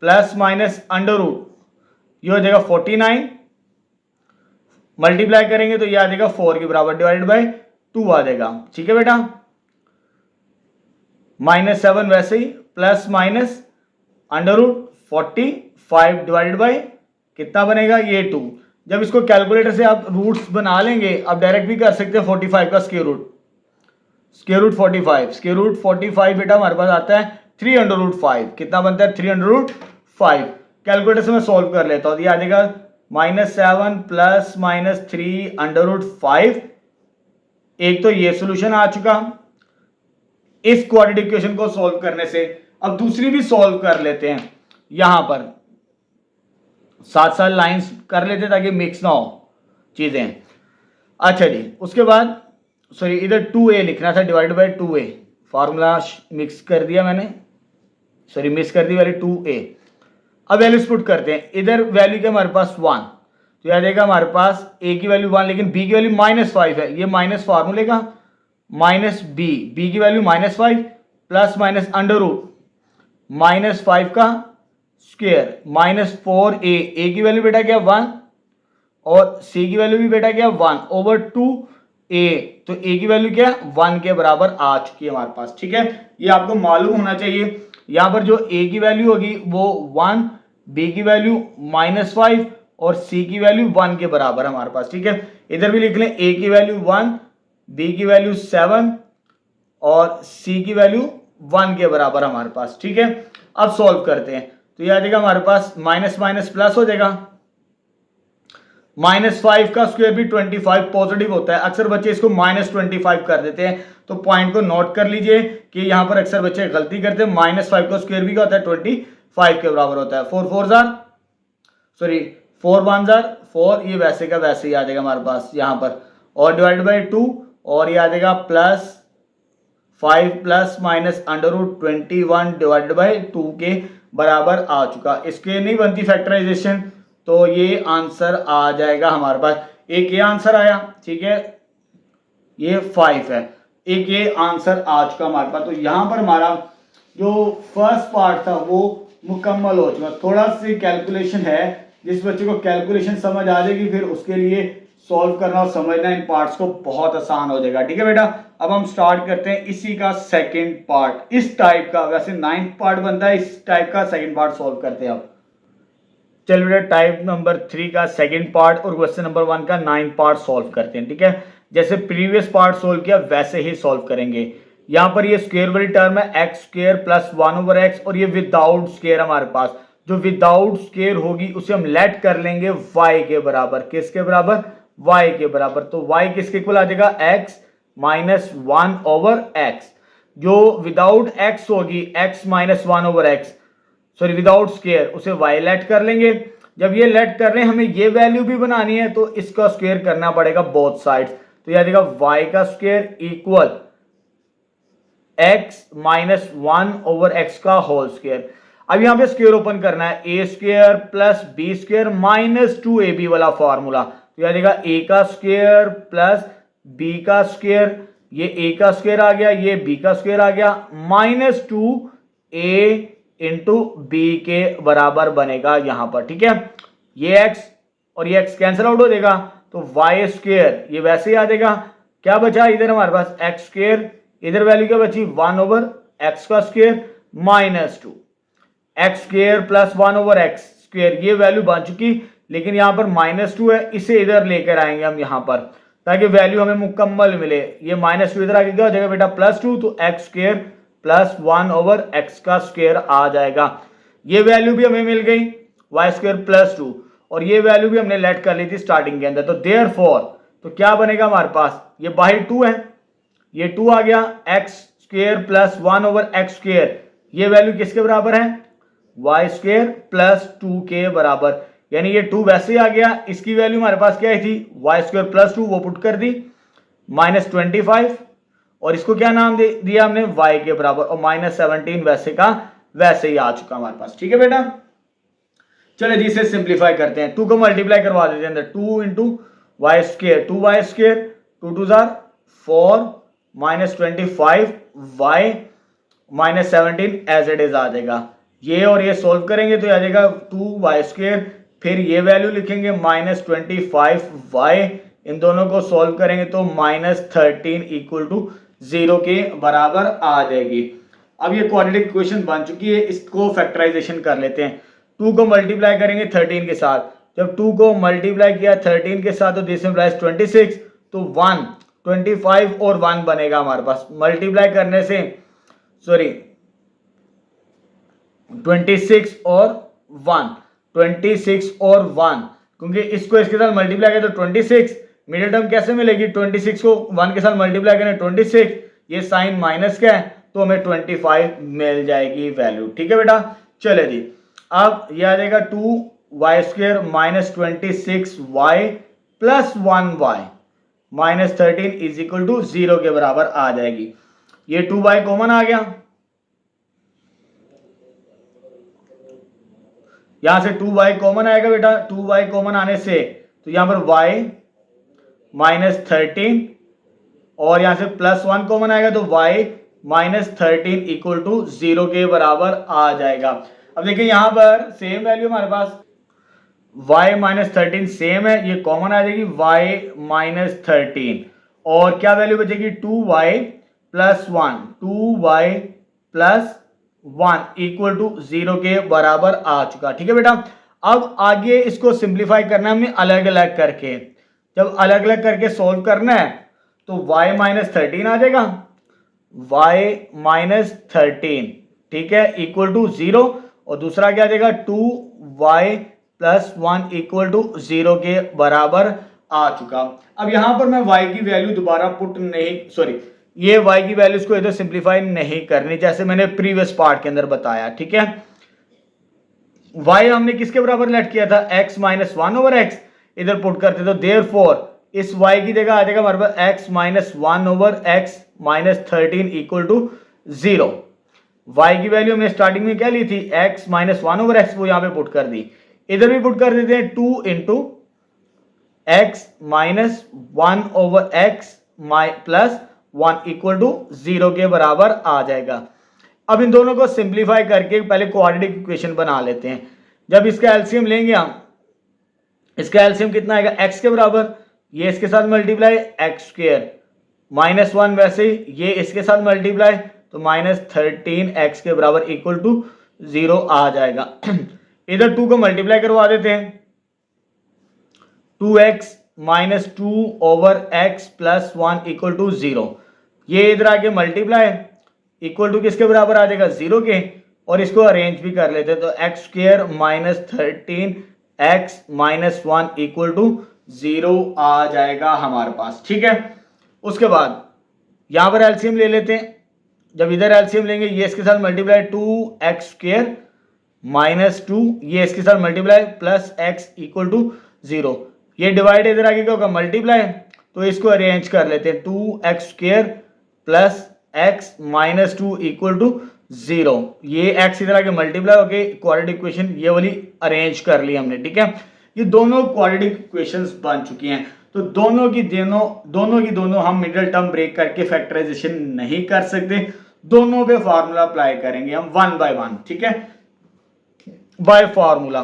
प्लस माइनस अंडर रूट, ये हो जाएगा 49, मल्टीप्लाई करेंगे तो ये आ जाएगा 4 के बराबर, डिवाइडेड बाय 2 आ जाएगा। ठीक है बेटा, -7 वैसे ही plus minus under root 45 divided by कितना बनेगा ये 2। जब इसको कैलकुलेटर से आप रूट्स बना लेंगे, आप डायरेक्ट भी कर सकते हैं 45 का square root, square root 45, square root 45 बेटा हमारे पास आता है 3√5, कितना बनता है 3√5। कैलकुलेटर से मैं सॉल्व कर लेता हूं, ये आ जाएगा -7 प्लस -3√5। एक तो ये सॉल्यूशन आ चुका इस क्वाड्रेटिक इक्वेशन को सॉल्व करने से। अब दूसरी भी सॉल्व कर लेते हैं, यहां पर साथ साथ लाइंस कर लेते हैं ताकि मिक्स ना हो चीजें। अच्छा जी, उसके बाद सॉरी इधर 2a लिखना था divide by 2a, formula mix कर दिया मैंने, सॉरी मिस कर दी वाली 2a। अब वैल्यूज पुट करते हैं, इधर वैल्यू क्या हमारे पास 1, तो यह देगा हमारे पास a की वैल्यू 1 लेकिन b की वैल्यू -5 है, ये माइनस फार्मूले का माइनस b की value -5 plus minus under root -5 का स्क्वायर -4a, a की वैल्यू बेटा क्या 1 और c की वैल्यू भी बेटा क्या 1 ओवर 2a, तो a की वैल्यू क्या 1 के बराबर आ चुकी है हमारे पास। ठीक है, ये आपको मालूम होना चाहिए। यहां पर जो a की वैल्यू होगी वो 1, b की वैल्यू -5 और c की वैल्यू 1 के बराबर हमारे पास। ठीक है, इधर भी लिख लें a की वैल्यू 1, b की वैल्यू 7 और c की वैल्यू 1 के बराबर हमारे पास। ठीक है, अब सॉल्व करते हैं, तो यह आ जाएगा हमारे पास माइनस माइनस प्लस हो जाएगा, -5 का स्क्वायर भी 25 पॉजिटिव होता है, अक्सर बच्चे इसको -25 कर देते हैं, तो पॉइंट को नोट कर लीजिए कि यहां पर अक्सर बच्चे गलती करते हैं। -5 का स्क्वायर भी क्या होता है 25 के बराबर होता है। 4 1 4, ये वैसे का वैसे ही आ जाएगा हमारे पास यहां पर, और डिवाइड बाय 2, और ये आ जाएगा +5 plus minus under root 21 divided by 2 के बराबर आ चुका। इसके नहीं बनती फैक्टराइजेशन, तो ये आंसर आ जाएगा हमारे पास। एक ये आंसर आया, ठीक है, ये 5 है, एक ये आंसर आ चुका हमारे पास। तो यहां पर हमारा जो फर्स्ट पार्ट था वो मुकम्मल हो चुका। थोड़ा सी कैलकुलेशन है, जिस बच्चे को कैलकुलेशन समझ आ जाएगी फिर उसके लिए सॉल्व करना और समझना इन पार्ट्स को बहुत आसान हो जाएगा। ठीक है बेटा, अब हम स्टार्ट करते हैं इसी का सेकंड पार्ट, इस टाइप का। वैसे 9th पार्ट बनता है, इस टाइप का सेकंड पार्ट सॉल्व करते हैं अब। चलिए बेटा, टाइप नंबर 3 का सेकंड पार्ट और क्वेश्चन नंबर 1 का 9th पार्ट सॉल्व करते हैं। ठीक है, जैसे प्रीवियस पार्ट सॉल्व किया वैसे ही सॉल्व करेंगे। यहां पर ये स्क्वायर वाली टर्म है x² प्लस 1/x, और ये विदाउट स्क्वायर हमारे पास, जो विदाउट स्क्वायर होगी उसे हम लेट कर लेंगे y के बराबर। किसके बराबर? y के बराबर। तो y किसके इक्वल आ जाएगा? x minus 1/x। जो विदाउट x होगी x minus 1/x, sorry without square, उसे y लेट कर लेंगे। जब ये लेट कर रहे हैं, हमें ये वैल्यू भी बनानी है तो इसका स्क्वायर करना पड़ेगा बोथ साइड्स। तो यह देगा y का square equal x minus 1/x का होल स्क्वायर। अब यहां पे स्क्वायर ओपन करना है, a square plus b square minus 2ab वाला फॉर्मूला। तो यह देगा a का स्क्वायर प्लस b का स्क्वायर, ये a का स्क्वायर आ गया, ये b का स्क्वायर आ गया, माइनस 2a इंटू b के बराबर बनेगा यहां पर। ठीक है, ये x और ये x कैंसिल आउट हो जाएगा, तो y स्क्वायर ये वैसे ही आ जाएगा। क्या बचा इधर हमारे पास? x स्क्वायर, इधर वैल्यू क्या बची? 1/x का square minus 2 x square plus 1/x square, ये वैल्यू बन चुकी, लेकिन यहां पर -2 है, इसे इधर लेकर आएंगे हम यहां पर ताकि वैल्यू हमें मुकम्मल मिले। ये -2 इधर आगे क्या हो जाएगा बेटा? +2, तो x स्क्वायर प्लस 1/x का स्क्वायर आ जाएगा। ये वैल्यू भी हमें मिल गई y स्क्वायर प्लस 2, और ये वैल्यू भी हमने लेट कर ली थी स्टार्टिंग के अंदर। तो देयरफॉर तो क्या बनेगा हमारे पास? ये बाहर 2 है, ये 2 आ गया, x square plus 1/x square, ये वैल्यू किसके बराबर है, वाई स्क्वेयर प्लस 2 के बराबर, यानी ये 2 वैसे ही आ गया, इसकी वैल्यू हमारे पास क्या आई थी, वाई स्क्वेयर प्लस 2, वो पुट कर दी, -25, और इसको क्या नाम दिया हमने, y के बराबर, और -17 वैसे का वैसे ही आ चुका हमारे पास। ठीक है बेटा, चलो जी इसे सिंप्लीफाई करते हैं, 2 को मल्टीप्लाई करवा देते हैं अंदर, 2 into y square, 2y square, 2 2 4 -25 y -17 as it is आ जाएगा। ये और ये सोल्व करेंगे तो आ जाएगा 2y स्क्वेयर, फिर ये वैल्यू लिखेंगे -25 y, इन दोनों को सॉल्व करेंगे तो -13 इक्वल टू 0 के बराबर आ जाएगी। अब ये क्वाड्रेटिक इक्वेशन बन चुकी है, इसको फैक्टराइजेशन कर लेते हैं। 2 को मल्टीप्लाई करेंगे 13 के साथ, जब 2 को मल्टीप्लाई किया 13 के साथ तो दिस इंप्लाइज 26, तो 1 25 और 1 बनेगा हमारे पास, मल्टीप्लाई करने से 26 और 1, 26 और 1, क्योंकि इसको इसके साथ मल्टीप्लाई करें तो 26, मिडिल टर्म कैसे मिलेगी, 26 को 1 के साथ मल्टीप्लाई करें 26, ये साइन माइनस का है तो हमें 25 मिल जाएगी वैल्यू। ठीक है बेटा, चले जी, अब ये आ जाएगा 2y square -26y plus 1y -13 is equal to 0 के बराबर आ जाएगी। ये 2y कॉमन आ गया, यहां से 2y कॉमन आएगा बेटा, 2y कॉमन आने से तो यहां पर y -13 और यहां से +1 कॉमन आएगा तो y -13 इक्वल टू 0 के बराबर आ जाएगा। अब देखिए यहां पर सेम वैल्यू हमारे पास y -13 सेम है, ये कॉमन आ जाएगी y -13, और क्या वैल्यू बचेगी 2y + 1, 2y + 1 इक्वल टू 0 के बराबर आ चुका। ठीक है बेटा, अब आगे इसको सिंप्लीफाई करना है हमें अलग अलग करके, जब अलग अलग करके सोल्व करना है तो y -13 आ जाएगा, y -13, ठीक है, इक्वल टू 0, और दूसरा क्या आ जाएगा 2y + 1 इक्वल टू 0 के बराबर आ चुका। अब यहां पर मैं y की वैल्यू दोबारा पुट नहीं, ये y की वैल्यूज को इधर सिंप्लीफाई नहीं करनी, जैसे मैंने प्रीवियस पार्ट के अंदर बताया। ठीक है, y हमने किसके बराबर लेट किया था, x -1/x, इधर पुट करते तो देयरफॉर इस y की जगह आ जाएगा हमारे पास x -1/x -13 equal to 0। y की वैल्यू हमने स्टार्टिंग में क्या ली थी, x -1/x, वो यहां पे पुट कर दी, इधर भी पुट कर देते हैं 2 into x -1/x plus 1 equal to 0 के बराबर आ जाएगा। अब इन दोनों को सिंप्लीफाई करके पहले क्वाड्रेटिक इक्वेशन बना लेते हैं। जब इसका एलसीएम लेंगे हम, इसका एलसीएम कितना आएगा, x के बराबर, ये इसके साथ मल्टीप्लाई x स्क्वायर -1, वैसे ही ये इसके साथ मल्टीप्लाई तो -13x के बराबर इक्वल टू 0 आ जाएगा। इधर 2 को मल्टीप्लाई करवा देते हैं, 2x -2/x plus 1 equal to 0, ये इधर आके मल्टीप्लाई इक्वल टू किसके बराबर आ जाएगा, 0 के, और इसको अरेंज भी कर लेते हैं तो x square -13x -1 equal to 0 आ जाएगा हमारे पास। ठीक है, उसके बाद यहां पर एलसीएम ले लेते हैं, जब इधर एलसीएम लेंगे ये इसके साथ मल्टीप्लाई 2x स्क्वायर -2, ये इसके साथ multiply plus x equal to 0, ये डिवाइड इधर आगे क्या होगा मल्टीप्लाई, तो इसको अरेंज कर लेते हैं 2x square plus x -2 equal to 0, ये x इधर आगे मल्टीप्लाई हो गए, क्वाड्रेटिक इक्वेशन ये वाली अरेंज कर ली हमने। ठीक है, ये दोनों क्वाड्रेटिक इक्वेशंस बन चुकी हैं, तो दोनों की दोनों हम मिडिल टर्म ब्रेक करके फैक्टराइजेशन नहीं कर सकते, दोनों पे फार्मूला अप्लाई करेंगे हम 1 बाय 1। ठीक है, बाय फार्मूला,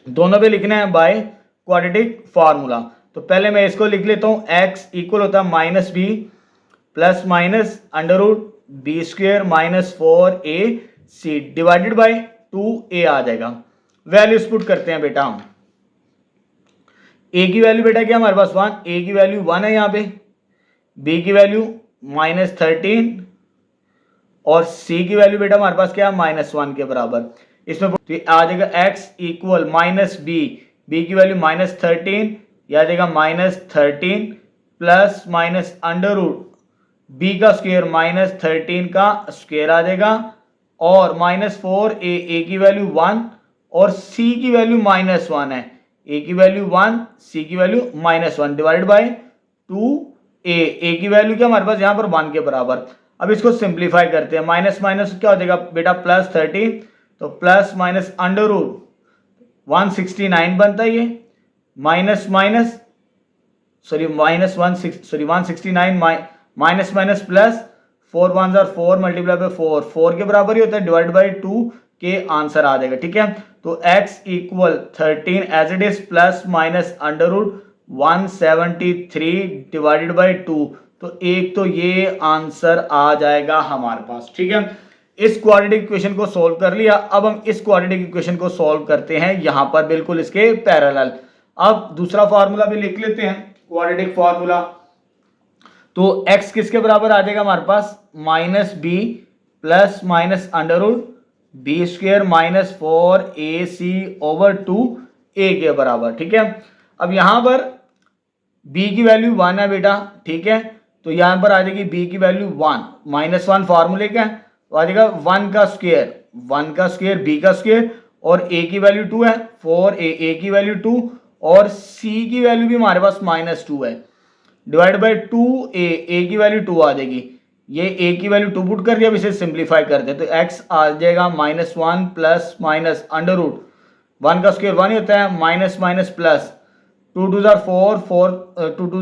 दोनों पे लिखना है बाय क्वाड्रेटिक फार्मूला। तो पहले मैं इसको लिख लेता हूं, x इक्वल होता है -b plus minus √b square -4ac divided by 2a आ जाएगा। वैल्यूज पुट करते हैं बेटा हम, a की वैल्यू बेटा क्या हमारे पास 1, a की वैल्यू 1 है यहाँ पे, b की वैल्यू -13 और c की वैल्यू बेटा हमारे पास क्या है -1 के बराबर। इसमें तो आ जाएगा x इक्वल -b की वैल्यू -13, यह आ जाएगा -13 प्लस माइनस √, बी का स्क्वायर -13 का स्क्वायर आ जाएगा, और -4 ए की वैल्यू 1 और सी की वैल्यू -1 है, ए की वैल्यू 1 सी की वैल्यू -1 डिवाइड बाय 2 ए की वैल्यू क्या हमारे पास यहाँ पर 1 के बराबर। अब इसको सिंप्लीफाई करते हैं, माइनस माइनस क्या हो जाएगा बेटा +13, तो प्लस माइनस अंडर रूट 169 बनता है, ये minus minus sorry minus 169 minus minus plus 4 1 4 multiply bye 4 के बराबर ही होता है, डिवाइड बाय 2 के आंसर आ जाएगा। ठीक है, तो x equal 13 as it is plus minus under root 173 divided by 2, तो एक तो ये आंसर आ जाएगा हमारे पास। ठीक है, इस क्वाड्रेटिक इक्वेशन को सॉल्व कर लिया। अब हम इस क्वाड्रेटिक इक्वेशन को सॉल्व करते हैं यहां पर बिल्कुल इसके पैरेलल। अब दूसरा फार्मूला भी लिख लेते हैं, क्वाड्रेटिक फार्मूला। तो x किसके बराबर आ जाएगा हमारे पास, minus B plus minus under root b square -4ac/2 a के बराबर। ठीक है, अब यहां पर b की वैल्यू 1 है बेटा। ठीक है, तो यहां पर आ जाएगी b की वैल्यू 1, -1 फार्मूले का तो आ जाएगा 1 का स्क्वायर b का स्क्वायर, और a की वैल्यू 2 है 4a की वैल्यू 2 और c की वैल्यू भी हमारे पास -2 है, डिवाइड बाय 2a की वैल्यू 2 आ जाएगी। ये a की वैल्यू 2 पुट कर दिया, अब इसे सिंप्लीफाई करते हैं तो x आ जाएगा -1 प्लस माइनस अंडर रूट 1 का स्क्वायर 1 ही होता है, माइनस माइनस प्लस 2 2 4 4 2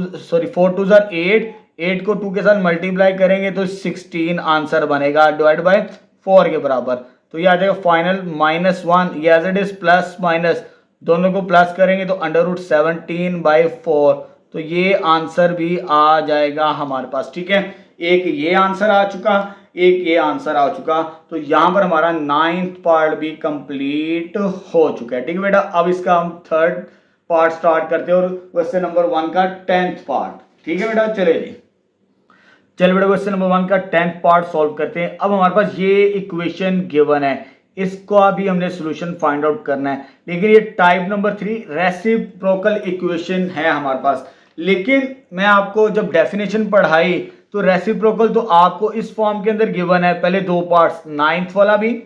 8, 8 को 2 के साथ मल्टीप्लाई करेंगे तो 16 आंसर बनेगा, डिवाइड बाय 4 के बराबर। तो ये आ जाएगा फाइनल -1, ये as it is plus minus दोनों को प्लस करेंगे तो अंडर रूट 17/4, तो ये आंसर भी आ जाएगा हमारे पास। ठीक है, एक ये आंसर आ चुका, एक ये आंसर आ चुका, तो यहां पर हमारा 9th पार्ट भी कंप्लीट हो चुका है। ठीक है बेटा, अब इसका हम 3rd पार्ट स्टार्ट करते हैं और क्वेश्चन नंबर 1 का 10th पार्ट। ठीक है बेटा, चले बेटा क्वेश्चन नंबर 1 का 10th पार्ट सॉल्व करते हैं। अब हमारे पास ये इक्वेशन गिवन है, इसको अभी हमने सॉल्यूशन फाइंड आउट करना है, लेकिन ये टाइप नंबर 3 रेसिप्रोकल इक्वेशन है हमारे पास। लेकिन मैं आपको जब डेफिनेशन पढ़ाई तो रेसिप्रोकल तो आपको इस फॉर्म के अंदर गिवन है, पहले 2 पार्ट्स 9th वाला भी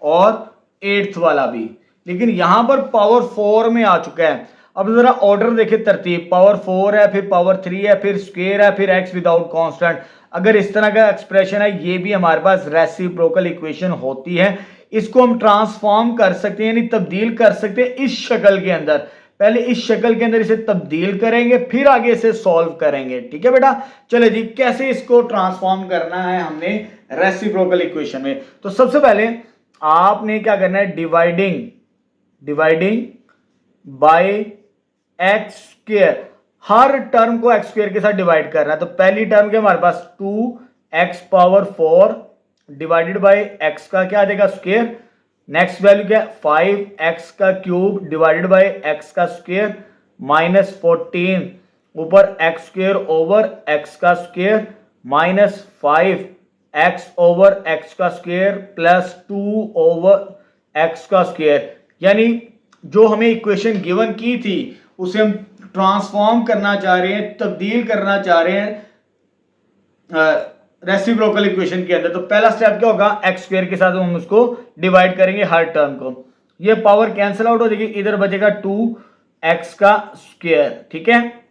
और 8th वाला भी, लेकिन यहां पर पावर 4 में आ चुका है। अब जरा ऑर्डर देखे, तरतीब, पावर 4 है, फिर पावर 3 है, फिर स्क्वायर है, फिर x विदाउट कांस्टेंट। अगर इस तरह का एक्सप्रेशन है, ये भी हमारे पास रेसिप्रोकल इक्वेशन होती है। इसको हम ट्रांसफॉर्म कर सकते हैं, यानी तब्दील कर सकते हैं इस शक्ल के अंदर। पहले इस शक्ल के अंदर इसे तब्दील करेंगे, फिर आगे इसे सॉल्व करेंगे। ठीक है बेटा, चले जी, कैसे इसको ट्रांसफॉर्म करना है हमने रेसिप्रोकल इक्वेशन में। तो सबसे पहले आपने क्या करना है, dividing by x square, her term को एक्स स्क्वायर के साथ डिवाइड करना है। तो पहली टर्म के हमारे पास 2x⁴ डिवाइडेड बाय एक्स का क्या आ जाएगा स्क्वायर, नेक्स्ट वैल्यू क्या है 5x³ डिवाइडेड बाय एक्स का स्क्वायर -14 ऊपर x² का स्क्वायर -5x का स्क्वायर प्लस 2x का स्क्वायर। यानी जो हमें इक्वेशन गिवन की थी उसे हम ट्रांसफॉर्म करना चाह रहे हैं, तब्दील करना चाह रहे हैं रेसिप्रोकल इक्वेशन के अंदर। तो पहला स्टेप क्या होगा, x² के साथ हम उसको डिवाइड करेंगे हर टर्म को, ये पावर कैंसिल आउट हो जाएगी, इधर बचेगा 2x का स्क्वायर। ठीक है,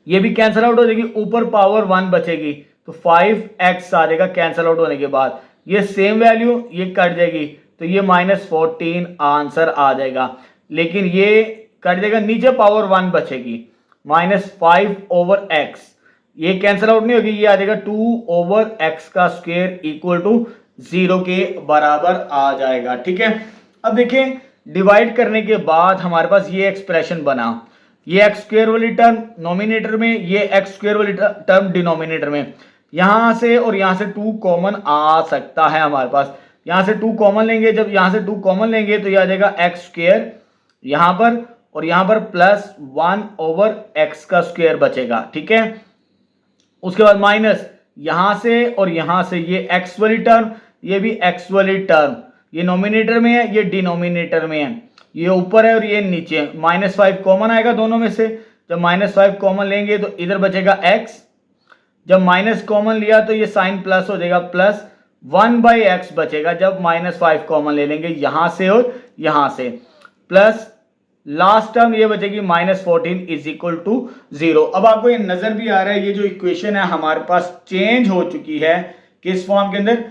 ये भी कैंसिल आउट हो जाएगी, ऊपर पावर 1 बचेगी तो 5x आ जाएगा कैंसिल आउट होने के बाद। ये सेम वैल्यू ये कट जाएगी तो ये -14 आंसर आ जाएगा, लेकिन ये कट जाएगा, नीचे पावर 1 बचेगी -5/x, ये कैंसिल आउट नहीं होगी, ये आ जाएगा 2/x का स्क्वायर इक्वल टू 0 के बराबर आ जाएगा। ठीक है, अब देखें डिवाइड करने के बाद हमारे पास ये एक्सप्रेशन बना, ये x² वाली टर्म नोमिनेटर में, ये x² वाली टर्म डिनोमिनेटर में, यहां से और यहां से 2 कॉमन आ सकता है हमारे पास। यहां से 2 कॉमन लेंगे, जब यहां से 2 कॉमन लेंगे तो ये आ जाएगा x² यहां पर, और यहां पर प्लस 1/x का स्क्वायर बचेगा। ठीक है, उसके बाद माइनस यहां से और यहां से ये x वाली टर्म, ये भी x वाली टर्म, ये नोमिनेटर में है, ये डिनोमिनेटर में है, ये ऊपर है और ये नीचे, -5 कॉमन आएगा दोनों में से, जब -5 कॉमन लेंगे तो इधर बचेगा x, जब माइनस कॉमन लिया तो ये साइन प्लस हो जाएगा, प्लस 1/x बचेगा जब -5 कॉमन ले लेंगे यहां से और यहां से, प्लस लास्ट टर्म ये बचेगी -14 इज इक्वल टू 0। अब आपको ये नजर भी आ रहा है ये जो इक्वेशन है हमारे पास चेंज हो चुकी है किस फॉर्म के अंदर,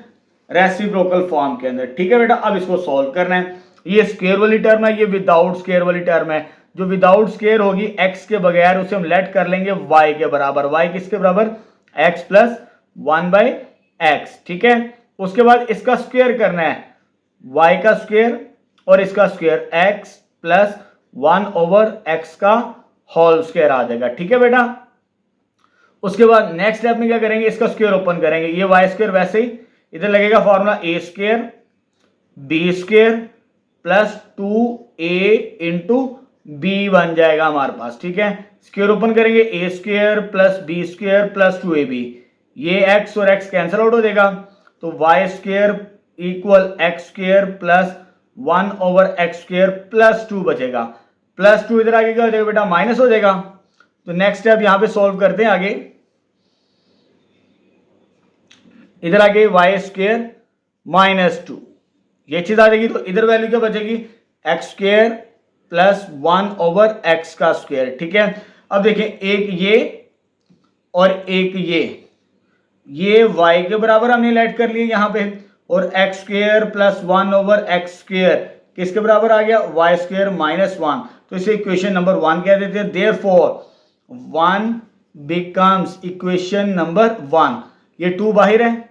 रेसिप्रोकल फॉर्म के अंदर। ठीक है बेटा, अब इसको सॉल्व करना है। ये स्क्वायर वाली टर्म है, ये विदाउट स्क्वायर वाली टर्म है। जो विदाउट स्क्वायर होगी x के बगैर उसे हम लेट कर लेंगे y के बराबर। y किसके बराबर, x प्लस 1/x। ठीक है, उसके बाद इसका स्क्वायर करना है, y का स्क्वायर और इसका स्क्वायर, x प्लस 1/x का होल स्क्वायर आ जाएगा। ठीक है बेटा, उसके बाद नेक्स्ट स्टेप में क्या करेंगे, इसका स्क्वायर ओपन करेंगे, ये वाई स्क्वायर वैसे ही इधर लगेगा formula a square b square plus 2a into b बन जाएगा हमारे पास। ठीक है, स्क्वायर ओपन करेंगे, a square plus b square plus 2ab, ये x और x कैंसिल आउट हो जाएगा तो y square equal x square plus 1/x square plus 2 बचेगा। प्लस 2 इधर आगे क्या हो जाएगा बेटा, माइनस हो जाएगा। तो नेक्स्ट स्टेप यहां पे सॉल्व करते हैं आगे, इधर आगे वाई स्क्वायर -2 ये चीज आ जाएगी तो इधर वैल्यू क्या बचेगी, एक्स स्क्वायर प्लस 1/x का स्क्वायर। ठीक है, अब देखिए एक ये और एक ये y के बराबर हमने लेट कर लिए यहां पे, और x square plus 1/x square किसके बराबर आ गया, वाई स्क्वायर -1। तो इसे इक्वेशन नंबर 1 कह देते हैं। Therefore 1 becomes equation number 1। ये 2 बाहर है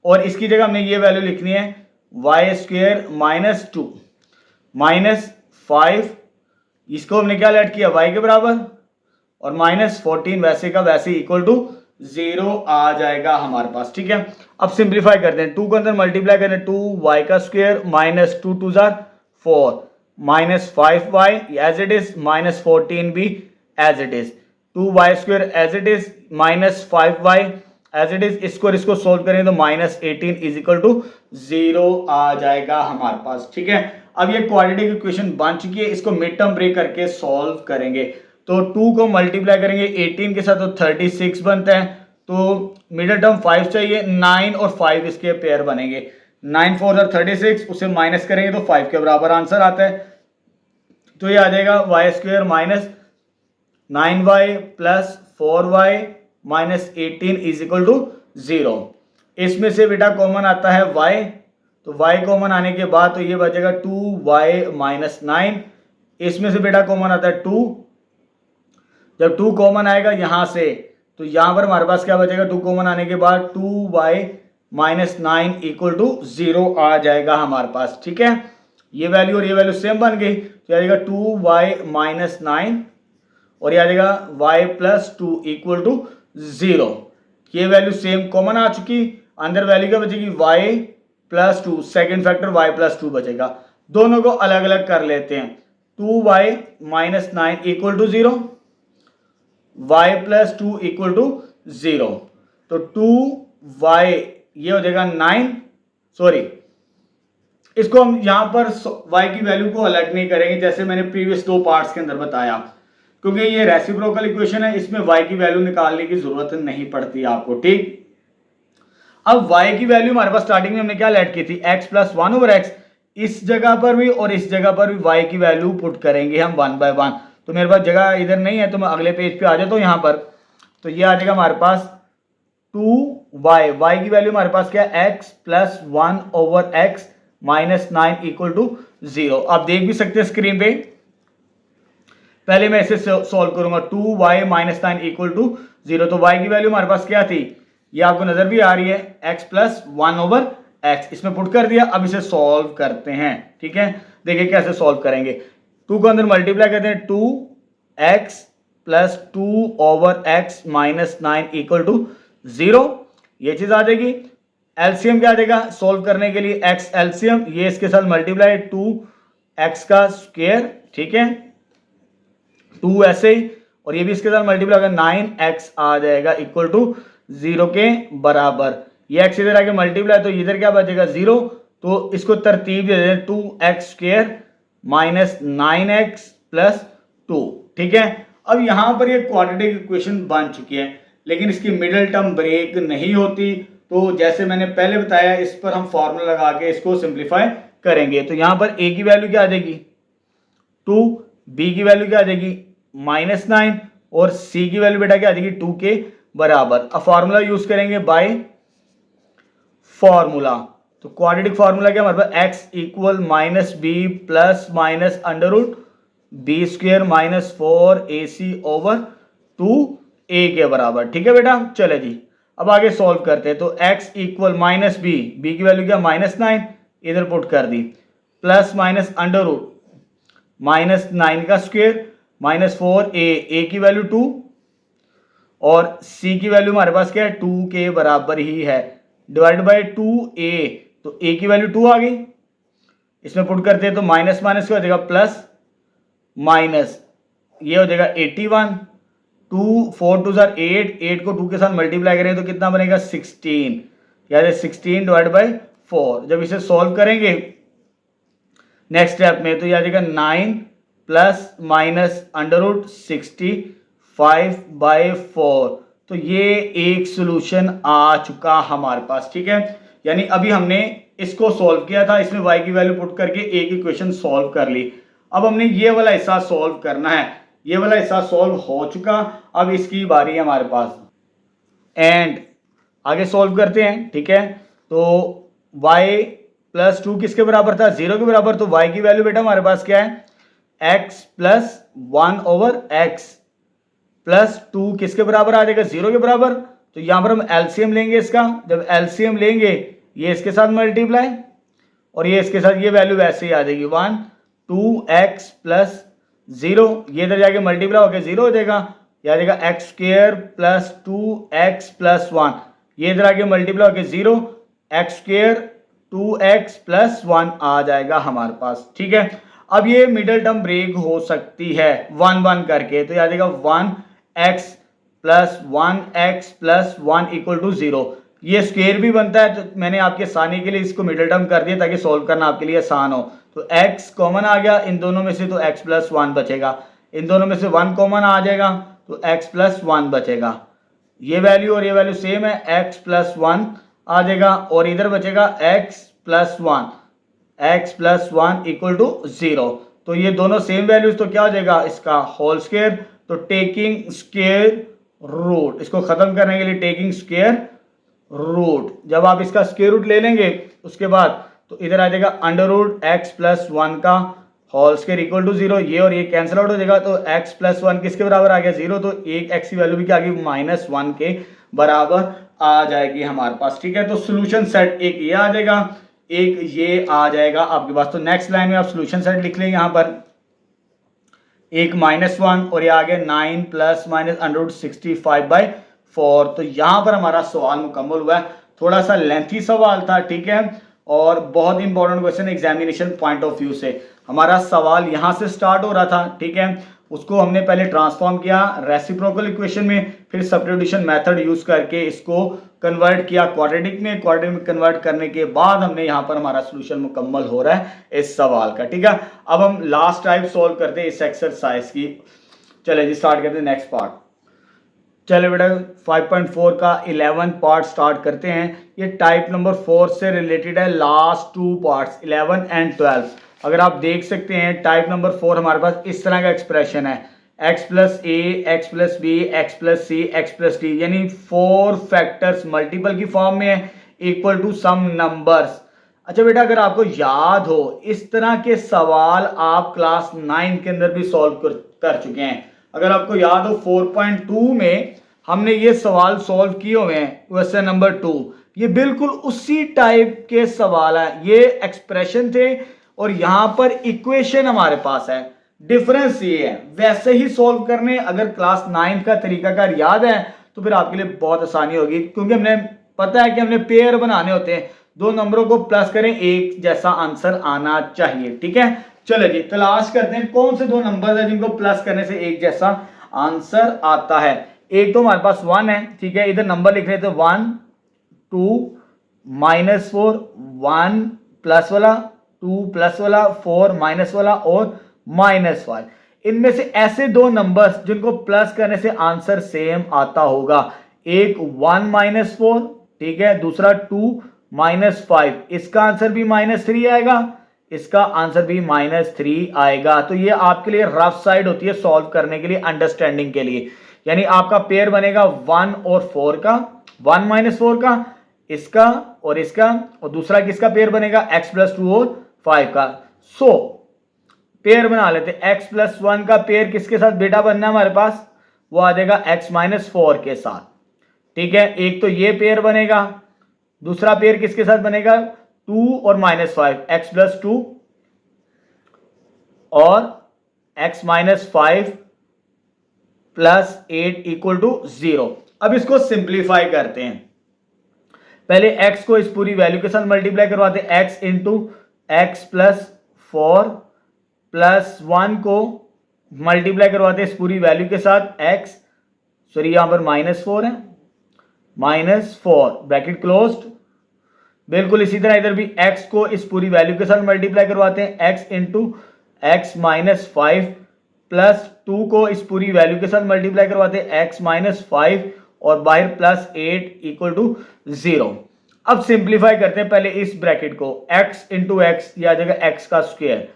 और इसकी जगह हमने ये वैल्यू लिखनी है, वाई स्क्वायर -2 -5, इसको हमने क्या लेट किया, y के बराबर, और -14 वैसे का वैसे इक्वल टू 0 आ जाएगा हमारे पास। ठीक है, अब सिंप्लीफाई करते हैं, 2 के अंदर मल्टीप्लाई करते हैं, 2y का square -2 2 4 -5y as it is, -14 भी as it is, 2y square as it is -5y as it is, इसको और इसको सोल्व करेंगे तो -18 इज इक्वल टू 0 आ जाएगा हमारे पास। ठीक है, अब ये क्वाड्रेटिक इक्वेशन बन चुकी है, इसको मिड टर्म ब्रेक करके सॉल्व करेंगे। तो 2 को मल्टीप्लाई करेंगे 18 के साथ तो 36 बनता है, तो मिडिल टर्म 5 चाहिए, 9 और 5 इसके पेयर बनेंगे, 9 4 36, उसे माइनस करेंगे तो 5 के बराबर आंसर आता है। तो ये आ जाएगा y square -9y plus 4y -18 is equal to 0। इसमें से बेटा कॉमन आता है y, तो y कॉमन आने के बाद तो ये बचेगा 2y -9, इसमें से बेटा कॉमन आता है 2, जब 2 कॉमन आएगा यहां से तो यहां पर हमारे पास क्या बचेगा, 2 कॉमन आने के बाद 2y -9 इक्वल टू 0 आ जाएगा हमारे पास। ठीक है, ये वैल्यू और ये वैल्यू सेम बन गई, तो आ जाएगा 2y -9 और ये आ जाएगा y प्लस 2 इक्वल टू 0। ये वैल्यू सेम कॉमन आ चुकी, अंदर वैल्यू क्या बचेगी, y plus 2, second factor y plus 2 बचेगा। दोनों को अलग अलग कर लेते हैं, 2y -9 equal to 0, y plus 2 equal to 0, तो 2y ये हो जाएगा 9, सॉरी इसको हम यहां पर y की वैल्यू को अलग नहीं करेंगे जैसे मैंने प्रीवियस 2 पार्ट्स के अंदर बताया, क्योंकि ये रेसिप्रोकल इक्वेशन है, इसमें y की वैल्यू निकालने की जरूरत नहीं पड़ती आपको। ठीक, अब y की वैल्यू हमारे पास स्टार्टिंग में हमने क्या लेट की थी, x प्लस 1/x, इस जगह पर भी और इस जगह पर भी y की वैल्यू पुट करेंगे हम 1/1। तो मेरे पास जगह इधर नहीं है तो मैं अगले पेज पे आ जाता हूँ यहाँ पर, तो ये आ जाएगा हमारे पास 2y की वैल्यू हमारे पास क्या है, x plus 1/x -9 equal to 0। आप देख भी सकते हैं स्क्रीन पे, पहले मैं इसे सॉल्व करूंगा, 2y -9 इक्वल टू 0, तो y की वैल्यू हमारे पास क्या थी, ये आपको नजर भी आ रही है, x प्लस 1/x, इसमें पुट कर दिया। अब इसे सॉल्व करते हैं। ठीक है, देखिए कैसे सॉल्व करेंगे, 2 को अंदर मल्टीप्लाई करते हैं, 2x plus 2/x -9 equal to 0, ये चीज आ जाएगी। एलसीएम क्या आ जाएगा सॉल्व करने के लिए, x एलसीएम, ये इसके साथ मल्टीप्लाई 2x का स्क्वायर, ठीक है 2 ऐसे ही, और ये भी इसके साथ मल्टीप्लाई होगा, 9x आ जाएगा इक्वल टू 0 के बराबर। ये x इधर आके मल्टीप्लाई तो इधर क्या बचेगा 0, तो इसको तरतीब दे दें, 2x स्क्वायर -9x प्लस 2। ठीक है, अब यहां पर ये क्वाड्रेटिक इक्वेशन बन चुकी है। लेकिन इसकी मिडिल टर्म ब्रेक नहीं होती। तो जैसे मैंने पहले बताया, इस पर हम फॉर्मूला लगा के इसको सिंप्लीफाई करेंगे। तो यहाँ पर a की वैल्यू क्या आ जाएगी 2, b की वैल्यू क्या आ जाएगी -9 और c की वैल्यू बेटा क्या आ जाएगी 2 के बराबर। अब फॉर्मूला यूज करेंगे बाय फॉर्मूला। तो क्वाड्रेटिक फॉर्मूला क्या हमारे पास x equal -b plus minus under root B square -4ac over 2a के बराबर। ठीक है बेटा, चले जी अब आगे सॉल्व करते हैं। तो x इक्वल -b, b की वैल्यू क्या -9 इधर पुट कर दी, प्लस माइनस अंडर रूट -9 का स्क्वेयर -4a, a की वैल्यू 2 और c की वैल्यू हमारे पास क्या है 2 के बराबर ही है, डिवाइड बाय 2a। तो a की वैल्यू 2 आ गई, इसमें पुट करते हैं तो माइनस माइनस क्या हो जाएगा प्लस माइनस, ये हो जाएगा 81, 2 4 2 8, 8 को 2 के साथ मल्टीप्लाई करें तो कितना बनेगा 16, यानी 16 डिवाइड बाय 4। जब इसे सॉल्व करेंगे नेक्स्ट स्टेप में तो यह आ जाएगा 9 प्लस माइनस अंडर रूट 65/4। तो ये एक सोल्यूशन आ चुका हमारे पास। ठीक है, यानी अभी हमने इसको सॉल्व किया था, इसमें y की वैल्यू पुट करके एक इक्वेशन सॉल्व कर ली। अब हमने ये वाला हिस्सा सॉल्व करना है, ये वाला हिस्सा सॉल्व हो चुका, अब इसकी बारी है हमारे पास एंड आगे सॉल्व करते हैं। ठीक है, तो y प्लस 2 किसके बराबर था 0 के बराबर। तो y की वैल्यू बेटा हमारे पास क्या है x plus 1 over x plus 2 किसके बराबर आ जाएगा 0 के बराबर। तो यहां पर हम एलसीएम लेंगे इसका, जब एलसीएम लेंगे ये इसके साथ मल्टीप्लाई और ये इसके साथ, ये वैल्यू वैसे ही आ जाएगी 1 2x प्लस 0, ये इधर जाके मल्टीप्लाई होकर 0 हो जाएगा, यह आ जाएगा X square plus 2x plus 1, ये इधर आके मल्टीप्लाई होकर 0, एक्स स्क्वेयर 2x प्लस 1 आ जाएगा हमारे पास। ठीक है, अब ये मिडिल टर्म ब्रेक हो सकती है 1 1 करके, तो यह आ जाएगा 1x plus 1x plus 1 equal to 0। ये स्क्वेयर भी बनता है, तो मैंने आपके आसानी के लिए इसको मिडिल टर्म कर दिया ताकि सॉल्व करना आपके लिए आसान हो। तो x कॉमन आ गया इन दोनों में से, तो x प्लस 1 बचेगा, इन दोनों में से 1 कॉमन आ जाएगा तो x प्लस 1 बचेगा, ये वैल्यू और ये वैल्यू सेम है, x प्लस 1 आ जाएगा और इधर बचेगा x प्लस 1 इक्वल टू 0। तो ये दोनों सेम वैल्यूज, तो क्या हो जाएगा इसका होल स्क्वायर। तो टेकिंग स्क्वायर रूट, इसको खत्म करने के लिए टेकिंग स्क्वायर रूट, जब आप इसका स्क्वायर रूट ले लेंगे उसके बाद तो इधर आ जाएगा अंडर रूट एक्स प्लस 1 का होल स्क्वायर इक्वल टू 0, ये और ये कैंसिल आउट हो जाएगा। तो x प्लस 1 किसके बराबर आ गया 0, तो एक x की वैल्यू भी क्या आ गई -1 के बराबर आ जाएगी हमारे पास। ठीक है, तो सोल्यूशन सेट एक ये आ जाएगा, एक ये आ जाएगा आपके पास। तो नेक्स्ट लाइन में आप सोल्यूशन सेट लिख लेंगे, यहाँ पर एक -1 और ये आ गया 9 प्लस माइनस अंडर रूट 65/4। तो यहाँ पर हमारा सवाल मुकम्मल हुआ है, थोड़ा सा लेंथी सवाल था। ठीक है, और बहुत important question examination point of view से। हमारा सवाल यहाँ से स्टार्ट हो रहा था, ठीक है, उसको हमने पहले ट्रांसफॉर्म किया रेसिप्रोकल इक्वेशन में, फिर सब्स्टिट्यूशन मेथड यूज करके इसको कन्वर्ट किया क्वाड्रेटिक में, क्वाड्रेटिक में कन्वर्ट करने के बाद हमने यहाँ पर हमारा सोल्यूशन मुकम्मल हो रहा है इस सवाल का। ठीक है, अब हम लास्ट टाइप सॉल्व करते हैं इस एक्सरसाइज की। चले जी स्टार्ट करते हैं नेक्स्ट पार्ट। चलो बेटा 5.4 का 11 पार्ट स्टार्ट करते हैं। ये टाइप नंबर 4 से रिलेटेड है, लास्ट 2 पार्ट्स 11 एंड 12। अगर आप देख सकते हैं टाइप नंबर 4 हमारे पास इस तरह का एक्सप्रेशन है, x plus a x plus b x plus c x plus d, यानी 4 फैक्टर्स मल्टीपल की फॉर्म में है इक्वल टू सम नंबर्स। अच्छा बेटा, अगर आपको याद हो इस तरह के सवाल आप क्लास 9 के अंदर भी सॉल्व कर चुके हैं। अगर आपको याद हो 4.2 में हमने ये सवाल सॉल्व किए हुए हैं, क्वेश्चन नंबर 2, ये बिल्कुल उसी टाइप के सवाल है, ये एक्सप्रेशन थे और यहां पर इक्वेशन हमारे पास है। डिफरेंस ये है, वैसे ही सॉल्व करने, अगर क्लास 9 का तरीकाकार याद है तो फिर आपके लिए बहुत आसानी होगी, क्योंकि हमने पता है कि हमने पेयर बनाने होते हैं, दो नंबरों को प्लस करें एक जैसा आंसर आना चाहिए। ठीक है, चलो जी तलाश करते हैं कौन से दो नंबर है जिनको प्लस करने से एक जैसा आंसर आता है। एक तो हमारे पास 1 है, ठीक है, इधर नंबर लिख रहे थे 1 2 -4, 1 प्लस वाला 2 प्लस वाला 4 माइनस वाला और -5। इनमें से ऐसे दो नंबर्स जिनको प्लस करने से आंसर सेम आता होगा, एक 1 माइनस 4, ठीक है, दूसरा 2 माइनस 5, इसका आंसर भी -3 आएगा, इसका आंसर भी -3 आएगा। तो ये आपके लिए रफ साइड होती है सॉल्व करने के लिए, अंडरस्टैंडिंग के लिए। यानी आपका पेयर बनेगा 1 और 4 का, 1 माइनस 4 का, इसका और इसका, और दूसरा किसका पेयर बनेगा, x प्लस 2 और 5 का। सो पेयर बना लेते, x प्लस 1 का पेयर किसके साथ बेटा बनना है हमारे पास, वो आ जाएगा x माइनस 4 के साथ, ठीक है। एक तो ये पेयर बनेगा, दूसरा पेयर किसके साथ बनेगा, 2 और -5, x प्लस 2 और x minus 5 plus 8 equal to 0। अब इसको सिंप्लीफाई करते हैं। पहले x को इस पूरी वैल्यू के साथ मल्टीप्लाई करवाते हैं, x into x plus 4 plus 1 को मल्टीप्लाई करवाते हैं इस पूरी वैल्यू के साथ, x, सॉरी यहां पर -4 है, -4 ब्रैकेट क्लोज्ड। बिल्कुल इसी तरह इधर भी x को इस पूरी वैल्यू के साथ मल्टीप्लाई करवाते हैं, x into x minus 5 plus 2 को इस पूरी वैल्यू के साथ मल्टीप्लाई करवाते हैं, x माइनस 5 और बाहर प्लस 8 इक्वल टू 0। अब सिंप्लीफाई करते हैं पहले इस ब्रैकेट को, x इंटू एक्स, ये आ जाएगा x का स्क्वायर,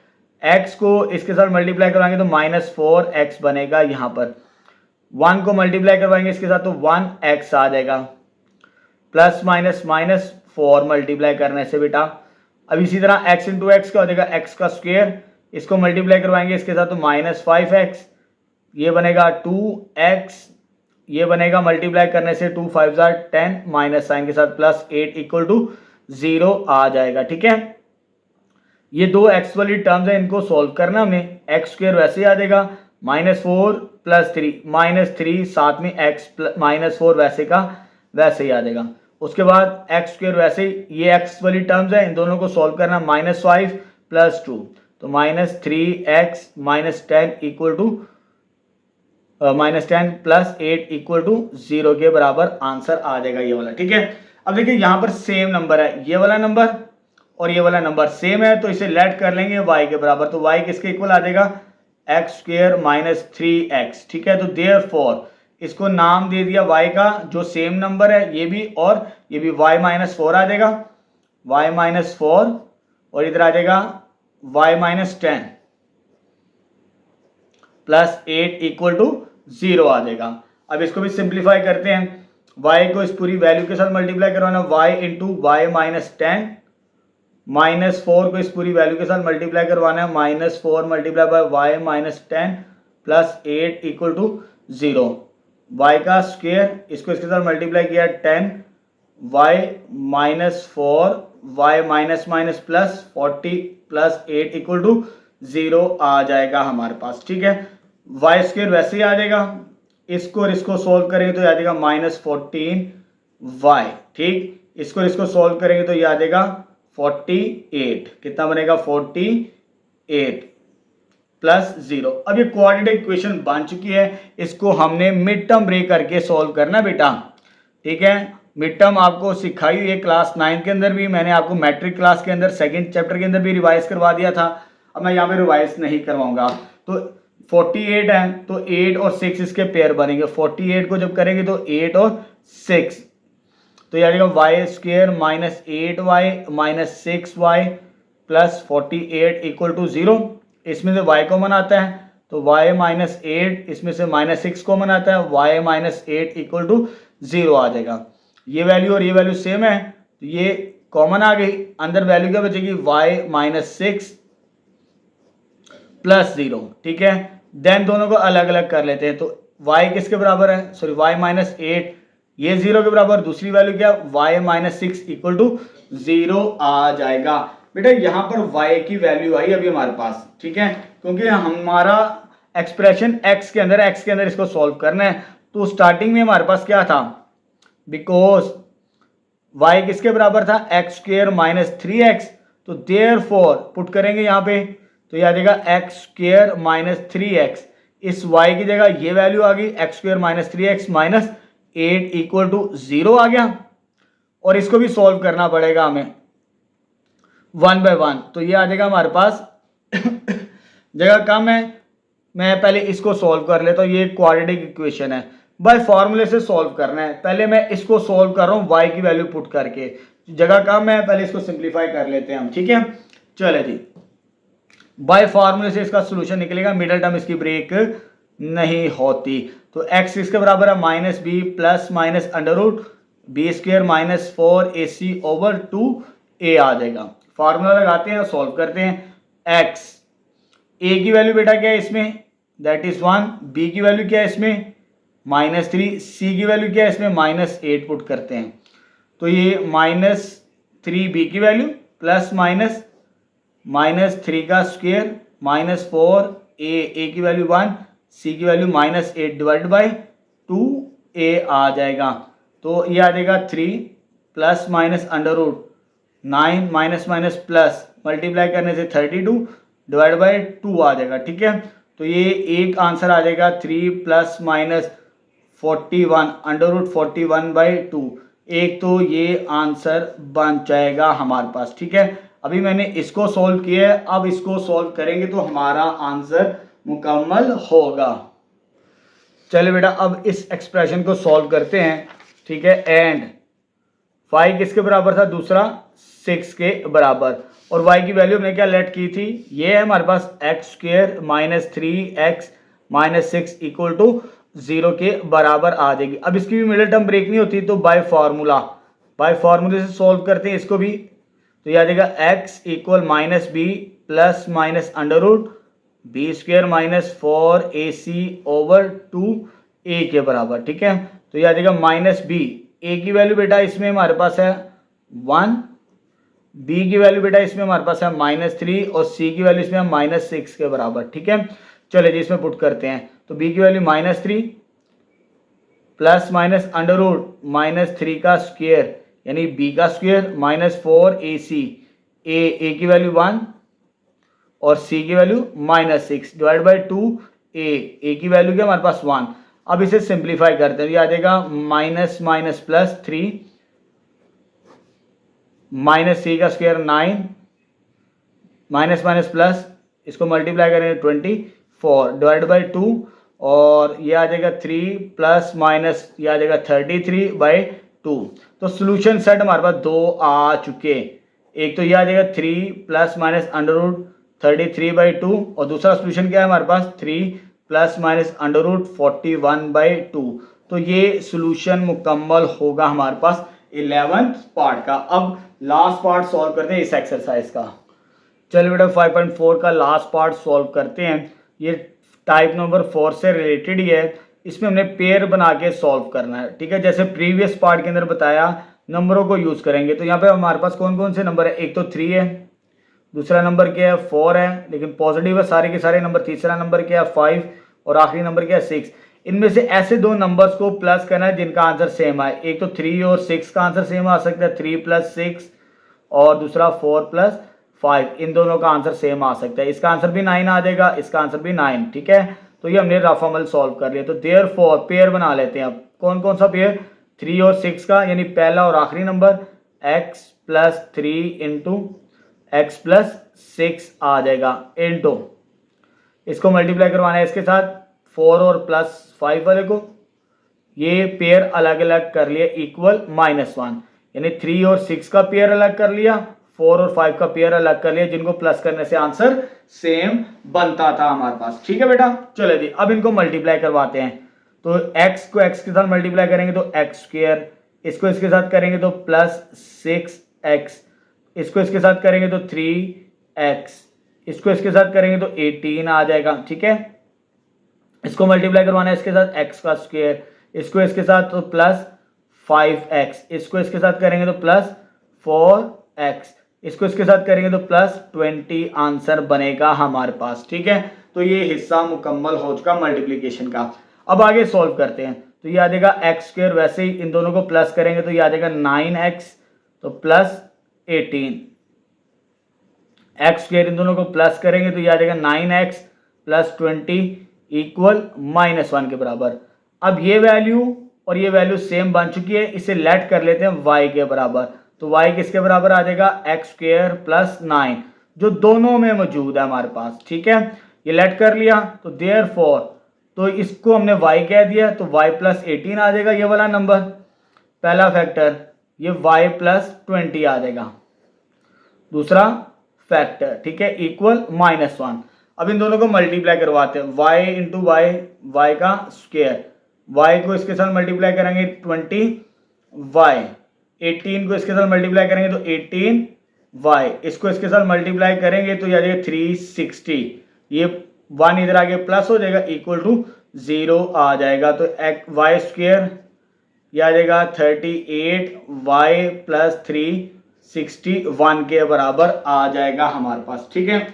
x को इसके साथ मल्टीप्लाई करवाएंगे तो -4x बनेगा, यहां पर 1 को मल्टीप्लाई करवाएंगे इसके साथ तो 1x आ जाएगा, प्लस माइनस -4 मल्टीप्लाई करने से बेटा। अब इसी तरह x इंटू एक्स का हो जाएगा x का स्क्वायर, इसको मल्टीप्लाई करवाएंगे इसके साथ तो -5x, ये बनेगा 2x, ये बनेगा मल्टीप्लाई करने से 2 5 10 माइनस साइन के साथ प्लस 8 इक्वल टू 0 आ जाएगा, ठीक है। ये दो x वाली टर्म्स है, इनको सॉल्व करना हमें, x स्क्वायर वैसे ही आ जाएगा, -4 प्लस 3, -3 साथ में x -4 वैसे का वैसे ही आ जाएगा। उसके बाद x स्क्वायर वैसे ही, ये x वाली टर्म्स है, इन दोनों को सॉल्व करना, -5 प्लस 2 तो -3x -10 equal to -10 plus 8 equal to 0 के बराबर आंसर आ जाएगा ये वाला, ठीक है। अब देखिए यहाँ पर सेम नंबर है, ये वाला नंबर और ये वाला नंबर सेम है, तो इसे लेट कर लेंगे y के बराबर, तो y किसके इक्वल आ जाएगा, x स्क्वायर -3x, ठीक है। तो देयरफॉर इसको नाम दे दिया y का, जो सेम नंबर है ये भी और ये भी, y -4 आ जाएगा, y -4 और इधर आ जाएगा y -10 प्लस 8 इक्वल टू 0 आ जाएगा। अब इसको भी सिंप्लीफाई करते हैं, y को इस पूरी वैल्यू के साथ मल्टीप्लाई करवाना, y इंटू वाई -10, -4 को इस पूरी वैल्यू के साथ मल्टीप्लाई करवाना है, -4 multiply by y -10 plus 8 equal to 0, y का स्क्वायर, इसको इसके साथ मल्टीप्लाई किया 10, y -4 y minus plus 40 plus 8 equal to 0 आ जाएगा हमारे पास, ठीक है। y स्क्वायर वैसे ही आ जाएगा, इसको और इसको सोल्व करेंगे तो ये आ जाएगा -14y, ठीक। इसको सोल्व करेंगे तो ये आ जाएगा 48, कितना बनेगा 48 प्लस 0। अब ये क्वाड्रेटिक इक्वेशन बन चुकी है, इसको हमने मिड टर्म ब्रेक करके सॉल्व करना बेटा, ठीक है। मिड टर्म आपको सिखाई हुई है क्लास 9 के अंदर भी, मैंने आपको मैट्रिक क्लास के अंदर सेकंड चैप्टर के अंदर भी रिवाइज करवा दिया था, अब मैं यहाँ पे रिवाइज नहीं करवाऊंगा। तो 48 है तो 8 और 6 इसके पेयर बनेंगे, 48 को जब करेंगे तो 8 और 6, तो ये आ जाएगा y square -8y -6y plus 48 equal to 0। इसमें से y कॉमन आता है तो y -8, इसमें से -6 कॉमन आता है, y -8 इक्वल टू 0 आ जाएगा। ये वैल्यू और ये वैल्यू सेम है तो ये कॉमन आ गई, अंदर वैल्यू क्या बचेगी, y -6 प्लस 0, ठीक है। देन दोनों को अलग अलग कर लेते हैं, तो y किसके बराबर है, सॉरी y -8, ये 0 के बराबर, दूसरी वैल्यू क्या, y -6 इक्वल टू 0 आ जाएगा। बेटा यहाँ पर y की वैल्यू आई अभी हमारे पास, ठीक है, क्योंकि हमारा एक्सप्रेशन x के अंदर इसको सॉल्व करना है। तो स्टार्टिंग में हमारे पास क्या था, बिकॉज y किसके बराबर था, x स्क्वायर -3x, तो देयरफॉर पुट करेंगे यहाँ पे तो यह आ जाएगा x स्क्वायर -3x, इस y की जगह ये वैल्यू आ गई, x square -3x -8 equal to 0 आ गया। और इसको भी सॉल्व करना पड़ेगा हमें 1 बाय 1, तो ये आ जाएगा हमारे पास जगह कम है, मैं पहले इसको सॉल्व कर लेता हूँ। ये क्वाड्रेटिक इक्वेशन है, बाय फार्मूले से सॉल्व करना है। पहले मैं इसको सॉल्व कर रहा हूँ y की वैल्यू पुट करके, जगह कम है, पहले इसको सिंप्लीफाई कर लेते हैं हम, ठीक है। चले जी, बाय फार्मूले से इसका सोल्यूशन निकलेगा, मिडल टर्म इसकी ब्रेक नहीं होती। तो x इसके बराबर है minus B plus minus under root b square minus 4ac over 2a आ जाएगा। फार्मूला लगाते हैं और सॉल्व करते हैं। x a की वैल्यू बेटा क्या है इसमें, दैट इज 1, b की वैल्यू क्या है इसमें -3, c की वैल्यू क्या है इसमें -8 पुट करते हैं। तो ये -3b की वैल्यू प्लस -3 का स्क्वायर -4a की वैल्यू 1, c की वैल्यू -8 डिवाइड बाई 2a आ जाएगा। तो ये आ जाएगा 3 plus minus under root 9 minus minus plus multiply करने से 32 डिवाइड बाई 2 आ जाएगा, ठीक है। तो ये एक आंसर आ जाएगा 3 plus minus 41 under root 41 by 2। एक तो ये आंसर बन जाएगा हमारे पास, ठीक है। अभी मैंने इसको सॉल्व किया है, अब इसको सॉल्व करेंगे तो हमारा आंसर मुकम्मल होगा। चलिए बेटा अब इस एक्सप्रेशन को सॉल्व करते हैं, ठीक है। एंड 5 किसके बराबर था, दूसरा 6 के बराबर, और y की वैल्यू हमने क्या लेट की थी, ये है हमारे पास x square minus 3x minus 6 equal to 0 के बराबर आ जाएगी। अब इसकी भी मिडिल टर्म ब्रेक नहीं होती, तो बाय फार्मूले से सॉल्व करते हैं इसको भी। तो ये आ जाएगा x equal minus B plus minus under root b square minus 4ac over 2a के बराबर, ठीक है। तो ये आ जाएगा माइनस बी, a की वैल्यू बेटा इसमें हमारे पास है 1, b की वैल्यू बेटा इसमें हमारे पास है -3 और c की वैल्यू इसमें -6 के बराबर, ठीक है। चलिए जी इसमें पुट करते हैं। तो b की value -3 plus minus under root -3 का स्क्वायर यानी b का स्क्वायर -4ac, a की वैल्यू 1 और c की वैल्यू -6 डिवाइड बाई 2a की वैल्यू क्या हमारे पास 1। अब इसे सिंप्लीफाई करते हैं, ये आ जाएगा minus minus plus 3 minus c का स्क्वायर 9 माइनस माइनस प्लस इसको मल्टीप्लाई करेंगे 24 डिवाइड बाई 2 और ये आ जाएगा 3 प्लस माइनस ये आ जाएगा 33 बाई 2। तो सोल्यूशन सेट हमारे पास 2 आ चुके, एक तो ये आ जाएगा 3 plus minus under root 33 by 2 और दूसरा सोल्यूशन क्या है हमारे पास 3 plus minus under root 41 by 2। तो ये सोल्यूशन मुकम्मल होगा हमारे पास 11th पार्ट का। अब लास्ट पार्ट सॉल्व करते हैं इस एक्सरसाइज का। चलिए बेटा 5.4 का लास्ट पार्ट सॉल्व करते हैं। ये टाइप नंबर 4 से रिलेटेड ही है, इसमें हमने पेयर बना के सॉल्व करना है, ठीक है। जैसे प्रीवियस पार्ट के अंदर बताया नंबरों को यूज करेंगे। तो यहाँ पे हमारे पास कौन कौन से नंबर है, एक तो 3 है, दूसरा नंबर क्या है 4 है, लेकिन पॉजिटिव है सारे के सारे नंबर, तीसरा नंबर क्या है 5 और आखिरी नंबर क्या है 6। इनमें से ऐसे दो नंबर्स को प्लस करना है जिनका आंसर सेम आए। एक तो 3 और 6 का आंसर सेम आ सकता है, 3 प्लस 6, और दूसरा 4 प्लस 5, इन दोनों का आंसर सेम आ सकता है। इसका आंसर भी 9 आ जाएगा, इसका आंसर भी 9, ठीक है। तो ये हमने रफ अमल सॉल्व कर लिया। तो देयरफॉर पेयर बना लेते हैं। अब कौन कौन सा पेयर, 3 और 6 का, यानी पहला और आखिरी number x plus 3 into x plus 6 आ जाएगा, इंटू इसको मल्टीप्लाई करवाना है इसके साथ 4 और प्लस 5 वाले को। ये पेयर अलग अलग कर लिया इक्वल -1, यानी 3 और 6 का पेयर अलग कर लिया, 4 और 5 का पेयर अलग कर लिया, जिनको प्लस करने से आंसर सेम बनता था हमारे पास, ठीक है बेटा। चलो जी अब इनको मल्टीप्लाई करवाते हैं। तो x को x के साथ मल्टीप्लाई करेंगे तो x स्क्वायर, इसको इसके साथ करेंगे तो प्लस 6x, इसको इसके साथ करेंगे तो 3x, इसको इसके साथ करेंगे तो 18 आ जाएगा, ठीक है। इसको मल्टीप्लाई करवाना है इसके साथ x का स्क्वायर, इसको इसके साथ तो प्लस 5x, इसको इसके साथ करेंगे तो प्लस 4x, इसको इसके साथ करेंगे तो प्लस 20 आंसर बनेगा हमारे पास, ठीक है। तो ये हिस्सा मुकम्मल हो चुका मल्टीप्लिकेशन का। अब आगे सॉल्व करते हैं। तो ये आ जाएगा एक्स स्क्वायर, वैसे ही इन दोनों को प्लस करेंगे तो ये आ जाएगा 9x, तो प्लस 18, एक्स स्क्वायर इन दोनों को प्लस करेंगे तो ये आ जाएगा 9x प्लस 20 इक्वल -1 के बराबर। अब ये वैल्यू और ये वैल्यू सेम बन चुकी है, इसे लेट कर लेते हैं y के बराबर। तो y किसके बराबर आ जाएगा, एक्स स्क्वायर प्लस 9, जो दोनों में मौजूद है हमारे पास, ठीक है। ये लेट कर लिया। तो देयरफॉर तो इसको हमने y कह दिया तो y प्लस 18 आ जाएगा ये वाला नंबर पहला फैक्टर, ये y प्लस 20 आ जाएगा दूसरा फैक्टर, ठीक है, इक्वल -1। अब इन दोनों को मल्टीप्लाई करवाते हैं, y इंटू वाई, वाई का स्क्वायर, y को इसके साथ मल्टीप्लाई करेंगे 20y, 18 को इसके साथ मल्टीप्लाई करेंगे तो 18y, इसको इसके साथ मल्टीप्लाई करेंगे तो ये आ जाएगा 360, ये 1 इधर आगे प्लस हो जाएगा इक्वल टू 0 आ जाएगा। तो वाई स्क्वायर ये आ जाएगा 38y प्लस 361 के बराबर आ जाएगा हमारे पास, ठीक है।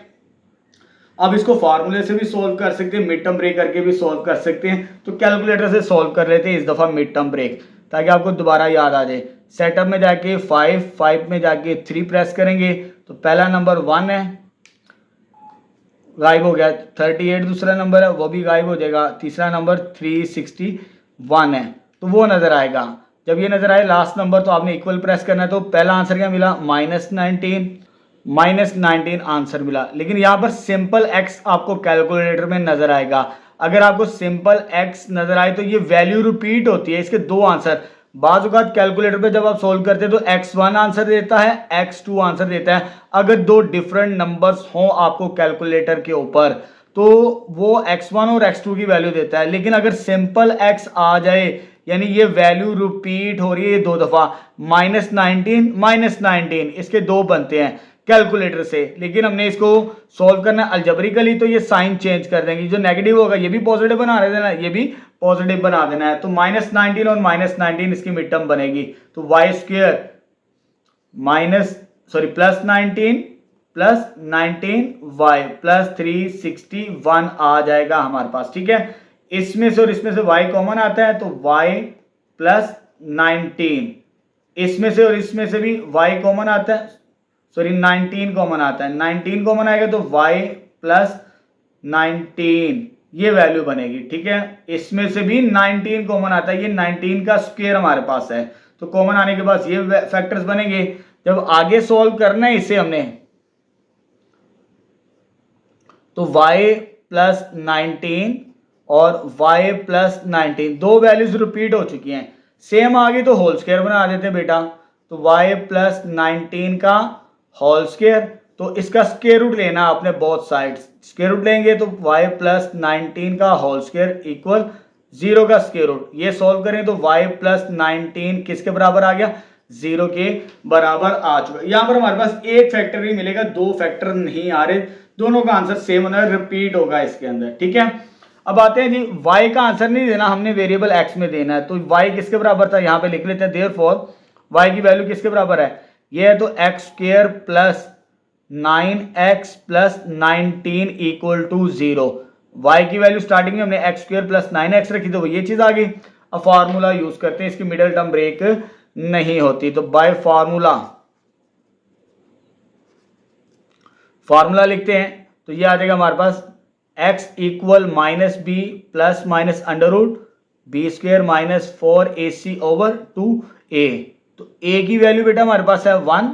अब इसको फार्मूले से भी सॉल्व कर सकते हैं, मिड टर्म ब्रेक करके भी सॉल्व कर सकते हैं। तो कैलकुलेटर से सॉल्व कर लेते हैं इस दफ़ा मिड टर्म ब्रेक, ताकि आपको दोबारा याद आ जाए। सेटअप में जाके 5 में जाके 3 प्रेस करेंगे तो पहला नंबर 1 है, गायब हो गया। 38 दूसरा नंबर है, वो भी गायब हो जाएगा। तीसरा नंबर 361 है, तो वो नज़र आएगा। जब ये नज़र आए लास्ट नंबर तो आपने इक्वल प्रेस करना है। तो पहला आंसर क्या मिला, -19 आंसर मिला। लेकिन यहाँ पर सिंपल x आपको कैलकुलेटर में नज़र आएगा। अगर आपको सिंपल x नज़र आए तो ये वैल्यू रिपीट होती है, इसके दो आंसर। बाज़ औक़ात कैलकुलेटर पे जब आप सोल्व करते हैं तो x1 आंसर देता है, x2 आंसर देता है। अगर दो डिफरेंट नंबर्स हों आपको कैलकुलेटर के ऊपर तो वो x1 और x2 की वैल्यू देता है। लेकिन अगर सिंपल x आ जाए यानी ये वैल्यू रिपीट हो रही है दो दफ़ा, -19 इसके दो बनते हैं कैलकुलेटर से। लेकिन हमने इसको सॉल्व करना है अलजेब्रिकली, तो ये साइन चेंज कर देंगे। जो नेगेटिव होगा ये भी पॉजिटिव बना देना, ये भी पॉजिटिव बना देना है। तो -19 और -19 इसकी मिड टर्म बनेगी। तो y square plus 19y plus 361 आ जाएगा हमारे पास, ठीक है। इसमें से और इसमें से y कॉमन आता है तो y प्लस 19, इसमें से और इसमें से भी y कॉमन आता है, 19 कॉमन आता है। 19 कॉमन आएगा तो y प्लस 19 ये वैल्यू बनेगी, ठीक है। इसमें से भी 19 कॉमन आता है, ये 19 का स्क्वायर हमारे पास है। तो कॉमन आने के बाद ये फैक्टर्स बनेंगे। जब आगे सॉल्व करना है इसे हमने तो y प्लस 19 और y प्लस 19 दो वैल्यूज रिपीट हो चुकी हैं, सेम आ गई तो होल स्क्वायर बना देते हैं बेटा। तो y प्लस 19 का होल स्क्वायर, तो इसका स्क्वायर रूट लेना आपने बोथ साइड्स। स्क्वायर रूट लेंगे तो y प्लस 19 का होल स्क्वायर इक्वल 0 का स्क्वायर रूट। ये सॉल्व करें तो y प्लस 19 किसके बराबर आ गया, 0 के बराबर आ चुका। यहाँ पर हमारे पास एक फैक्टर ही मिलेगा, दो फैक्टर नहीं आ रहे, दोनों का आंसर सेम होना है, रिपीट होगा इसके अंदर, ठीक है। अब आते हैं जी, y का आंसर नहीं देना, हमने वेरिएबल x में देना है। तो y किसके बराबर था, यहाँ पे लिख लेते हैं। देयरफॉर y की वैल्यू किसके बराबर है, ये है तो x square plus 9x plus 19 equal to 0। y की वैल्यू स्टार्टिंग में हमने x स्क्वायर प्लस 9x रखी तो ये चीज आ गई। अब फार्मूला यूज करते हैं, इसकी मिडिल टर्म ब्रेक नहीं होती। तो बाय फार्मूला लिखते हैं तो ये आ जाएगा हमारे पास x equal -b plus minus under root b square minus 4ac over 2a। तो a की वैल्यू बेटा हमारे पास है 1,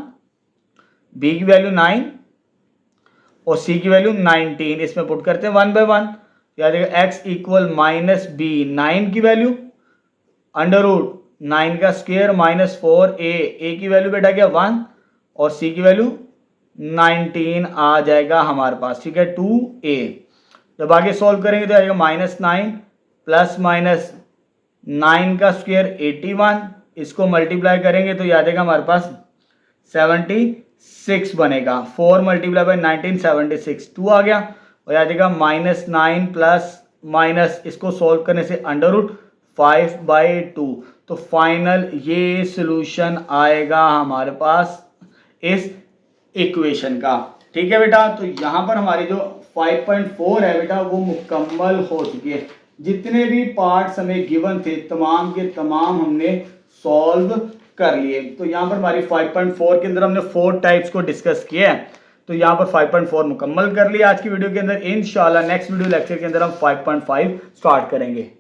b की वैल्यू 9 और c की वैल्यू 19। इसमें पुट करते हैं 1 बाय 1, याद रखिएगा x इक्वल -b 9 की वैल्यू अंडर रूट 9 का स्क्वायर माइनस 4a, a की वैल्यू बेटा क्या 1 और c की वैल्यू 19 आ जाएगा हमारे पास, ठीक है, 2a। जब आगे सॉल्व करेंगे तो आएगा -9 प्लस माइनस 9 का स्क्वायर 81, इसको मल्टीप्लाई करेंगे तो याद आएगा हमारे पास 76 बनेगा। 4 मल्टीप्लाई बाई 19 76, 2 आ गया। और याद आएगा -9 प्लस माइनस इसको सॉल्व करने से अंडर रूट 5/2। तो फाइनल ये सॉल्यूशन आएगा हमारे पास इस इक्वेशन का, ठीक है बेटा। तो यहाँ पर हमारी जो 5.4 है बेटा वो मुकम्मल हो चुकी है। जितने भी पार्ट्स हमें गिवन थे तमाम के तमाम हमने सॉल्व कर लिए। तो यहाँ पर हमारी 5.4 के अंदर हमने 4 टाइप्स को डिस्कस किया है। तो यहाँ पर 5.4 मुकम्मल कर लिया आज की वीडियो के अंदर। इंशाल्लाह नेक्स्ट वीडियो लेक्चर के अंदर हम 5.5 स्टार्ट करेंगे।